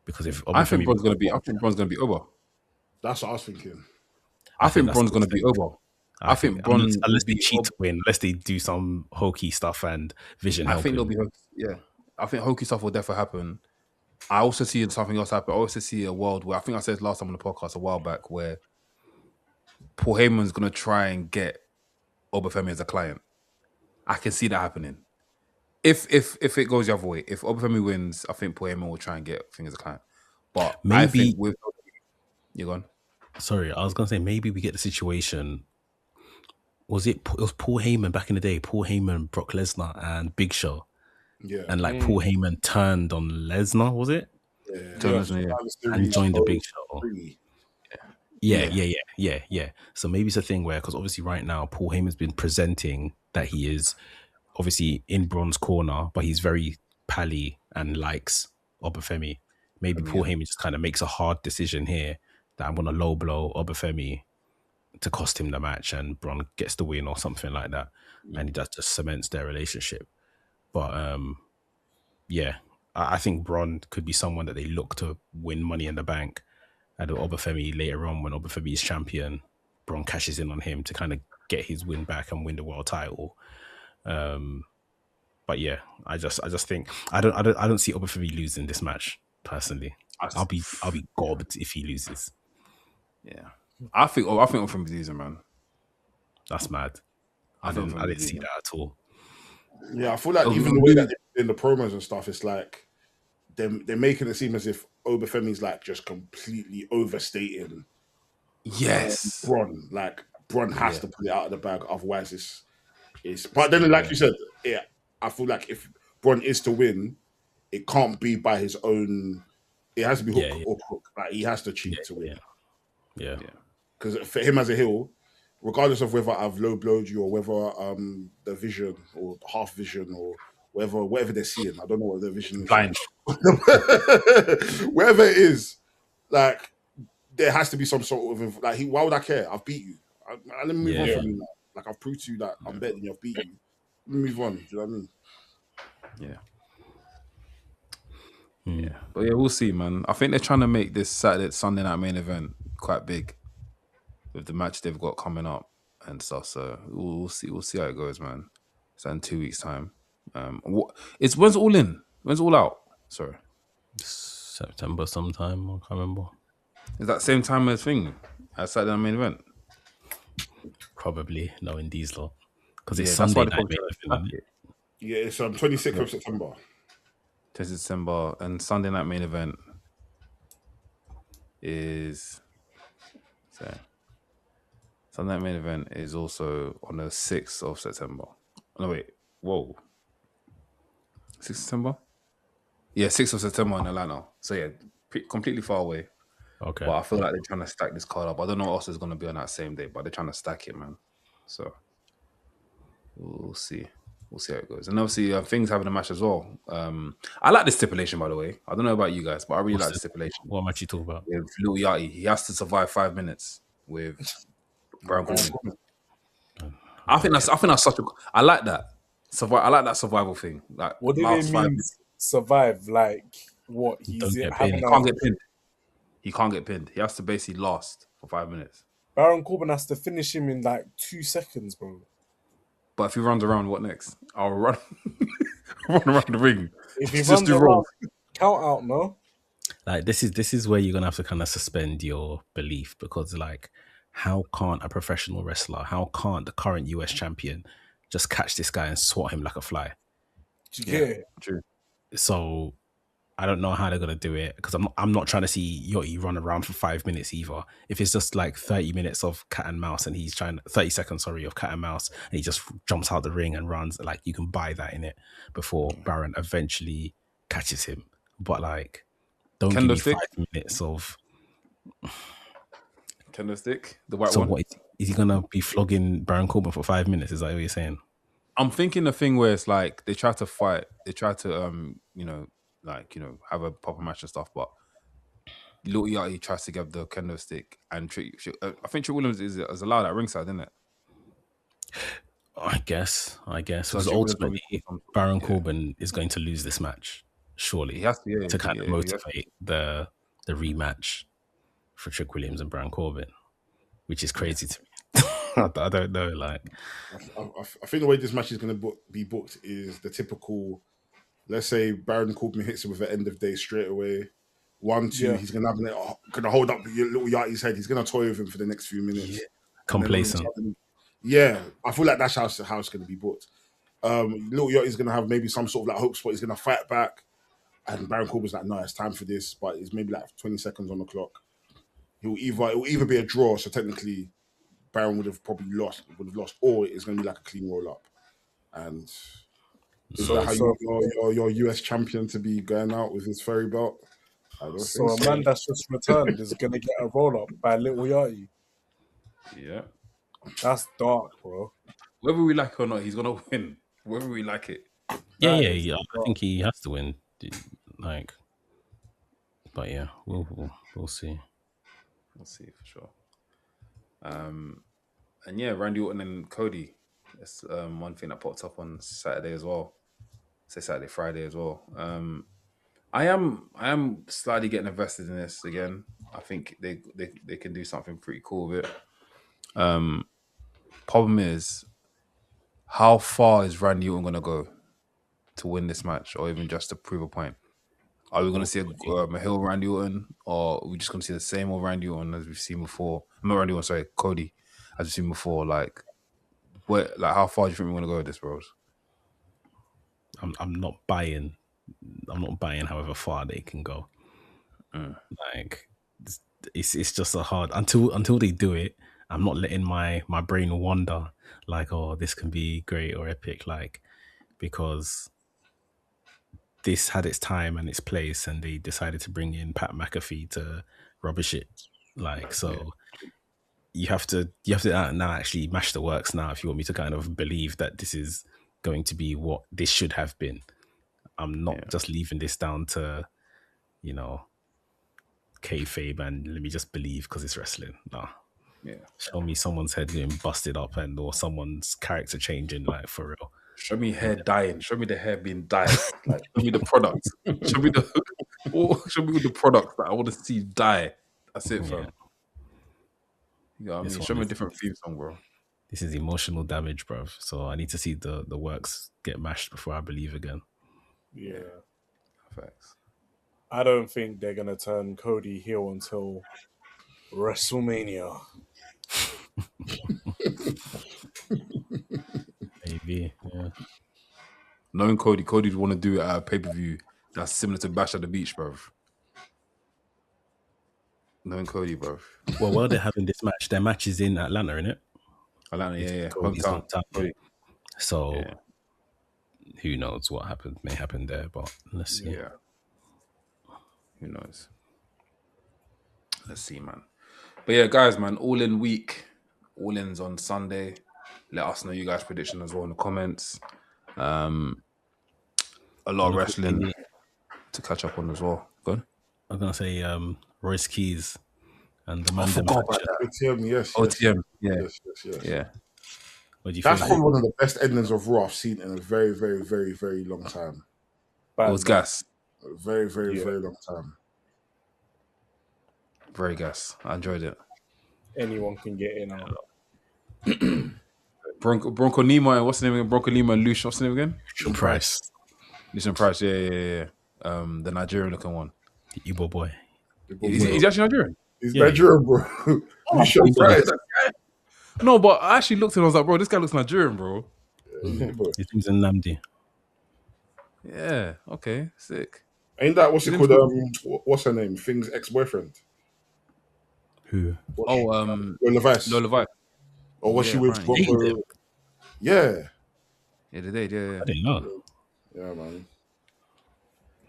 because if I think Bron's gonna be over. That's what I was thinking. I think Bron's gonna be over. I think Bron, unless they cheat to win, unless they do some hokey stuff and Vision. I think there'll be I think hokey stuff will definitely happen. I also see something else happen. I also see a world where I think I said last time on the podcast a while back where Paul Heyman's gonna try and get Obafemi as a client. I can see that happening. If it goes the other way, if Obafemi wins, I think Paul Heyman will try and get things as a client. But maybe I think you're gone. Sorry, I was gonna say maybe we get the situation. It was Paul Heyman back in the day? Paul Heyman, Brock Lesnar, and Big Show. Yeah. And like Paul Heyman turned on Lesnar, was it? And joined the Big Show. Yeah. So maybe it's a thing where, because obviously right now Paul Heyman's been presenting that he is obviously in Bron's corner, but he's very pally and likes Obafemi. Maybe Paul Heyman just kind of makes a hard decision here that I'm going to low blow Obafemi to cost him the match, and Bron gets the win or something like that, and that just cements their relationship. But I think Bron could be someone that they look to win Money in the Bank. And Obafemi later on, when Obafemi is champion, Bron cashes in on him to kind of get his win back and win the world title. But yeah, I just think I don't see Obafemi losing this match personally. I'll be gobbed if he loses. Yeah, I think Obafemi's losing, man. That's mad. I didn't see that at all. Yeah, I feel like even the way that they're in the promos and stuff, it's like they're making it seem as if Obafemi's like just completely overstating. Yes, Bron. Like Bron has to put it out of the bag, otherwise it's. But then, like you said, I feel like if Bron is to win, it can't be by his own. It has to be hook or crook. Like he has to cheat to win. Yeah. Because for him as a heel, regardless of whether I've low blowed you or whether the vision or half vision or whatever they're seeing, I don't know what their vision is. Blind. Wherever it is, like there has to be some sort of like. Why would I care? I've beat you. Let me move on from you now. Like I've proved to you that I'm better than you. I've beat you. Let me move on. Do you know what I mean? Yeah. Yeah, but yeah, we'll see, man. I think they're trying to make this Sunday night main event quite big with the match they've got coming up and stuff. So we'll see how it goes, man. It's in 2 weeks' time. When's all in? When's all out? Sorry, September sometime. I can't remember. Is that same time as thing as Saturday night main event? Probably knowing these lot because it's Sunday night main event. Yeah, it's 26th of September. 10th December, and Sunday night main event is Sunday night main event is also on the 6th of September. No wait, 6th of September? Yeah, 6th of September in Atlanta. So yeah, completely far away. Okay. But I feel like they're trying to stack this card up. I don't know what else is going to be on that same day, but they're trying to stack it, man. So we'll see. We'll see how it goes. And obviously, things having a match as well. I like this stipulation, by the way. I don't know about you guys, but I really like the stipulation. What match you talk about? With Lil Yachty. He has to survive 5 minutes with Baron Corbin. I think that's such a... I like that. I like that survival thing. Like, what do they mean survive? Like, what? He can't get pinned. He can't get pinned. He has to basically last for 5 minutes. Baron Corbin has to finish him in like 2 seconds, bro. But if he runs around, what next? I'll run around the ring. If he runs around, count out, no? Like this is where you're gonna have to kind of suspend your belief because like how can't a professional wrestler, how can't the current US champion just catch this guy and swat him like a fly? Yeah. True. So I don't know how they're gonna do it, because I'm not trying to see Yachty run around for 5 minutes either. If it's just like 30 minutes of cat and mouse, and he's trying 30 seconds, sorry, of cat and mouse, and he just jumps out the ring and runs, like, you can buy that in it before Baron eventually catches him. But like, don't give me Candlestick? 5 minutes of. Candlestick, the white So one. what is he gonna be flogging Baron Corbin for 5 minutes? Is that what you're saying? I'm thinking the thing where it's like they try to fight, they try to have a proper match and stuff, but Lil Yachty tries to give the kendo stick, and I think Trick Williams is allowed at ringside, isn't it? I guess So because Trick Williams ultimately probably- Baron yeah. Corbin is going to lose this match, surely. He has to, to kind of motivate the rematch for Trick Williams and Baron Corbin, which is crazy to me. I don't know. Like, I think the way this match is going to be booked is the typical. Let's say Baron Corbin hits him with an end of day straight away. 1, 2, he's going to hold up Little Yachty's head. He's going to toy with him for the next few minutes. complacent. Yeah, I feel like that's how it's going to be booked. Little Yachty's going to have maybe some sort of like hope spot. He's going to fight back, and Baron Corbin's like, no, it's time for this. But it's maybe like 20 seconds on the clock. It will either be a draw, so technically Baron would have lost, or it's going to be like a clean roll up. And is that how your US champion to be going out with his fairy belt? So a man that's just returned is going to get a roll up by Little Yachty. Yeah. That's dark, bro. Whether we like it or not, he's going to win. Whether we like it. Yeah. I think he has to win. Like, but yeah, we'll see. We'll see for sure. And yeah, Randy Orton and Cody. That's one thing that popped up on Saturday as well. Say Saturday, Friday as well. I am slightly getting invested in this again. I think they can do something pretty cool with it. Problem is, how far is Randy Orton gonna go to win this match, or even just to prove a point? Are we gonna see a heel Randy Orton, or are we just gonna see the same old Randy Orton as we've seen before? Not Randy Orton, sorry, Cody, as we've seen before. Like, how far do you think we're gonna go with this, bros? I'm not buying. I'm not buying however far they can go. Like, it's just a hard until they do it. I'm not letting my brain wander like, oh, this can be great or epic, like, because this had its time and its place, and they decided to bring in Pat McAfee to rubbish it. Like, so you have to now actually mash the works now if you want me to kind of believe that this is going to be what this should have been. I'm not just leaving this down to, kayfabe and let me just believe because it's wrestling. No. Yeah. Show me someone's head getting busted up or someone's character changing, like, for real. Show me hair dying. Show me the hair being dyed. Like, show me the product. Show me the product that I want to see die. That's it, fam. You know what I mean? Show me a different theme song, bro. This is emotional damage, bro. So I need to see the works get mashed before I believe again. Yeah. Facts. I don't think they're going to turn Cody heel until WrestleMania. Maybe, yeah. Knowing Cody would want to do a pay-per-view that's similar to Bash at the Beach, bro. Knowing Cody, bro. Well, while they're having this match, their match is in Atlanta, innit? Atlanta, yeah. Hometown. Cody. So, who knows what may happen there, but let's see. Yeah. Who knows? Let's see, man. But yeah, guys, man, all in week. All ins on Sunday. Let us know you guys' prediction as well in the comments. A lot of wrestling to catch up on as well. Go on. I was gonna say Royce Keys and the Mandem. I forgot about that. OTM, yes. OTM, yeah. Yeah. What do you That's think? probably one of the best endings of Raw I've seen in a very, very, very, very long time. It was gas. A very, very, very long time. Very gas. I enjoyed it. Anyone can get in on Bronco Nima and what's the name again? Bronco Nima and Lucian. What's the name again? Lucian Price. Yeah. The Nigerian looking one. The Igbo boy. Is he actually Nigerian? He's Nigerian, bro. Oh, You should right. no, but I actually looked at him. I was like, bro, this guy looks Nigerian, bro. His name's Namdi. Yeah. Okay. Sick. Ain't that what's it His called? name's What's her name? Thing's ex-boyfriend. Who? Levice. Lola Vibe. Or was she with? apparently. Yeah. Yeah, they did. Yeah. I didn't know. Yeah, man.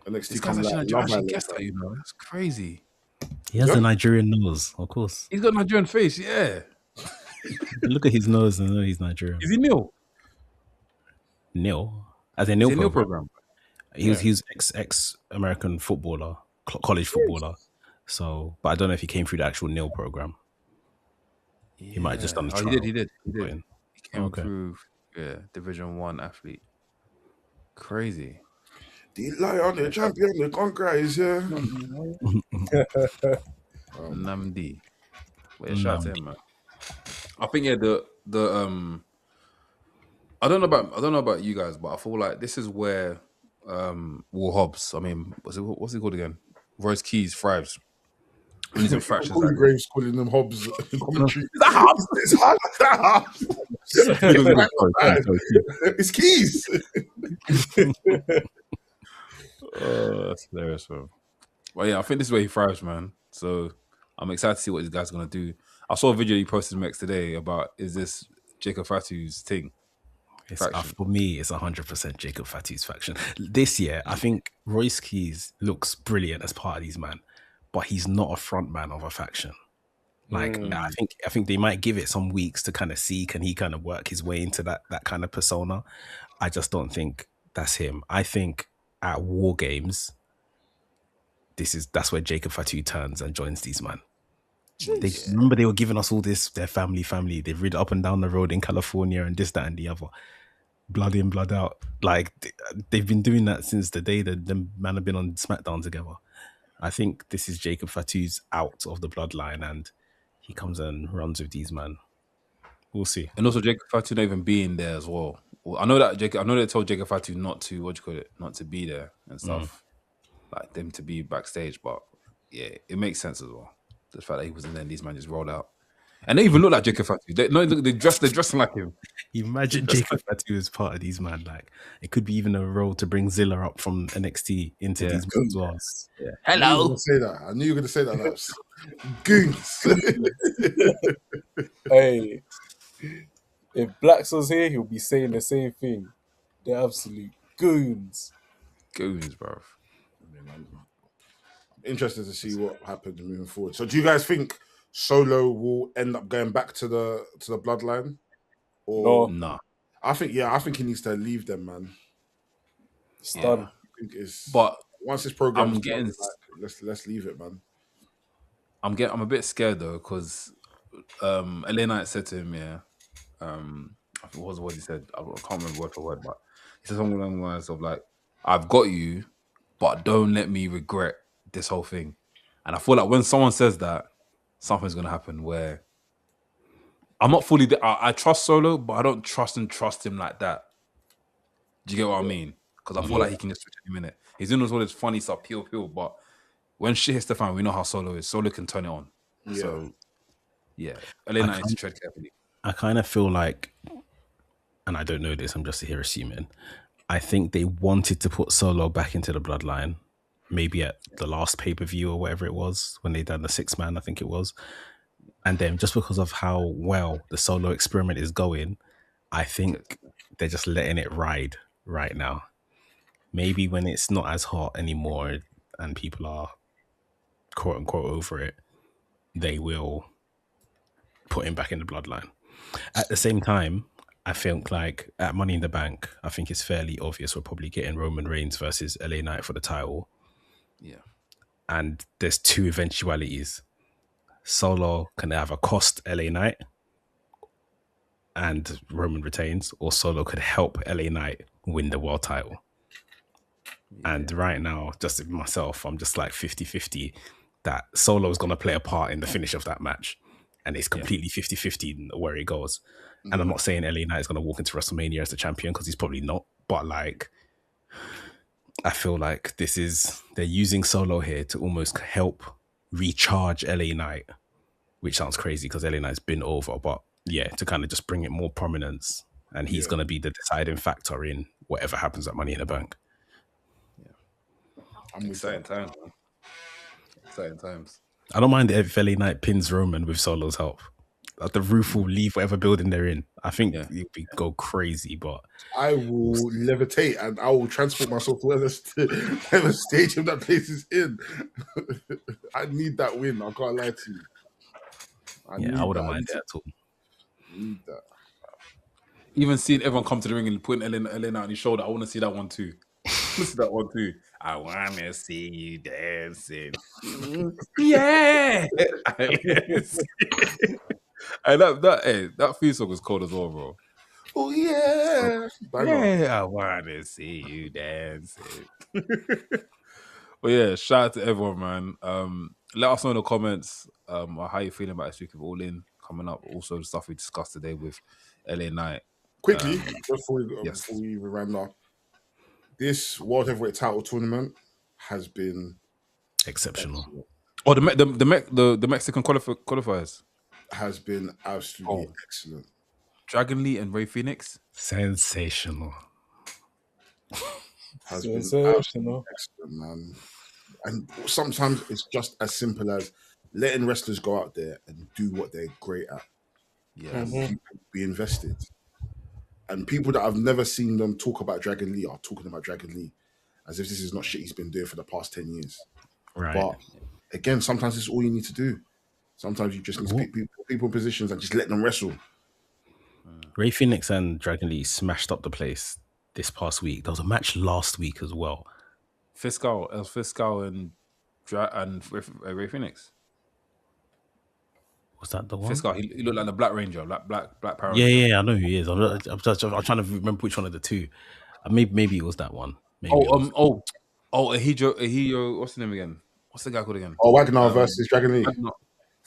The next This two guy's come actually like Nigerian. I Love actually Island. guessed that, you know. That's crazy. He has Yeah. a Nigerian nose, of course. He's got a Nigerian face. Yeah. Look at his nose and know he's Nigerian. Is he Neil? Neil, as a Is Neil he Neil program. program? He was ex American footballer, college footballer. So, but I don't know if he came through the actual Neil program. He might have just done the trial. He did. He came Okay. through. Yeah, Division 1 athlete. Crazy. The lion, the champion, the conqueror is here. Namdi. But yeah, shout out to him, man. I think the I don't know about you guys, but I feel like this is where Will Hobbs, I mean, what's it called again? Royce Keys thrives. When he's in fractions. Corey Graves calling them Hobbs in commentary. Is that Hobbs? It's Hobbs. It's Keys. That's hilarious, bro. Well, yeah, I think this is where he thrives, man. So I'm excited to see what these guys are gonna do. I saw a video he posted Mex today about is this Jacob Fatu's thing. For me, it's 100% Jacob Fatu's faction. This year, I think Royce Keys looks brilliant as part of these man, but he's not a front man of a faction. Like I think they might give it some weeks to kind of see, can he kind of work his way into that kind of persona. I just don't think that's him. I think at War Games, that's where Jacob Fatu turns and joins these man. Remember they were giving us all this, their family. They've rid up and down the road in California and this, that, and the other. Blood in, blood out. Like they've been doing that since the day that the man have been on SmackDown together. I think this is Jacob Fatu's out of the bloodline and he comes and runs with these man. We'll see. And also Jacob Fatu not even being there as well. I know they told Jacob Fatu not to not to be there and stuff. Like them to be backstage, but yeah, it makes sense as well. The fact that he wasn't there and these man just rolled out. And they even look like Jacob Fatu. They're dressing like him. Imagine Jacob Fatu as part of these man. Like it could be even a role to bring Zilla up from NXT into these as well. Yeah. Hello. I knew you were going to say that. Laps. Goons. Hey, if Blacks was here, he'll be saying the same thing. They're absolute goons. Goons, bro. I'm interested to see what happens moving forward. So, do you guys think Solo will end up going back to the bloodline? Or No. I think he needs to leave them, man. It's done. I think it's But once this program is getting- done, like, let's leave it, man. I'm a bit scared though, because LA Knight said to him, I think what he said. I can't remember word for word, but he said something along the lines of like, "I've got you, but don't let me regret this whole thing." And I feel like when someone says that, something's gonna happen where I'm not fully. I trust Solo, but I don't trust him like that. Do you get what I mean? Because I feel like he can just switch any minute. He's doing all this funny stuff, peel, but when shit hits the fan, we know how Solo is. Solo can turn it on. Yeah. So yeah, LA Knight needs to tread carefully. I kind of feel like, and I don't know this, I'm just here assuming, I think they wanted to put Solo back into the bloodline, maybe at the last pay-per-view or whatever it was, when they done the 6-man, I think it was. And then just because of how well the Solo experiment is going, I think they're just letting it ride right now. Maybe when it's not as hot anymore and people are quote unquote over it, they will put him back in the bloodline. At the same time, I think like at Money in the Bank, I think it's fairly obvious we're probably getting Roman Reigns versus LA Knight for the title. Yeah. And there's two eventualities. Solo can either cost LA Knight and Roman retains, or Solo could help LA Knight win the world title. Yeah. And right now, just myself, I'm just like 50-50 that Solo is going to play a part in the finish of that match. And it's completely 50-50 where it goes. Mm-hmm. And I'm not saying LA Knight is going to walk into WrestleMania as the champion, because he's probably not. But like, I feel like they're using Solo here to almost help recharge LA Knight which sounds crazy because LA Knight's been over, but yeah, to kind of just bring it more prominence, and he's going to be the deciding factor in whatever happens at Money in the Bank. Exciting times, man. Exciting times. I don't mind if LA Knight pins Roman with Solo's help. Like the roof will leave whatever building they're in. I think it'd go crazy, but I will levitate and I will transport myself to whatever stadium that place is in. I need that win. I can't lie to you. I wouldn't mind that at all. Need that. Even seeing everyone come to the ring and putting Ellen out on his shoulder, I want to see that one too. I want to see you dancing. Yeah. And that theme song was cold as well, bro. Oh yeah. I want to see you dancing. But yeah, shout out to everyone, man. Let us know in the comments how you feeling about this week of All In coming up. Also, the stuff we discussed today with LA Knight. Quickly, before we round up, this World Heavyweight Title tournament has been exceptional. Oh, the Mexican qualifiers has been absolutely excellent. Dragon Lee and Ray Phoenix, sensational. Has been excellent, man. And sometimes it's just as simple as letting wrestlers go out there and do what they're great at. Yeah, be invested. And people that I've never seen them talk about Dragon Lee are talking about Dragon Lee as if this is not shit he's been doing for the past 10 years. Right. But again, sometimes it's all you need to do. Sometimes you just need to pick people in positions and just let them wrestle. Ray Phoenix and Dragon Lee smashed up the place this past week. There was a match last week as well. Fiscal and Ray Phoenix. Was that the one? Fiscal, he looked like the Black Ranger, like Black Power Ranger. Yeah, I know who he is. I'm trying to remember which one of the two. Maybe it was that one. Ehijo, what's the name again? What's the guy called again? Oh, Wagner versus Dragon Lee.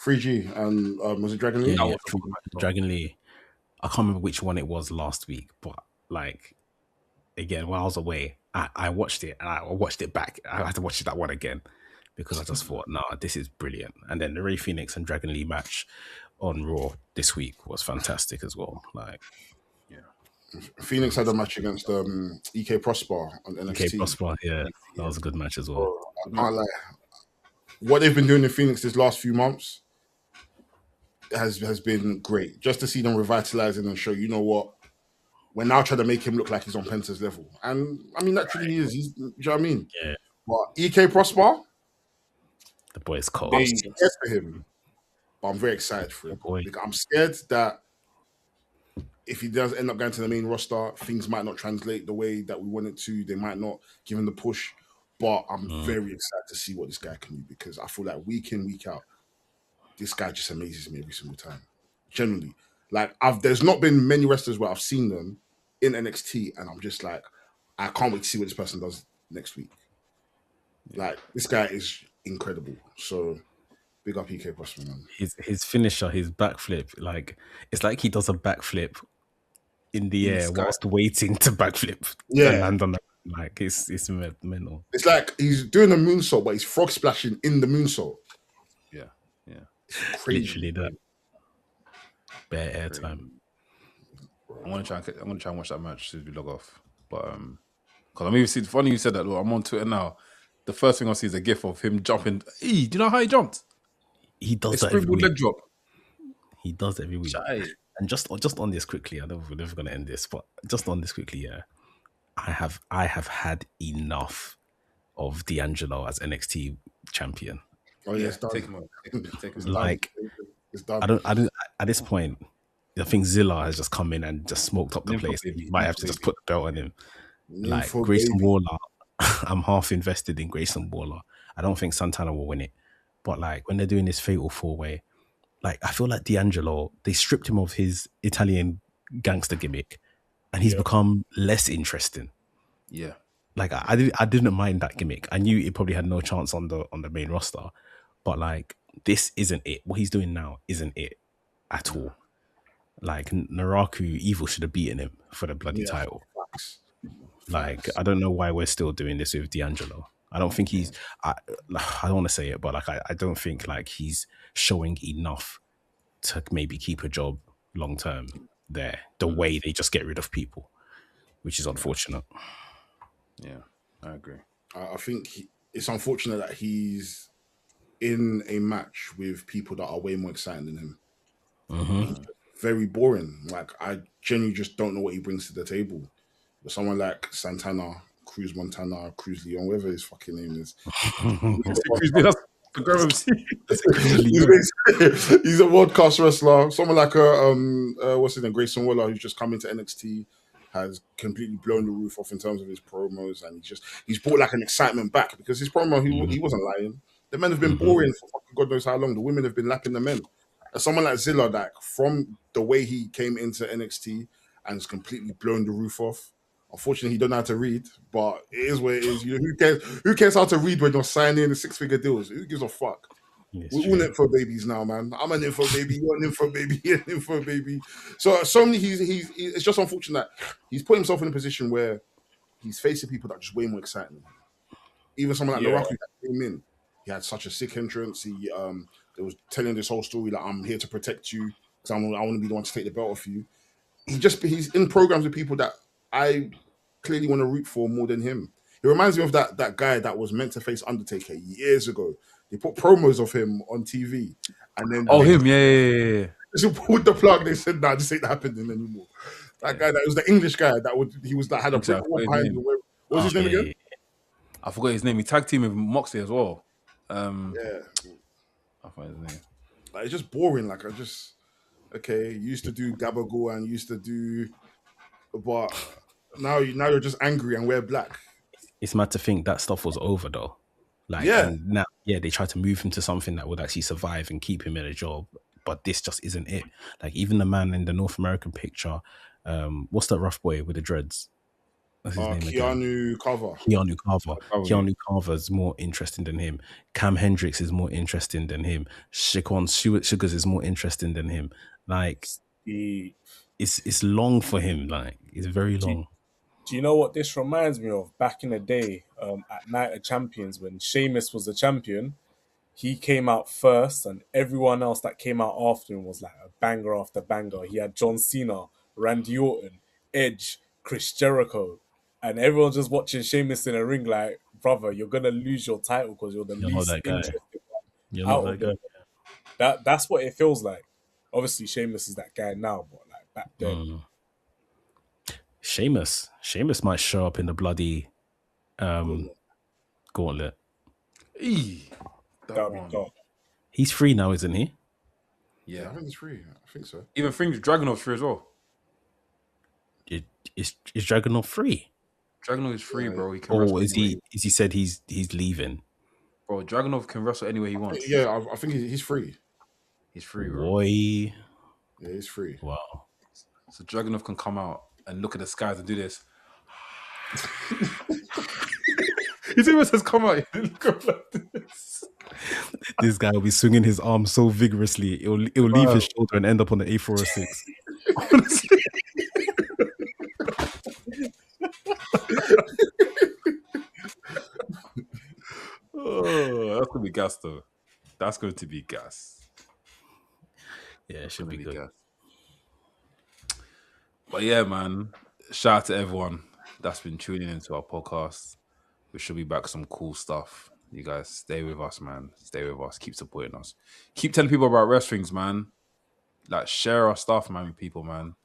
3G and was it Dragon Lee? Yeah, Dragon Lee. I can't remember which one it was last week, but like again, while I was away, I watched it and I watched it back. I had to watch that one again because I just thought, nah, this is brilliant. And then the Ray Phoenix and Dragon Lee match on Raw this week was fantastic as well. Like, yeah, Phoenix had a match against EK Prosper on NXT. EK Prosper, yeah, that was a good match as well. I can't lie. What they've been doing in Phoenix this last few months has been great. Just to see them revitalizing and show, you know what, we're now trying to make him look like he's on Penta's level. And I mean, naturally he is. Do you know what I mean? Yeah. But EK Prosper, the boy is cold. I'm scared for him, but I'm very excited for him. I'm scared that if he does end up going to the main roster, things might not translate the way that we want it to. They might not give him the push. But I'm very excited to see what this guy can do because I feel like week in, week out, this guy just amazes me every single time. Generally. Like, there's not been many wrestlers where I've seen them in NXT and I'm just like, I can't wait to see what this person does next week. Like, this guy is incredible. So, big up EK Prosper, man. His finisher, his backflip, like, it's like he does a backflip in the air whilst waiting to backflip. Yeah. And land on that. Like, it's mental. It's like he's doing a moonsault, but he's frog splashing in the moonsault. Yeah. Literally that. Bare airtime. I'm gonna try and watch that match as we log off. But because I mean, it's funny you said that. Look, I'm on Twitter now. The first thing I see is a gif of him jumping. Hey, do you know how he jumped? He does that every week. Leg drop. He does it every week. And just on this quickly, I know we're never gonna end this, but just on this quickly, yeah. I have had enough of D'Angelo as NXT champion. Oh yeah, it's done. Take him. Like, it's done. I don't. At this point, I think Zilla has just come in and just smoked up the place. You might have to just put the belt on him. Like Grayson Waller, I'm half invested in Grayson Waller. I don't think Santana will win it, but like when they're doing this fatal 4-way, like I feel like D'Angelo, they stripped him of his Italian gangster gimmick. And he's become less interesting. Yeah, like I didn't mind that gimmick. I knew it probably had no chance on the main roster, but like this isn't it. What he's doing now isn't it at all. Like Naraku, Evil should have beaten him for the bloody title. Like I don't know why we're still doing this with D'Angelo. I don't think he's. I don't want to say it, but like I don't think like he's showing enough to maybe keep a job long term there. The way they just get rid of people, which is unfortunate. Yeah, I agree. I think it's unfortunate that he's in a match with people that are way more exciting than him. He's just very boring. Like, I genuinely just don't know what he brings to the table. But someone like Santana, Cruz Montana, Cruz Leon, whatever his fucking name is. He's a world class wrestler. Someone like what's his name, Grayson Waller, who's just come into NXT, has completely blown the roof off in terms of his promos, and he's brought like an excitement back because his promo he wasn't lying. The men have been boring for fucking God knows how long. The women have been lapping the men. And someone like Zilla, like from the way he came into NXT and has completely blown the roof off. Unfortunately, he don't know how to read, but it is what it is. You know, who cares? Who cares how to read when you're signing the 6-figure deals? Who gives a fuck? We're all Nympho babies now, man. I'm a Nympho baby. You're a Nympho baby. You're a Nympho baby. So many. It's just unfortunate that he's put himself in a position where he's facing people that are just way more exciting than him. Even someone like Naraku that came in, he had such a sick entrance. He was telling this whole story like, I'm here to protect you because I want to be the one to take the belt off you. He's in programs with people that I clearly want to root for more than him. It reminds me of that guy that was meant to face Undertaker years ago. They put promos of him on TV, and then him, yeah. They pulled the plug. They said, "Nah, this ain't happening anymore." That guy, that was the English guy that had a brick wall behind him. What was his name again? I forgot his name. He tag team with Moxley as well. Yeah, I forgot his name. Like, it's just boring. Like, used to do Gabagool and used to do, but now you're just angry and wear black. It's mad to think that stuff was over though. Like, and now, they tried to move him to something that would actually survive and keep him in a job, but this just isn't it. Like, even the man in the North American picture, what's that rough boy with the dreads? What's his name Keanu Carver. Keanu Carver is more interesting than him. Cam Hendricks is more interesting than him. Shaquan Sugars is more interesting than him. Like, it's long for him. Like, it's very long. Do you know what this reminds me of? Back in the day, at Night of Champions, when Sheamus was the champion, he came out first, and everyone else that came out after him was like a banger after banger. He had John Cena, Randy Orton, Edge, Chris Jericho, and everyone's just watching Sheamus in a ring like, brother, you're gonna lose your title because you're the least interested one out of them. That's what it feels like. Obviously, Sheamus is that guy now, but like back then. Sheamus might show up in the bloody gauntlet. That'd be dope. He's free now, isn't he? Yeah, I think he's free. I think so. Even Dragunov's free as well. Is Dragunov free? Dragunov is free, bro. He can is he said he's leaving? Bro, Dragunov can wrestle anywhere he wants. Yeah, I think he's free. He's free, bro. Boy. Yeah, he's free. Wow. So Dragunov can come out and look at the skies and do this. He even says, "Come out." Look up like this. This guy will be swinging his arm so vigorously, it'll leave his shoulder and end up on the A406. Honestly. Oh, that's gonna be gas, though. That's going to be gas. Yeah, it should be good. Gas. But yeah, man, shout out to everyone that's been tuning into our podcast. We should be back with some cool stuff. You guys stay with us, man. Stay with us. Keep supporting us. Keep telling people about WRESTHINGS, man. Like, share our stuff, man, with people, man.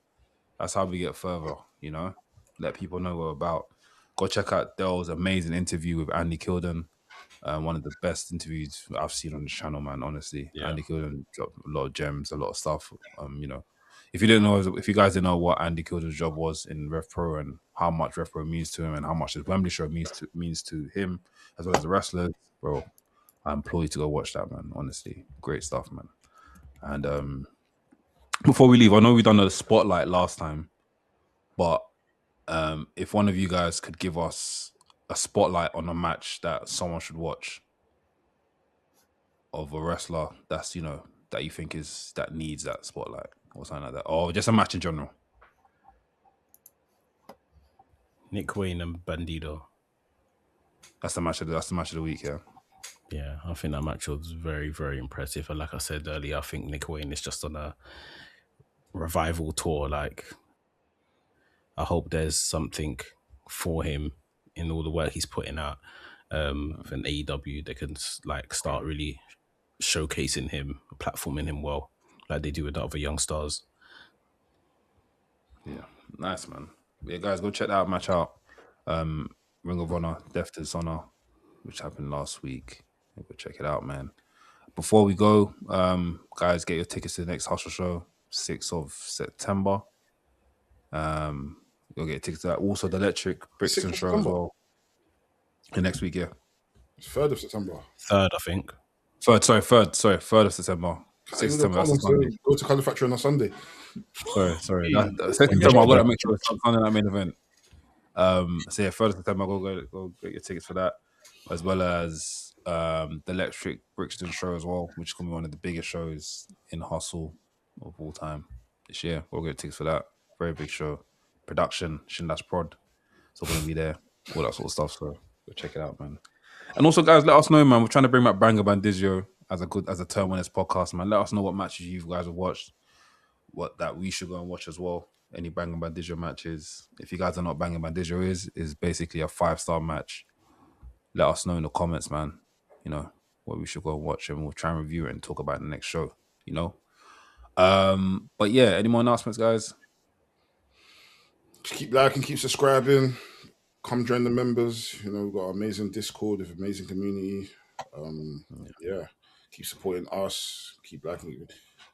That's how we get further, you know? Let people know what we're about. Go check out Dell's amazing interview with Andy Kilden. One of the best interviews I've seen on the channel, man, honestly. Yeah. Andy Kilden got a lot of gems, a lot of stuff, you know. If you guys didn't know what Andy Kilden's job was in Rev Pro and how much Rev Pro means to him and how much the Wembley show means to him as well as the wrestlers, bro, I implore you to go watch that, man. Honestly, great stuff, man. And before we leave, I know we done a spotlight last time, but if one of you guys could give us a spotlight on a match that someone should watch of a wrestler that's, you know, that you think that needs that spotlight or something like that, or just a match in general. Nick Wayne and Bandido. That's the match of the week, yeah. Yeah, I think that match was very, very impressive. And like I said earlier, I think Nick Wayne is just on a revival tour. Like, I hope there's something for him in all the work he's putting out. For an AEW, they can like start really showcasing him, platforming him well, like they do with the other young stars. Yeah, nice, man. Yeah, guys, go check that match out. Ring of Honor, Death to Dishonor, which happened last week. Go check it out, man. Before we go, guys, get your tickets to the next Hustle Show, 6th of September. You'll get tickets to that. Also, the Electric Brixton show as well. The next week, yeah. It's 3rd of September. 3rd, I think. 3rd of September. 6th of September. That's Sunday. Go to Colour Factory on a Sunday. Sorry. 6th of September, I've got to make sure it's on that main event. So yeah, 3rd of September, go get your tickets for that, as well as the Electric Brixton show as well, which is going to be one of the biggest shows in Hustle of all time this year. Go get tickets for that. Very big show. Production, Shindash Prod. So going to be there. All that sort of stuff. So go check it out, man. And also, guys, let us know, man. We're trying to bring back Banger Bandido as a term on this podcast, man. Let us know what matches you guys have watched, what that we should go and watch as well. Any Banger Bandido matches. If you guys are not Banger Bandido is basically a 5-star match. Let us know in the comments, man. You know what we should go and watch, and we'll try and review it and talk about it in the next show. You know. But yeah, any more announcements, guys? Just keep liking, keep subscribing. Come join the members. You know, we've got an amazing Discord with amazing community. Yeah. Keep supporting us. Keep liking.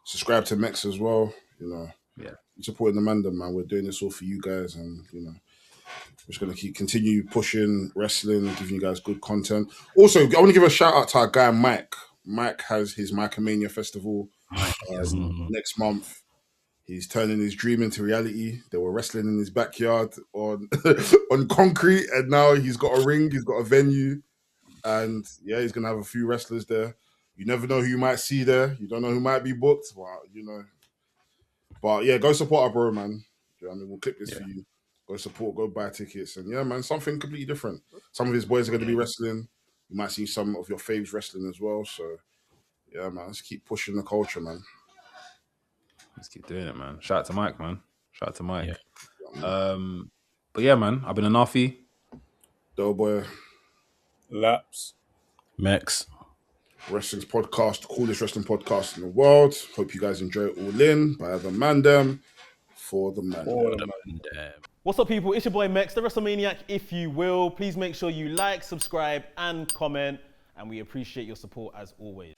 Subscribe to Mex as well. You know. Yeah. Supporting the Mandem, man. We're doing this all for you guys, and you know, we're just gonna continue pushing wrestling, giving you guys good content. Also, I want to give a shout out to our guy Mike. Mike has his Micomania Festival next month. He's turning his dream into reality. They were wrestling in his backyard on on concrete, and now he's got a ring, he's got a venue, and yeah, he's gonna have a few wrestlers there. You never know who you might see there. You don't know who might be booked. Well, you know. But yeah, go support our bro, man. You know what I mean? We'll clip this for you. Go support, go buy tickets, and yeah, man, something completely different. Some of his boys are going to be wrestling. You might see some of your faves wrestling as well. So yeah, man, let's keep pushing the culture, man. Let's keep doing it, man. Shout out to Mike, man. Shout out to Mike. Yeah. But yeah, man, I've been Anafi. Doughboy. Laps. Mex. Wrestling's podcast, the coolest wrestling podcast in the world. Hope you guys enjoy it all in by the Mandem for the Mandem. What's up, people? It's your boy Mex, the WrestleManiac, if you will. Please make sure you like, subscribe, and comment. And we appreciate your support as always.